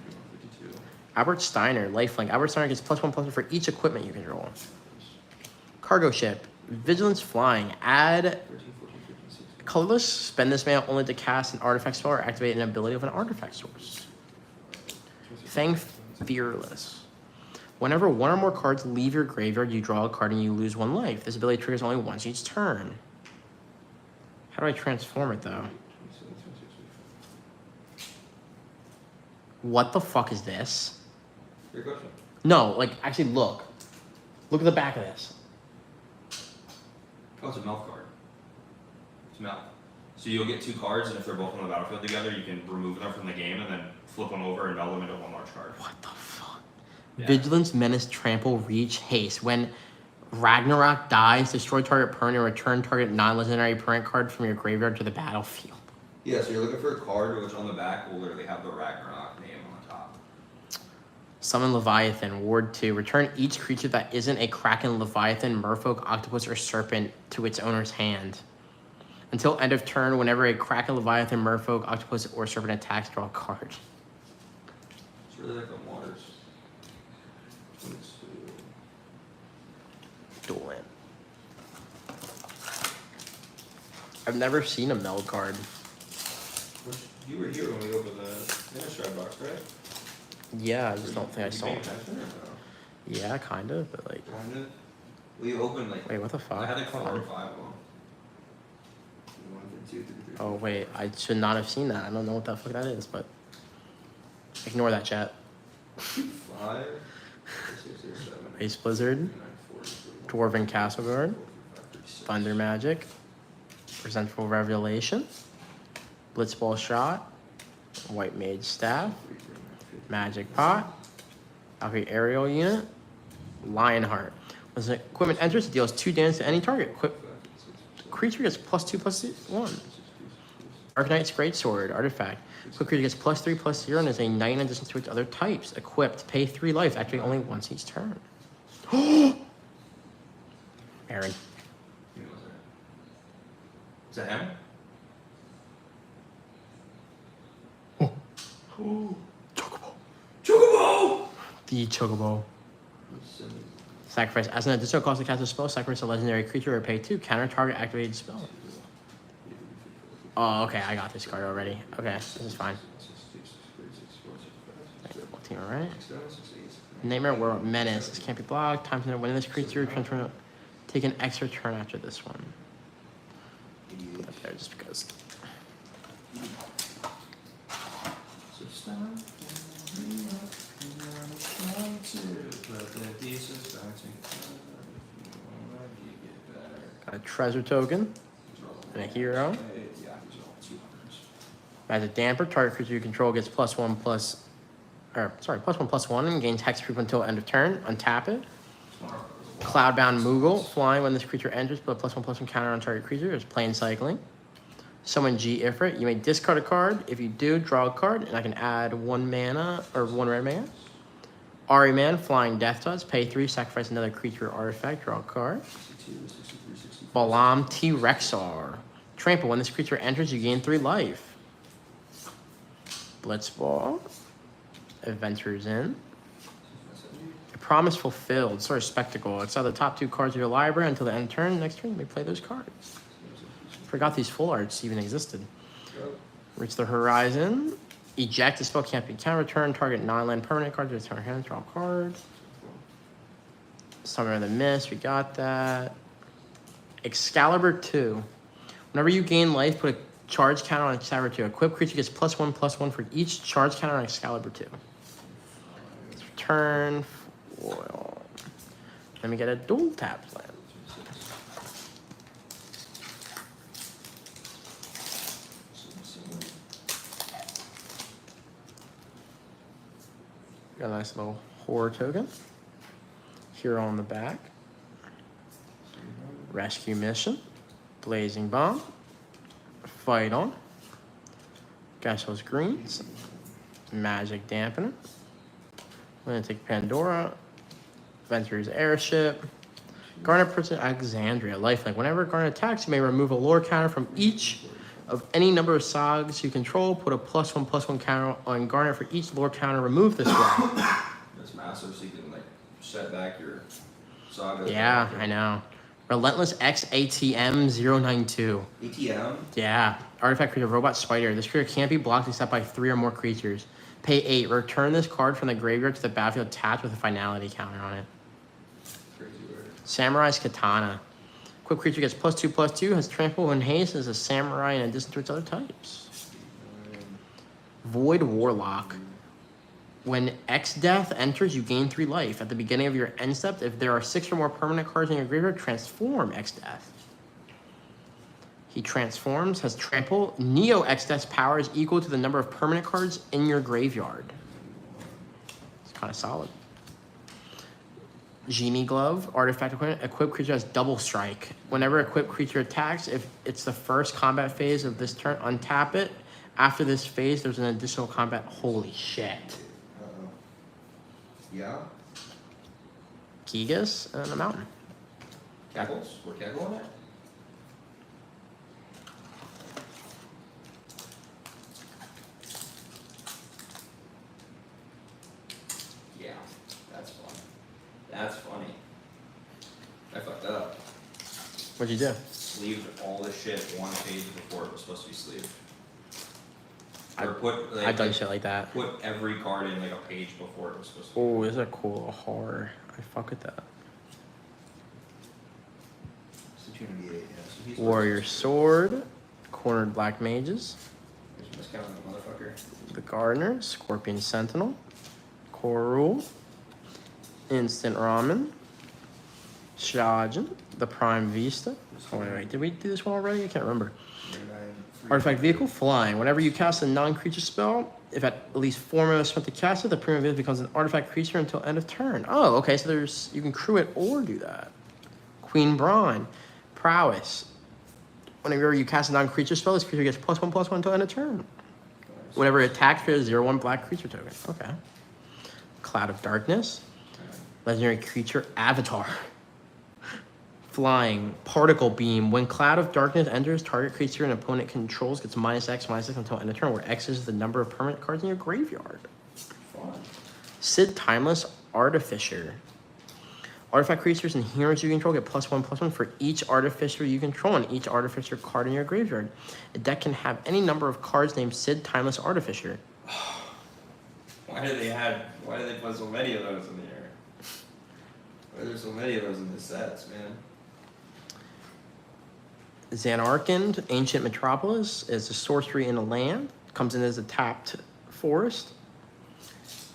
Albert Steiner, Lifelink. Albert Steiner gets +1/+1 for each equipment you control. Cargo Ship. Vigilance Flying. Add colorless. Spend this mana only to cast an artifact spell or activate an ability of an artifact source. Fang Fearless. Whenever one or more cards leave your graveyard, you draw a card and you lose 1 life. This ability triggers only once each turn. How do I transform it, though? What the fuck is this? Your question. No, like, actually look. Look at the back of this. Oh, it's a melt card. It's melt. So you'll get 2 cards, and if they're both on the battlefield together, you can remove them from the game and then flip one over and meld them into 1 large card. What the fuck? Yeah. Vigilance, Menace, Trample, Reach, Haste. When Ragnarok dies, destroy target permanent and return target non-legendary permanent card from your graveyard to the battlefield. Yeah, so you're looking for a card which on the back will literally have the Ragnarok name on the top. Summon Leviathan, Ward 2. Return each creature that isn't a Kraken, Leviathan, Merfolk, Octopus, or Serpent to its owner's hand. Until end of turn, whenever a Kraken, Leviathan, Merfolk, Octopus, or Serpent attacks, draw a card. It's really like the waters. Dual land. I've never seen a meld card. Which, you were here when we opened the Innistrad box, right? Yeah, I just don't think I saw it. it. Yeah, kind of, but like... Kind of. We opened like... Wait, what the fuck? I had like 4 Hold or on. 5 of them. 1, 2, 3, 4. Oh, wait, I should not have seen that. I don't know what the fuck that is, but... Ignore that, chat. 5, 6, 7, Ice Blizzard. 9, 40, Dwarven Castle Guard. 36. Thunder Magic. Resentful Revelation. Blitzball Shot. White Mage Staff. Magic Pot. Valkyrie Aerial Unit. Lionheart. When the equipment enters, it deals 2 damage to any target. Creature gets +2/+1. Arcanite's Greatsword. Artifact. Quick creature gets +3/+0 and is a knight in addition to its other types. Equipped. Pay 3 life. Activate only once each turn. Aaron. Is that him? Chocobo. Chocobo! The Chocobo. Sacrifice. As an additional cost to cast a spell, sacrifice a legendary creature or pay 2. Counter target activated spell. Oh, okay. I got this card already. Okay, this is fine. Alright. Nightmare World Menace. This can't be blocked. Time to win this creature. Transfer. Take an extra turn after this one. Put it there just because. Got a treasure token and a hero. Magic Damper. Target creature you control gets +1/+1 and gains hexproof until end of turn. Untap it. Cloudbound Moogle. Flying when this creature enters, put a +1/+1 counter on target creature. It's plane cycling. Summon G Ifrit. You may discard a card. If you do, draw a card, and I can add 1 mana or 1 red mana. Ahriman, Flying Death Touch. Pay 3, sacrifice another creature or artifact, draw a card. Balam T-Rexar. Trample. When this creature enters, you gain 3 life. Blitzball. Adventures In. A Promise Fulfilled. Sort of Spectacle. It's the top 2 cards of your library until the end of turn. Next turn, you may play those cards. Forgot these full arts even existed. Reach the Horizon. Eject. The spell can't be counter. Return target non-land permanent card to its turn hand. Draw a card. Summoner of the Mist. We got that. Excalibur 2. Whenever you gain life, put a charge counter on Excalibur 2. Equipped creature gets +1/+1 for each charge counter on Excalibur 2. Return foil. Let me get a dual tap plan. Got a nice little horror token. Hero on the back. Rescue Mission. Blazing Bomb. Fight On. Gasho's Greens. Magic Dampener. We're gonna take Pandora. Ventur's Airship. Garnet Person Alexandria. Lifelink. Whenever Garnet attacks, you may remove a lore counter from each of any number of Sogs you control. Put a +1/+1 counter on Garnet for each lore counter removed this way. That's massive, so you can like set back your Saga. Yeah, I know. Relentless X ATM 092. ATM? Yeah. Artifact creature, Robot Spider. This creature can't be blocked except by 3 or more creatures. Pay 8. Return this card from the graveyard to the battlefield attached with a finality counter on it. Crazy word. Samurai's Katana. Quick creature gets +2/+2, has trample when haste, as a samurai in addition to its other types. Void Warlock. When X Death enters, you gain 3 life. At the beginning of your end step, if there are 6 or more permanent cards in your graveyard, transform X Death. He transforms, has trample. Neo X Death's power is equal to the number of permanent cards in your graveyard. It's kind of solid. Genie Glove, artifact equipment. Equipped creature has double strike. Whenever equipped creature attacks, if it's the first combat phase of this turn, untap it. After this phase, there's an additional combat. Holy shit. Yeah? Gigas and a mountain. Cackles? We're cackle on that? Yeah, that's fun. That's funny. I fucked up. What'd you do? Sleeved all the shit one page before it was supposed to be sleeved. Or I've- put like, I've done shit like that. put every card in like a page before it was supposed to be. Oh, this is a cool little horror. I fuck with that. So 298, yeah. So he's Warrior Sword, Cornered Black Mages, There's a miscount on the motherfucker. the Gardener, Scorpion Sentinel, Korul, Instant Ramen, Shajin, the Prime Vista. Oh, wait, did we do this one already? I can't remember. Artifact Vehicle, Flying. Whenever you cast a non-creature spell, if at least 4 minutes spent to cast it, the premium vehicle becomes an artifact creature until end of turn. Oh, okay, so you can crew it or do that. Queen Brawn, Prowess. Whenever you cast a non-creature spell, this creature gets +1/+1 until end of turn. Whenever it attacks, create a 0/1 black creature token. Okay. Cloud of Darkness. Legendary creature, Avatar. Flying, Particle Beam. When Cloud of Darkness enters, target creature an opponent controls gets -X/-X until end of turn, where X is the number of permanent cards in your graveyard. Fun. Sid Timeless Artificer. Artifact creatures and heroes you control get +1/+1 for each artificer you control and each artificer card in your graveyard. A deck can have any number of cards named Sid Timeless Artificer. Why do they put so many of those in here? Why are there so many of those in the sets, man? Xanarkand, Ancient Metropolis, is a sorcery in a land. Comes in as a tapped forest.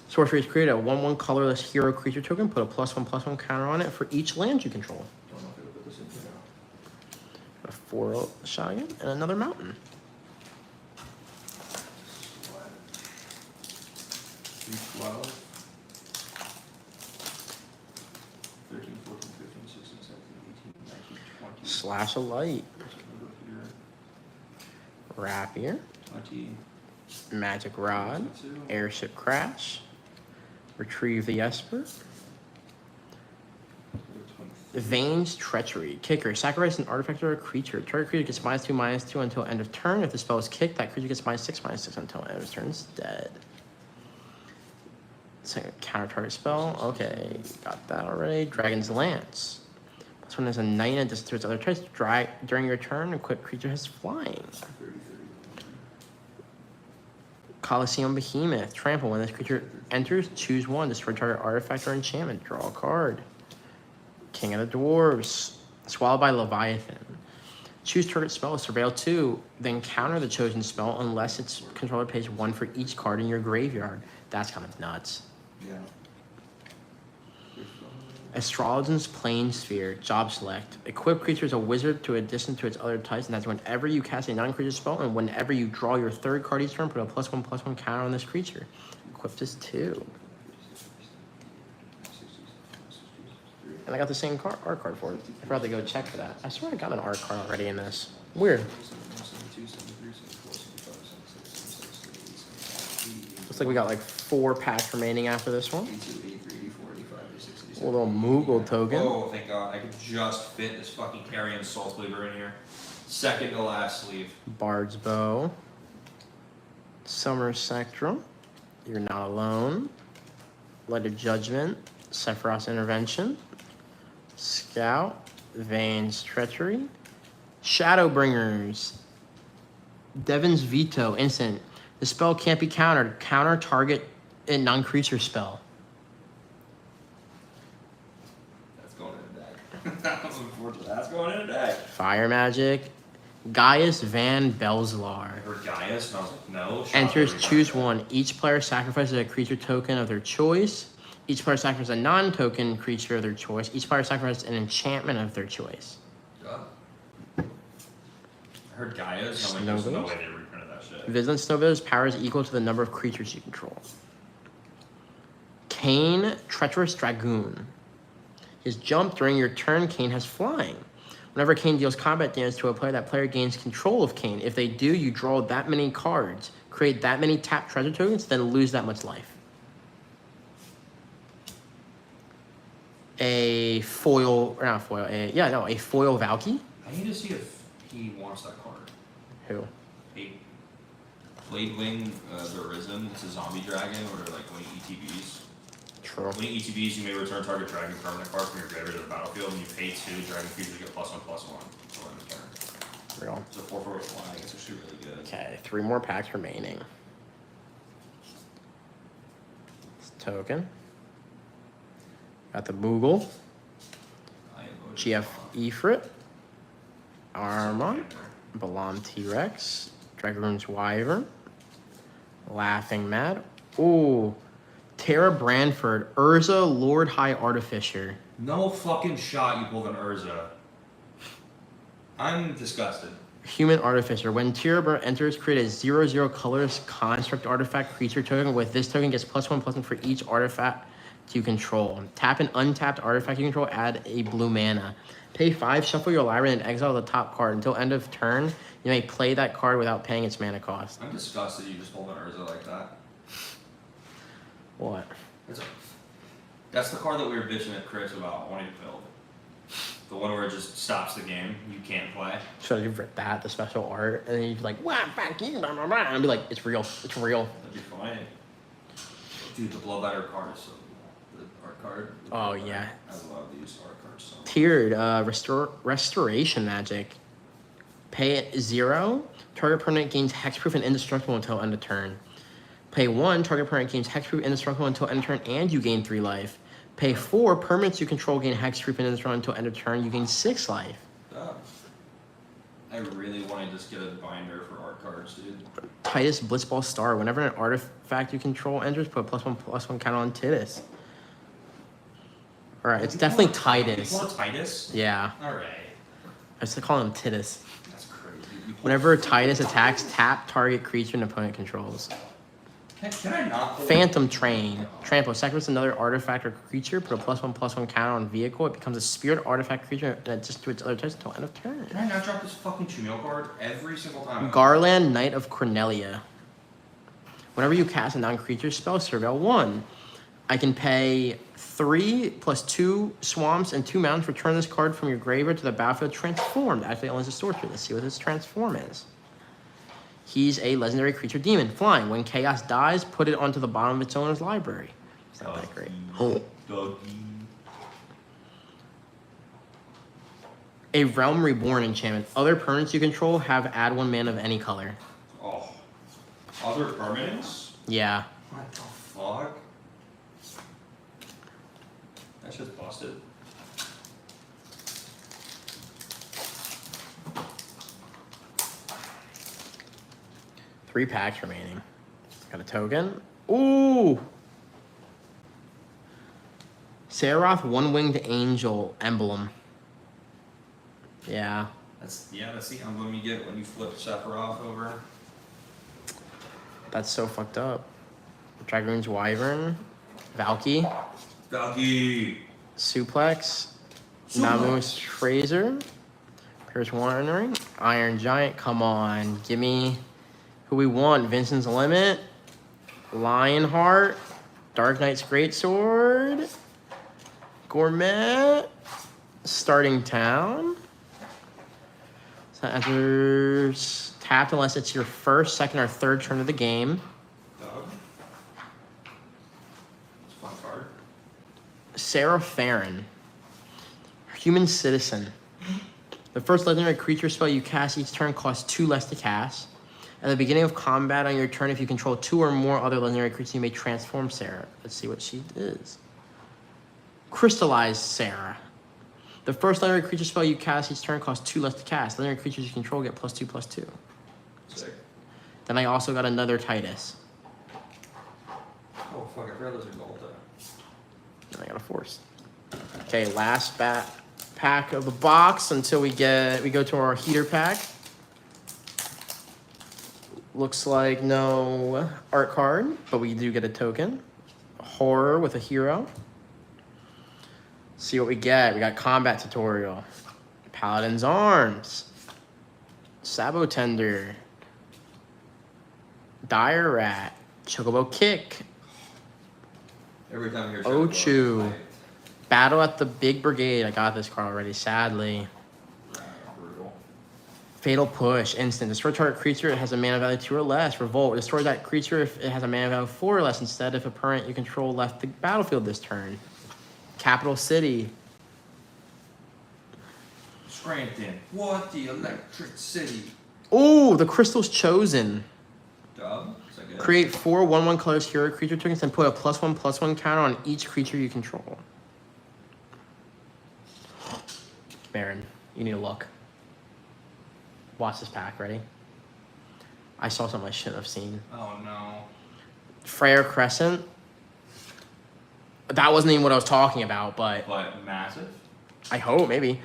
Sorcery is created a 1/1 colorless hero creature token. Put a +1/+1 counter on it for each land you control. Don't know if it'll put this in here now. A 4 Shotgun and another mountain. 312. 13, 14, 15, 16, 17, 18, 19, 20. Slash a light. Rapier. 20. Magic Rod. Airship Crash. Retrieve the Esper. Vane's Treachery. Kicker. Sacrifice an artifact or a creature. Target creature gets -2/-2 until end of turn. If the spell is kicked, that creature gets -6/-6 until end of turn. It's dead. Second counter target spell. Okay, got that already. Dragon's Lance. This one is a knight in addition to its other types. During your turn, equipped creature has flying. Colosseum Behemoth. Trample. When this creature enters, choose one. Destroy target artifact or enchantment. Draw a card. King of the Dwarves. Swallowed by Leviathan. Choose target spell. Surveil 2. Then counter the chosen spell unless its controller pays 1 for each card in your graveyard. That's kind of nuts. Yeah. Astrologian's Plane Sphere. Job select. Equipped creature is a wizard to addition to its other types, and that's whenever you cast a non-creature spell and whenever you draw your 3rd card each turn, put a +1/+1 counter on this creature. Equipped is 2. And I got the same art card for it. I forgot to go check for that. I swear I got an art card already in this. Weird. Looks like we got like 4 packs remaining after this one. 82, 83, 84, 85, 86, 87. A little Moogle token. Oh, thank God. I could just fit this fucking Carrion Soul Sleever in here. Second to last sleeve. Bard's Bow. Summer Spectrum. You're Not Alone. Light of Judgment. Sephiroth's Intervention. Scout. Vane's Treachery. Shadowbringers. Devin's Veto. Instant. The spell can't be countered. Counter target a non-creature spell. That's going in a deck. That's going in a deck. Fire Magic. Gaius Van Belzlar. I heard Gaius, and I was like, no. Enters, choose one. Each player sacrifices a creature token of their choice. Each player sacrifices a non-token creature of their choice. Each player sacrifices an enchantment of their choice. God. I heard Gaius, and I'm like, there's no way they reprinted that shit. Vigilant Snowbill's power is equal to the number of creatures you control. Kane, Treacherous Dragoon. His jump during your turn, Kane has flying. Whenever Kane deals combat damage to a player, that player gains control of Kane. If they do, you draw that many cards, create that many tapped treasure tokens, then lose that much life. A foil, or not foil, a foil Valky. I need to see if he wants that card. Who? A Blade Wing, the Arisen. It's a zombie dragon, or like when you ETBs. True. When you ETBs, you may return target dragon permanent card from your graveyard to the battlefield, and you pay 2 dragon creatures get +1/+1 until end of turn. Real. It's a 4/4 with flying. It's actually really good. Okay, 3 more packs remaining. Token. Got the Moogle. I am voted GF for. Ifrit. Armon. Balam T-Rex. Dragoon's Wyvern. Laughing Mad. Ooh. Tara Branford. Urza Lord High Artificer. No fucking shot you pulled an Urza. I'm disgusted. Human Artificer. When Tira enters, create a 0/0 colorless construct artifact creature token. With this token, gets +1/+1 for each artifact you control. Tap an untapped artifact you control, add a blue mana. Pay 5, shuffle your library, and exile the top card. Until end of turn, you may play that card without paying its mana cost. I'm disgusted you just pulled an Urza like that. What? That's the card that we were bitching at Chris about wanting to build. The one where it just stops the game, you can't play. Should I rip that, the special art, and then you'd be like, "Wow, fuck you," blah, blah, blah," and I'd be like, "It's real, it's real." That'd be funny. Dude, the Bloodletter card is so cool. The art card. Oh, yeah. I love these art cards so much. Tiered, Restoration Magic. Pay it 0. Target permanent gains hexproof and indestructible until end of turn. Pay 1. Target permanent gains hexproof and indestructible until end of turn, and you gain 3 life. Pay 4. Permanents you control gain hexproof and indestructible until end of turn. You gain 6 life. I really want to just get a binder for art cards, dude. Titus Blitzball Star. Whenever an artifact you control enters, put a +1/+1 counter on Titus. Alright, it's definitely Titus. You want Titus? Yeah. Alright. I used to call him Titus. That's crazy. Whenever Titus attacks, tap target creature an opponent controls. Can I not? Phantom Train. Trample. Sacrifice another artifact or creature. Put a +1/+1 counter on vehicle. It becomes a spirit artifact creature and adds to its other types until end of turn. Can I not drop this fucking Chumil card every single time? Garland, Knight of Cornelia. Whenever you cast a non-creature spell, surveil 1. I can pay 3 + 2 swamps and 2 mountains. Return this card from your graveyard to the battlefield transformed. Actually, owns a sorcerer. Let's see what his transform is. He's a legendary creature demon. Flying. When chaos dies, put it onto the bottom of its owner's library. It's not that great. A Realm Reborn enchantment. Other permanents you control have add 1 mana of any color. Oh. Other permanents? Yeah. What the fuck? That's just busted. Three packs remaining. Got a token. Ooh! Seroth One-Winged Angel emblem. Yeah. That's the emblem you get when you flip Sephiroth over. That's so fucked up. Dragoon's Wyvern. Valky. Valky! Suplex. Namus Fraser. Pierce Warner. Iron Giant. Come on. Give me who we want. Vincent's Limit. Lionheart, Dark Knight's Greatsword, Gourmet, Starting Town. So that enters tapped unless it's your first, second, or third turn of the game. Dog. It's a fun card. Sarah Farron, Human Citizen. The first legendary creature spell you cast each turn costs 2 less to cast. At the beginning of combat on your turn, if you control 2 or more other legendary creatures, you may transform Sarah. Let's see what she is. Crystallized Sarah. The first legendary creature spell you cast each turn costs 2 less to cast. Legendary creatures you control get +2/+2. Sick. Then I also got another Titus. Oh fuck, I forgot those are gold though. And I got a Force. Okay, last pack of the box until we go to our heater pack. Looks like no art card, but we do get a token. Horror with a hero. See what we get. We got combat tutorial. Paladin's Arms. Sabo Tender. Dire Rat. Chocobo Kick. Every time I hear Ochu. Chocobo, Battle at the Big Brigade. I got this card already, sadly. brutal. Fatal Push. Instant. Destroy target creature. It has a mana value 2 or less. Revolt. Destroy that creature if it has a mana value 4 or less. Instead, if a permanent you control left the battlefield this turn. Capital City. Scranton. What the electric city? Ooh, the Crystal's Chosen. Dub? Is that good? Create 4 1/1 colors hero creature tokens and put a +1/+1 counter on each creature you control. Baron, you need to look. Watch this pack, ready? I saw something I shouldn't have seen. Oh no. Freyr Crescent. That wasn't even what I was talking about, but But massive? I hope, maybe.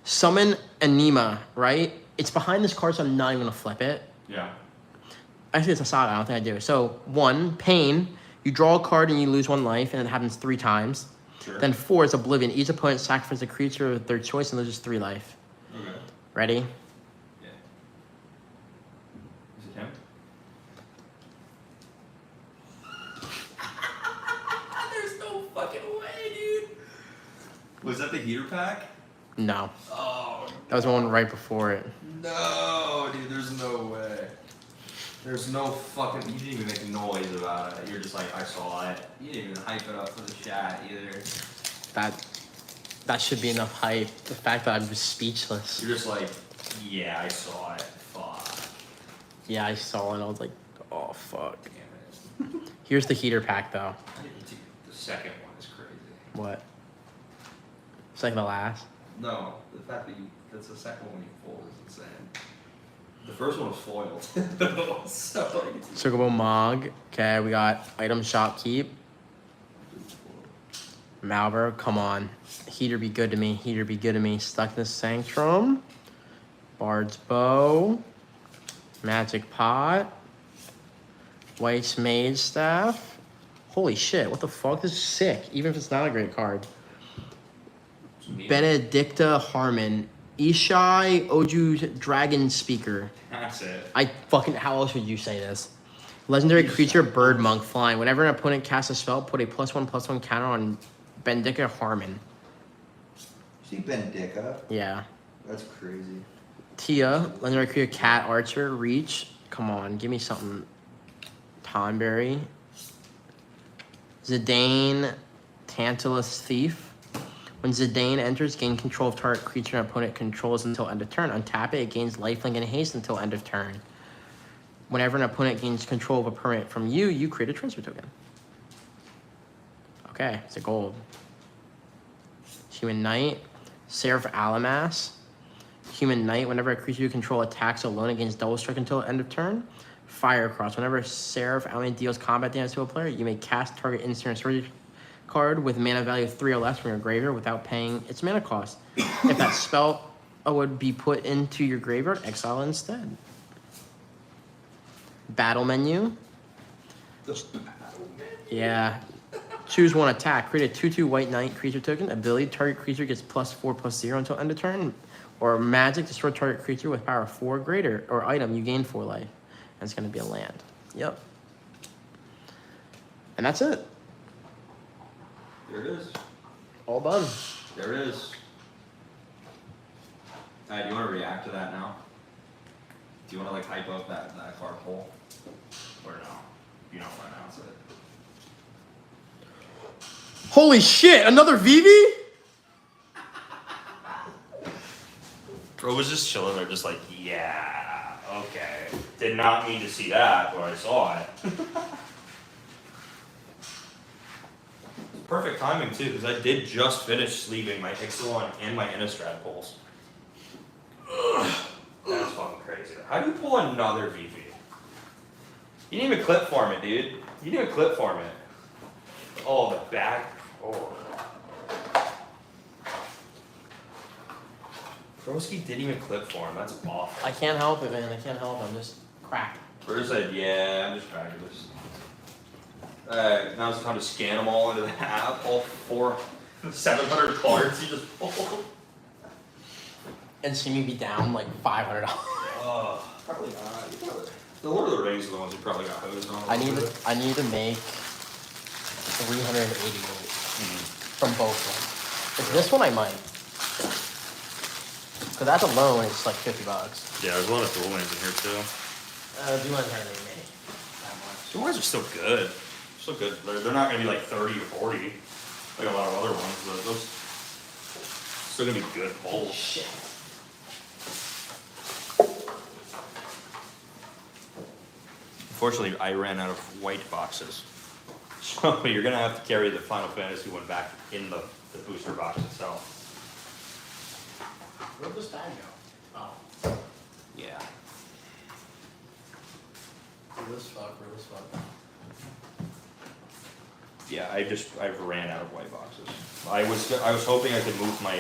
Summon Anima, right? It's behind this card, so I'm not even gonna flip it. Yeah. Actually, it's a saga. I don't think I do. So, 1, Pain. You draw a card and you lose 1 life, and it happens 3 times. Sure. Then 4 is Oblivion. Each opponent sacrifices a creature of their choice and loses 3 life. Okay. Ready? Yeah. Is it him? There's no fucking way, dude. Was that the heater pack? No. Oh. That was the one right before it. No, dude, there's no way. There's no fucking. You didn't even make noise about it. You're just like, I saw it. You didn't even hype it up for the chat either. That should be enough hype. The fact that I'm just speechless. You're just like, yeah, I saw it. Fuck. Yeah, I saw it. I was like, oh, fuck. Damn it. Here's the heater pack, though. The second one is crazy. What? Second to last? No, the fact that that's the second one you pulled is insane. The first one was foiled. So, Chocobo Mog. Okay, we got Item Shopkeep. Malbur, come on. Heater be good to me. Heater be good to me. Stuckness Sanctum. Bard's Bow. Magic Pot. White's Mage Staff. Holy shit, what the fuck? This is sick, even if it's not a great card. Benedicta Harmon. Ishai Oju Dragon Speaker. that's it. How else would you say this? Legendary creature, Bird Monk, flying. Whenever an opponent casts a spell, put a +1/+1 counter on Benedicta Harmon. See Bendica? Yeah. That's crazy. Tia, legendary creature, Cat Archer, Reach. Come on, give me something. Tonberry. Zidane, Tantalus Thief. When Zidane enters, gain control of target creature an opponent controls until end of turn. Untap it, it gains lifelink and haste until end of turn. Whenever an opponent gains control of a permanent from you, you create a transfer token. Okay, it's a gold. Human Knight, Seraph Alamas. Human Knight, whenever a creature you control attacks alone, it gains double strike until end of turn. Firecross, whenever Seraph Alamas deals combat damage to a player, you may cast target instant or sorcery card with mana value of 3 or less from your graveyard without paying its mana cost. If that spell would be put into your graveyard, exile it instead. Battle menu. Yeah. Choose 1 attack. Create a 2/2 white knight creature token. Ability, target creature gets +4/+0 until end of turn. Or magic, destroy target creature with power 4 or greater. Or item, you gain 4 life. And it's going to be a land. Yep. And that's it. There it is. All done. There it is. Alright, do you want to react to that now? Do you want to like hype up that card pull? Or no? You don't want to announce it. Holy shit! Another Vivi? Bro was just chilling there, just like, yeah, okay. Did not mean to see that, but I saw it. Perfect timing too, because I did just finish sleeving my Ixalan and my Innistrad pulls. That's fucking crazy. How do you pull another VV? You didn't even clip form it, dude. You didn't even clip form it. Oh, the back. Oh. Broski didn't even clip form. That's awful. I can't help it, man. I can't help it. I'm just cracked. Bruce said, yeah, I'm just practicing. Alright, now it's time to scan them all into the app. All 700 cards you just pulled. And see me be down like $500. Probably not. You probably, the Lord of the Rings are the ones you probably got hosed on. I need to make 388 from both of them. If this one I might. Cause that alone is like $50. Yeah, there's a lot of dual lands in here too. Do you want to make that much? Dual lands are still good. Still good. They're not gonna be like 30 or 40, like a lot of other ones, but those still gonna be good pulls. Shit. Unfortunately, I ran out of white boxes. So you're gonna have to carry the Final Fantasy one back in the booster box itself. Where'd this bag go? Oh. Yeah. Where this fuck? Yeah, I ran out of white boxes. I was hoping I could move my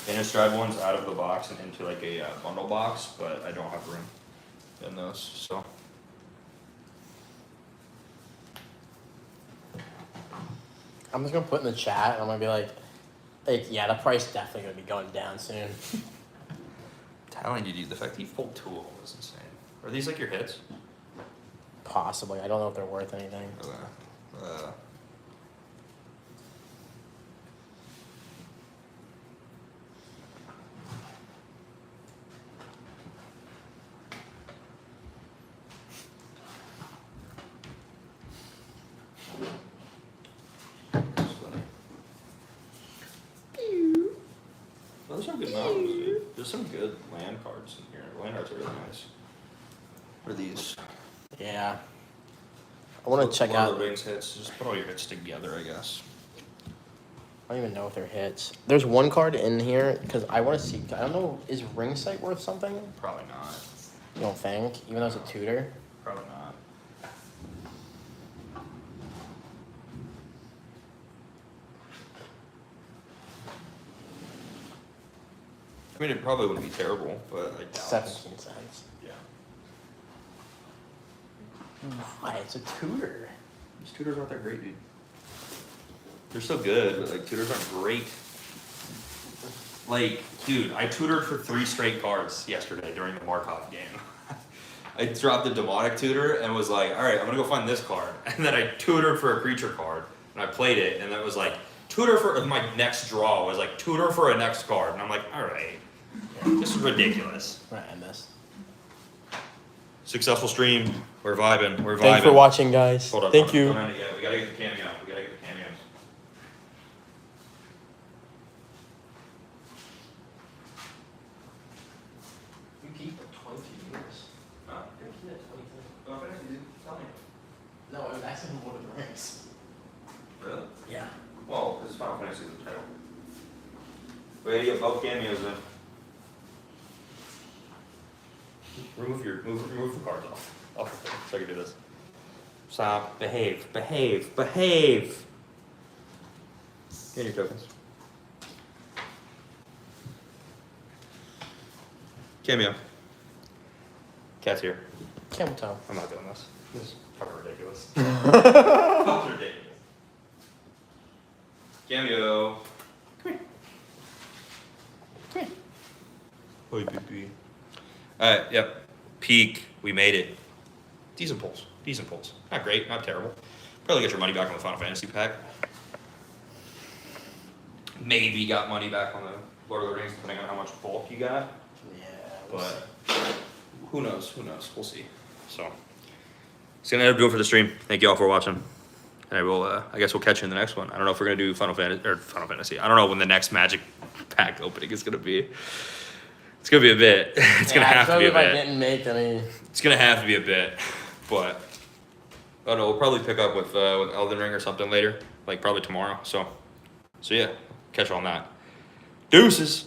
Innistrad ones out of the box and into like a bundle box, but I don't have room in those, so. I'm just gonna put in the chat and I'm gonna be like, yeah, the price definitely gonna be going down soon. Telling you, dude, the fact that you pulled two of them is insane. Are these like your hits? Possibly. I don't know if they're worth anything. Okay. Those are good mountains, dude. There's some good land cards in here. Land arts are really nice. What are these? Yeah. I want to check Lord out. of the Rings hits. Just put all your hits together, I guess. I don't even know if they're hits. There's one card in here because I want to see. I don't know. Is Ring Sight worth something? Probably not. You don't think? Even though it's a tutor. Probably not. I mean, it probably wouldn't be terrible, but I doubt. 17 cents. Yeah. Why? It's a tutor. These tutors aren't that great, dude. They're so good, but like tutors aren't great. Like, dude, I tutored for 3 straight cards yesterday during the Markov game. I dropped the demonic tutor and was like, all right, I'm gonna go find this card. And then I tutored for a creature card and I played it, and that was like, tutor for my next draw was like tutor for a next card, and I'm like, all right, this is ridiculous. I'm gonna end this. Successful stream. We're vibing. We're vibing. Thanks for watching, guys. Hold on. Thank you. Don't end it yet. We gotta get the cameo. We gotta get the cameos. You keep it 20 years. Huh? You keep it 20 years. Final Fantasy, dude. Tell me. No, I was asking Lord of the Rings. Really? Yeah. Well, this is Final Fantasy the title. We gotta get both cameos in. Remove the cards off the thing so I can do this. Stop. Behave. Behave. Behave. Get your tokens. Cameo. Cat's here. Can't tell. I'm not doing this. This is fucking ridiculous. Fucking ridiculous. Cameo. Come here. Come here. Oi, baby. Alright, yep. Peak. We made it. Decent pulls. Decent pulls. Not great, not terrible. Probably get your money back on the Final Fantasy pack. Maybe got money back on the Lord of the Rings, depending on how much bulk you got. Yeah. But who knows? Who knows? We'll see. So it's gonna do it for the stream. Thank you all for watching. And I will. I guess we'll catch you in the next one. I don't know if we're gonna do Final Fantasy. I don't know when the next Magic pack opening is gonna be. It's gonna be a bit. It's gonna have to be a If I bit. didn't make any. It's gonna have to be a bit. But I don't know. We'll probably pick up with Elden Ring or something later, like probably tomorrow. So yeah, catch you on that. Deuces.